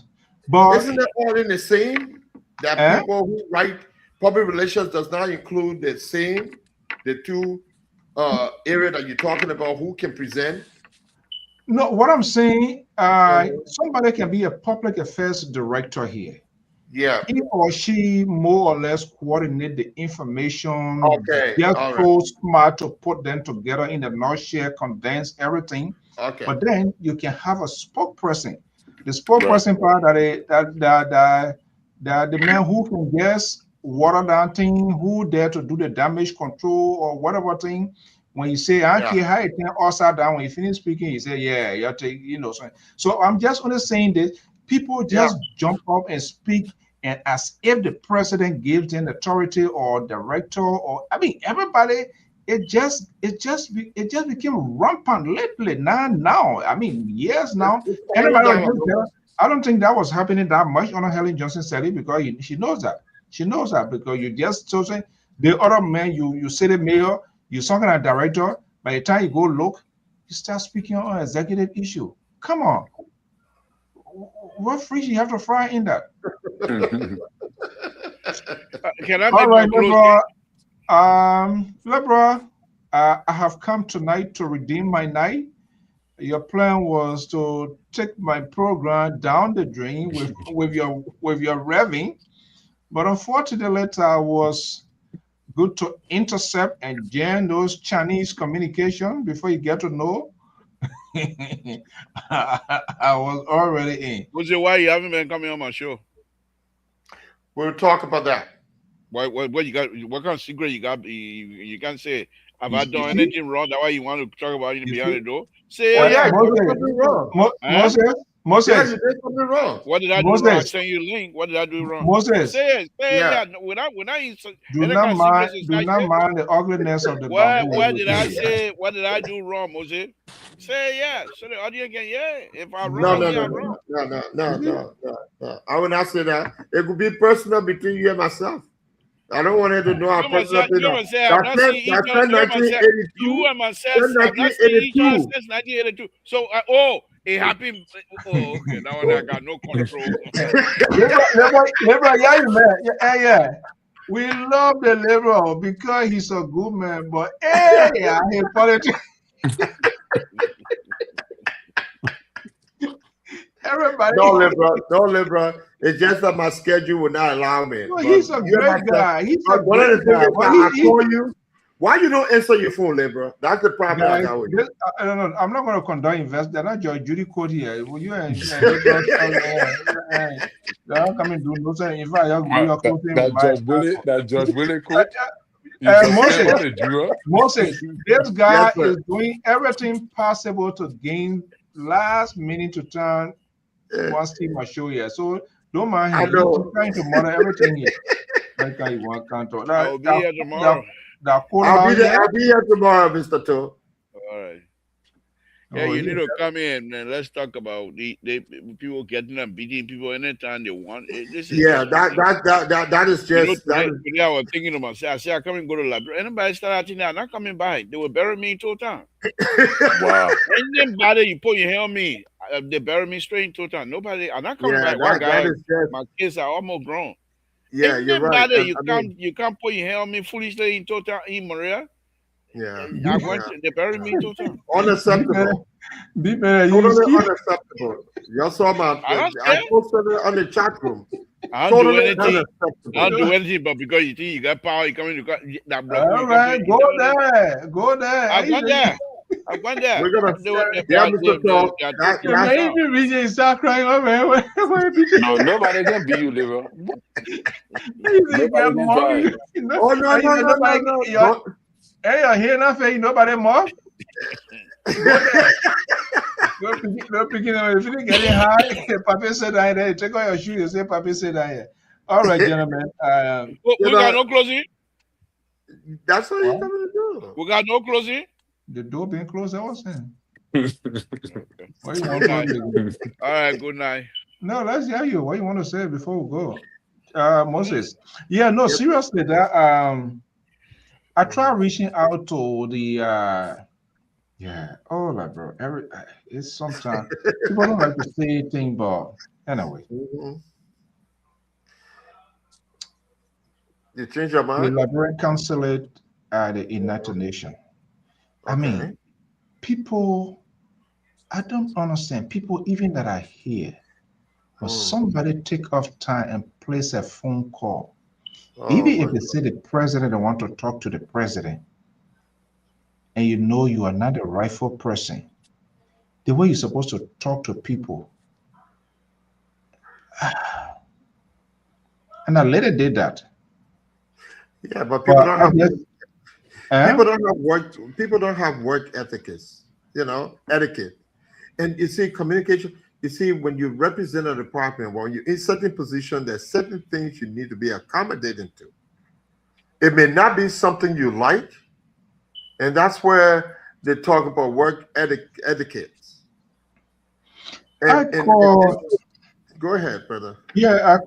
C: But
F: isn't that all in the same? That people who write public relations does not include the two area that you're talking about, who can present?
C: No, what I'm saying, somebody can be a public affairs director here.
F: Yeah.
C: He or she more or less coordinate the information.
F: Okay.
C: Just so smart to put them together in the nutshell, condense everything.
F: Okay.
C: But then you can have a spokesperson. The spokesperson part that the man who can just water down thing, who there to do the damage control or whatever thing. When you say, I can't hide it upside down, when you finish speaking, you say, yeah, you take, So I'm just only saying this. People just jump up and speak, and as if the president gives them authority or director, or everybody. It just became rampant lately. Now. Years now. Everybody I don't think that was happening that much on Helen Johnson said it because she knows that. She knows that because you just chosen the other man, you say the mayor, you talking a director, by the time you go look, you start speaking on executive issue. Come on. What fish you have to fry in that?
B: Can I
C: all right, Lebra, I have come tonight to redeem my night. Your plan was to take my program down the drain with your revving, but unfortunately, I was good to intercept and jam those Chinese communication before you get to know. I was already in.
B: What's it? Why you haven't been coming on my show?
F: We'll talk about that.
B: What you got? What kind of secret you got? You can't say. Have I done anything wrong? That's why you want to talk about it behind the door. Say
C: Moses,
F: you did something wrong.
B: What did I do wrong? I sent you a link. What did I do wrong?
C: Moses,
B: say it.
C: Do not mind the ugliness of the
B: what did I say? What did I do wrong, Moses? Say so the audience can if I'm wrong, I'm wrong.
F: No. I will not say that. It could be personal between you and myself. I don't want her to know how personal things are. That's 1982.
B: You and myself. I'm not saying each other since 1982. So, it happened. Oh, okay. Now I got no control.
C: Liberal, yeah. We love the liberal because he's a good man, but he politics. Everybody.
F: No, liberal. It's just that my schedule will not allow me.
C: No, he's a great guy. He's a
F: one of the things I call you Why you don't answer your phone, Labor? That's the problem I
C: Guys,
F: got with you.
C: I don't know. I'm not going to condone invest. They're not your Judy Code here. Will you and Lagos? They're not coming to do no thing. In fact, you do your closing remarks.
D: That George Willie quote. You just
C: Moses,
D: about it, Drew.
C: Moses, this guy
F: Yes, sir.
C: is doing everything possible to gain last minute to turn one Steve show here. So don't mind
F: I
C: him.
F: know.
C: He's trying to monitor everything here. Like I want control.
B: I'll be here tomorrow.
C: That cold
F: I'll be
C: house
F: there.
C: here.
F: I'll be here tomorrow, Mr. Toe.
B: All right. Yeah,
C: Oh,
B: you need
C: yeah.
B: to come in and let's talk about the people getting and beating people anytime they want. This is
F: Yeah, that is
B: you know,
F: just
B: today,
F: that is,
B: today I was thinking to myself, I said I come and go to the library. Anybody start acting now, not coming by. They will bury me in total.
D: Wow.
B: Anybody you put your hair on me, they bury me straight in total. Nobody, I'm not coming
F: yeah,
B: back. One
F: that
B: guy,
F: is just
B: my kids are almost grown.
F: yeah, you're right.
B: Anybody,
F: I mean,
B: you can't put your hair on me foolishly in total in Maria.
F: yeah,
B: I went they bury me in total.
F: unacceptable.
C: Be better.
F: Totally
C: You
F: unacceptable. You saw my
B: I don't
F: I
B: care.
F: posted it on the chat room.
B: I don't do
F: Totally
B: anything. I
F: unacceptable.
B: don't do anything, but because you think you got power, you come in, that block.
C: all right, go there. Go there.
B: I went there. I went there.
F: We're gonna
B: They
F: yeah,
B: are-
F: Mr.
B: they
F: Talk.
B: are
F: That,
B: taking
F: that's
B: me down.
C: Maybe region start crying over.
D: No, nobody can beat you, Liver. Nobody can try.
F: oh no. Don't-
C: Hey, you're here nothing. Nobody more. No picking if you didn't get it high, Papi said that there. Take out your shoes. Say Papi said that here. All right, gentlemen.
B: We
F: You
B: got
F: know-
B: no closing.
F: That's what you're coming to do.
B: We got no closing.
C: The door being closed. I was saying. What you want
B: Good night.
C: to say?
B: All right, good night.
C: No, let's hear you. What you want to say before we go? Moses. Yeah, no, seriously, that I tried reaching out to the oh like bro, it's sometimes people don't like to say things, but anyway.
F: Mhm. You change your
C: The
F: mind?
C: Liberian consulate at the United Nations. I
F: Okay.
C: mean, people, I don't understand. People, even that are here, or somebody take off time and place a phone call.
F: Oh,
C: Even
F: my
C: if they say the president they want to talk to the president, and you know you are not the rightful person, the way you're supposed to talk to people. And I later did that.
F: yeah, but people don't have
C: Huh?
F: people don't have work ethics, etiquette. And you see, communication, you see, when you represent a department, when you're in certain position, there's certain things you need to be accommodating to. It may not be something you like, and that's where they talk about work etiquette. Go ahead, brother.
C: Yeah,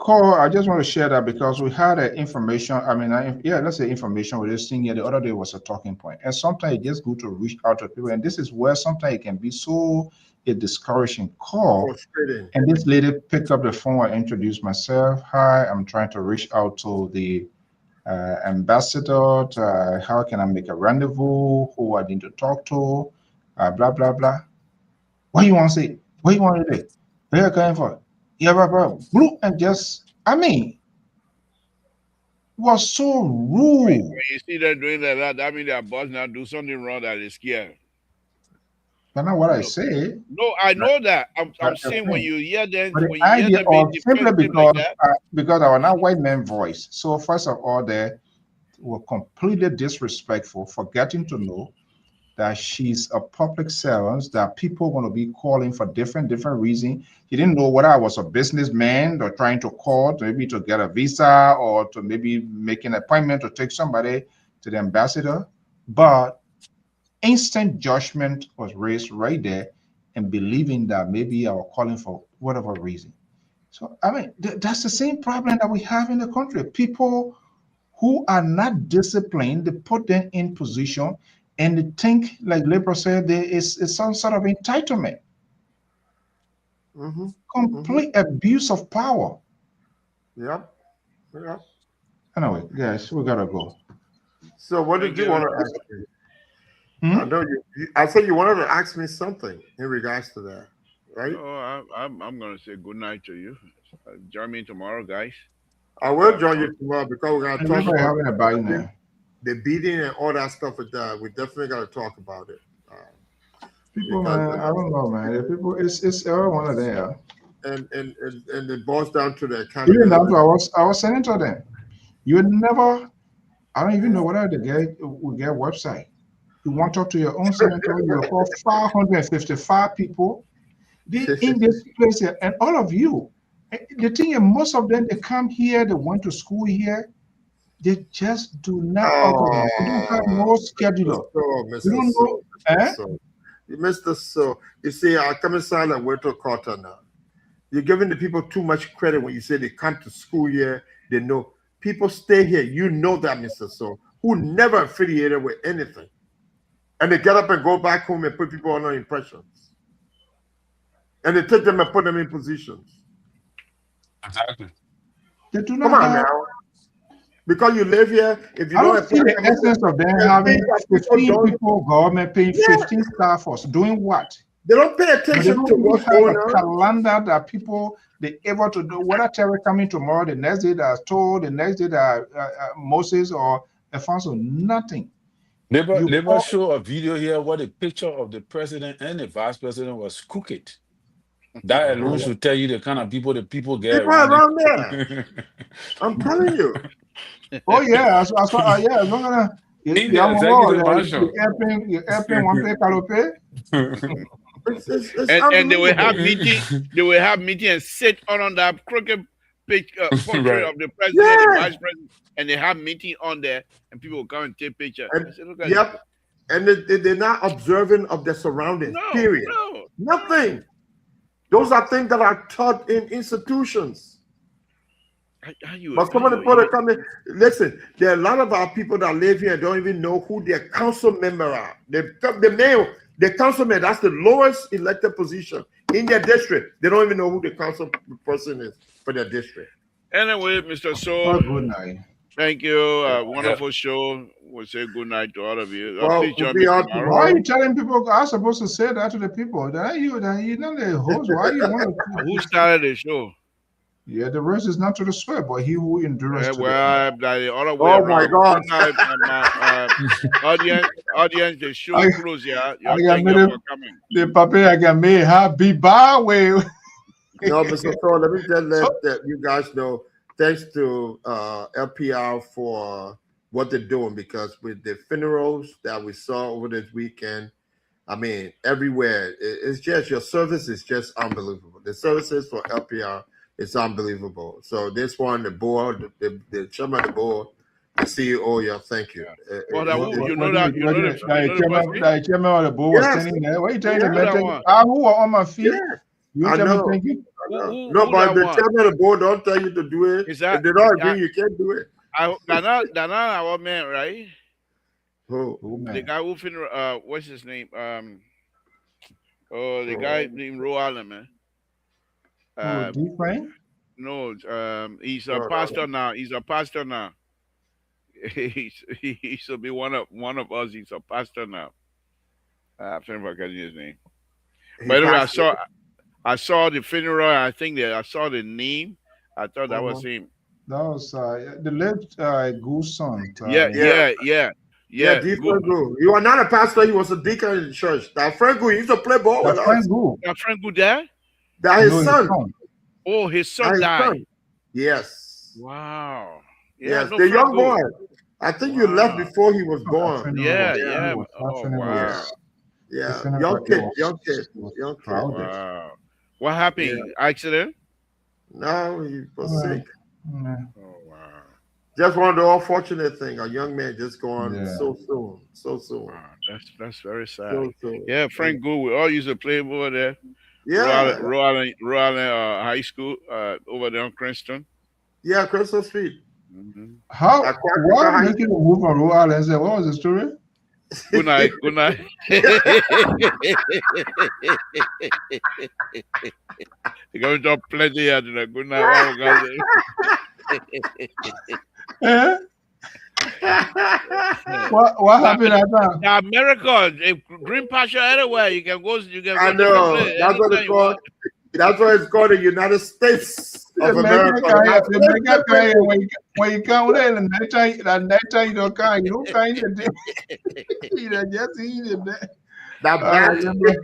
C: I just want to share that because we had information. I mean, let's say information with this thing here. The other day was a talking point. And sometimes it's just good to reach out to people. And this is where sometimes it can be so a discouraging call.
F: Frustrating.
C: And this lady picked up the phone. I introduced myself. Hi, I'm trying to reach out to the ambassador. How can I make a rendezvous? Who I need to talk to? Blah, blah, blah. What you want to say? What you want to do? Where are you going for? Yeah, bro. Blue and just, I mean, was so rude.
B: When you see them doing that means their boss now do something wrong that is scared.
C: That's not what I say.
B: No, I know that. I'm
C: But
B: saying when you hear them,
C: But
B: when
C: the
B: you hear
C: idea
B: them being
C: of simply
B: defensive like that,
C: because I was not white man voice. So first of all, they were completely disrespectful, forgetting to know that she's a public servant, that people want to be calling for different reasons. He didn't know whether I was a businessman or trying to call to maybe to get a visa or to maybe make an appointment to take somebody to the ambassador. But instant judgment was raised right there and believing that maybe I was calling for whatever reason. So, I mean, that's the same problem that we have in the country. People who are not disciplined, they put them in position and they think, like Libra said, there is some sort of entitlement. Complete abuse of power.
F: Yep.
C: Anyway, guys, we gotta go.
F: So what did you want to ask me? I know I said you wanted to ask me something in regards to that, right?
B: Oh, I'm gonna say good night to you. Join me tomorrow, guys.
F: I will join you tomorrow because we're gonna talk about
C: having a bye now.
F: the beating and all that stuff with that, we definitely got to talk about it.
C: People,
F: Because
C: man, I don't know, man. The people, it's every one of them.
F: and it boils down to the
C: Even
F: accountability.
C: down to our senator then. You would never, I don't even know whether the guy will get a website. You want to talk to your own senator, you will call 555 people. They in this place here, and all of you. The thing is, most of them, they come here, they went to school here. They just do not organize. They don't have no schedule. You don't know.
F: Mr. So, you see, I come inside and wait to quarter now. You're giving the people too much credit when you say they come to school here. They know people stay here. You know that, Mr. So, who never affiliated with anything, and they get up and go back home and put people under impressions, and they take them and put them in positions.
D: Exactly.
C: They do
F: Come
C: not
F: on
C: have.
F: now. Because you live here, if you
C: I
F: don't
C: don't see the essence of them having 15 people, government paying 15 staffers, doing what?
F: They don't pay
C: But they
F: attention
C: don't
F: to
C: really
F: what's
C: have
F: going
C: a
F: on.
C: calendar that people they able to do. Whether Terry coming tomorrow, the next day that told, the next day that Moses or Alfonso, nothing.
D: They show a video here where the picture of the president and the vice president was crooked. That alone should tell you the kind of people the people get
F: People around there. I'm telling you.
C: Oh yeah, I saw. Yeah, as long as
D: In the executive mansion.
C: you airplane one pay calope.
B: And they will have meeting. They will have meeting and sit on that crooked portrait
D: Right.
B: of the president, the vice president, and they have meeting on there, and people will come and take pictures.
F: And,
B: I said, look at
F: yep.
B: this.
F: And they're not observing of the surroundings.
B: No,
F: period.
B: no.
F: Nothing. Those are things that are taught in institutions. But some of the people come in, listen, there are a lot of our people that live here and don't even know who their council member are. The councilman, that's the lowest elected position in their district. They don't even know who the council person is for their district.
B: Anyway, Mr. So,
C: Good night.
B: Thank you. Wonderful show. We'll say good night to all of you.
F: Well,
B: Please join
F: we'll
B: me
F: be out
B: tomorrow.
C: Why are you telling people? I'm supposed to say that to the people. That you know the host. Why you want to?
B: Who started the show?
C: Yeah, the rest is not to the sweat, but he who endures to the
B: Well, the other way
F: Oh
B: around.
F: my God.
B: Audience, the show close here. Thank you for coming.
C: the paper I can make happy bar way.
F: No, Mr. Thor, let me just let you guys know, thanks to LPR for what they're doing, because with the funerals that we saw over this weekend, I mean, everywhere, it's just, your service is just unbelievable. The services for LPR is unbelievable. So this one, the board, the chairman of the board, the CEO, yeah, thank you.
B: Well,
C: The chairman of the board was
F: Yes.
C: standing there. What are you telling
B: Yeah,
C: me?
B: one.
C: Who are on my feet?
F: Yeah.
C: You
F: I
C: tell
F: know.
C: me thank you.
F: No, but
B: that
F: the
B: one?
F: chairman of the board don't tell you to do it.
B: Is that-
F: if they don't agree, you can't do it.
B: Dana, our man, right?
F: Who?
B: The guy who funeral, what's his name? The guy named Ro Allen, man.
C: D. Frank?
B: No, he's a pastor now. He's a pastor now. He should be one of us. He's a pastor now. I'm trying to forget his name. But anyway, I saw the funeral. I think that I saw the name. I thought that was him.
C: That was the late Goose son.
B: Yeah.
F: D. Franco. You are not a pastor. He was a deacon in the church. That Franco, he used to play ball with us.
B: That Frank Good there?
F: That his son.
B: Oh, his son died.
F: Yes.
B: Wow.
F: Yeah, yes, the young boy. I think you left before he was born.
B: Yeah. Oh, wow.
F: Yeah. Young kid.
B: Wow. What happened? Yeah. Accident?
F: No, he was sick.
B: Oh, wow.
F: Just one of the unfortunate things. A young man just going so soon.
B: Wow, that's very sad.
F: So soon.
B: Yeah, Frank Good. We all used to play over there.
F: Yeah.
B: Royal High School over there on Cranston.
F: Yeah, Cranston Street.
B: Mm-hmm.
C: Why making a move on Royal and say, what was the story?
B: Good night. You're going to talk plenty here today. Good night.
C: What happened at that?
B: Now, America, green pasture anywhere. You can go.
F: I know. That's what it's called. That's why it's called the United States.
C: The
F: of America.
C: nigga guy, when you come there, that night you don't kind of you know, just eat it.
F: That
C: All right,
F: black.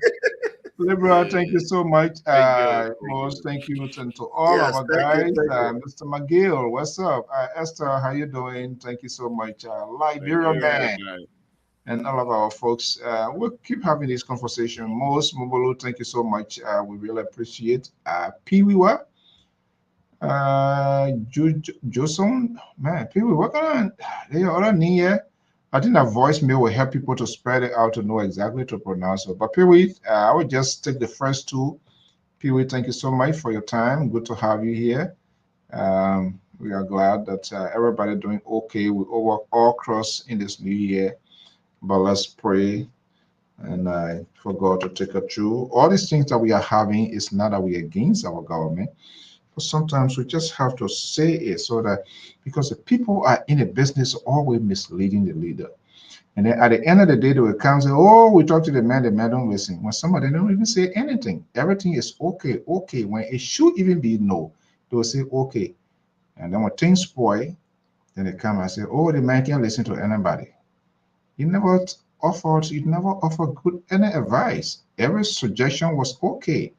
C: Liberal, thank you so much.
B: Thank you.
C: Most thank you to all
F: Yes,
C: our
F: thank you,
C: guys.
F: thank you.
C: Mr. McGill, what's up? Esther, how you doing? Thank you so much. Liberia man and all of our folks. We'll keep having this conversation. Most Mobolo, thank you so much. We really appreciate. Piwiwa, Joson, man, Piwi, what on? They are all near. I think that voicemail will help people to spread it out to know exactly to pronounce it. But Pee-wee, I would just take the first two. Pee-wee, thank you so much for your time. Good to have you here. We are glad that everybody doing okay. We all cross in this new year. But let's pray and for God to take us through. All these things that we are having is not that we are against our government. But sometimes we just have to say it so that because the people are in the business always misleading the leader. And then at the end of the day, they will come and say, oh, we talk to the man don't listen. When somebody don't even say anything, everything is okay. When it should even be no, they will say okay. And then when things spoil, then they come and say, oh, the man can't listen to anybody. You never offered good any advice. Every suggestion was okay.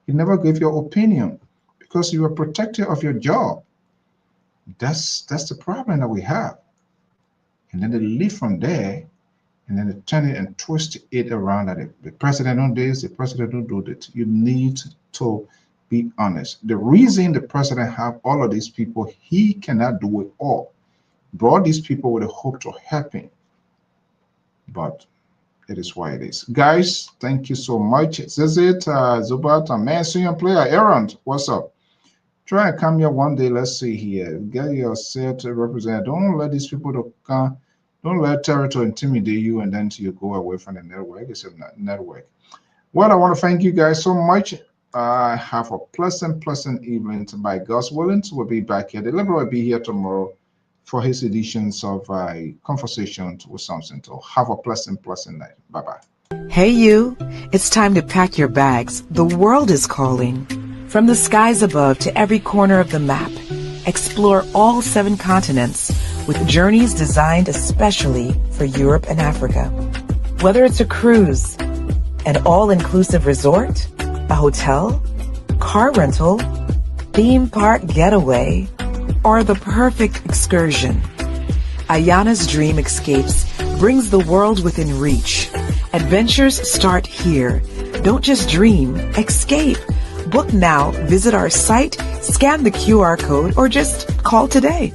C: You never gave your opinion because you were protector of your job. That's the problem that we have. And then they leave from there, and then they turn it and twist it around that the president don't do this, the president don't do that. You need to be honest. The reason the president have all of these people, he cannot do it all. Brought these people with a hope to help him. But it is why it is. Guys, thank you so much. Zizit, Zubat, Mansian player, Aaron, what's up? Try and come here one day. Let's see here. Get yourself to represent. Don't let these people to come. Don't let terror to intimidate you and then you go away from the network. It's a network. Well, I want to thank you guys so much. Have a pleasant evening. By God's willing, we'll be back here. The Liberal will be here tomorrow for his editions of Conversation with Samson. So have a pleasant night. Bye-bye.
H: Hey, you. It's time to pack your bags. The world is calling. From the skies above to every corner of the map, explore all 7 continents with journeys designed especially for Europe and Africa. Whether it's a cruise, an all-inclusive resort, a hotel, car rental, theme park getaway, or the perfect excursion, Ayana's Dream Escapes brings the world within reach. Adventures start here. Don't just dream, escape. Book now, visit our site, scan the QR code, or just call today.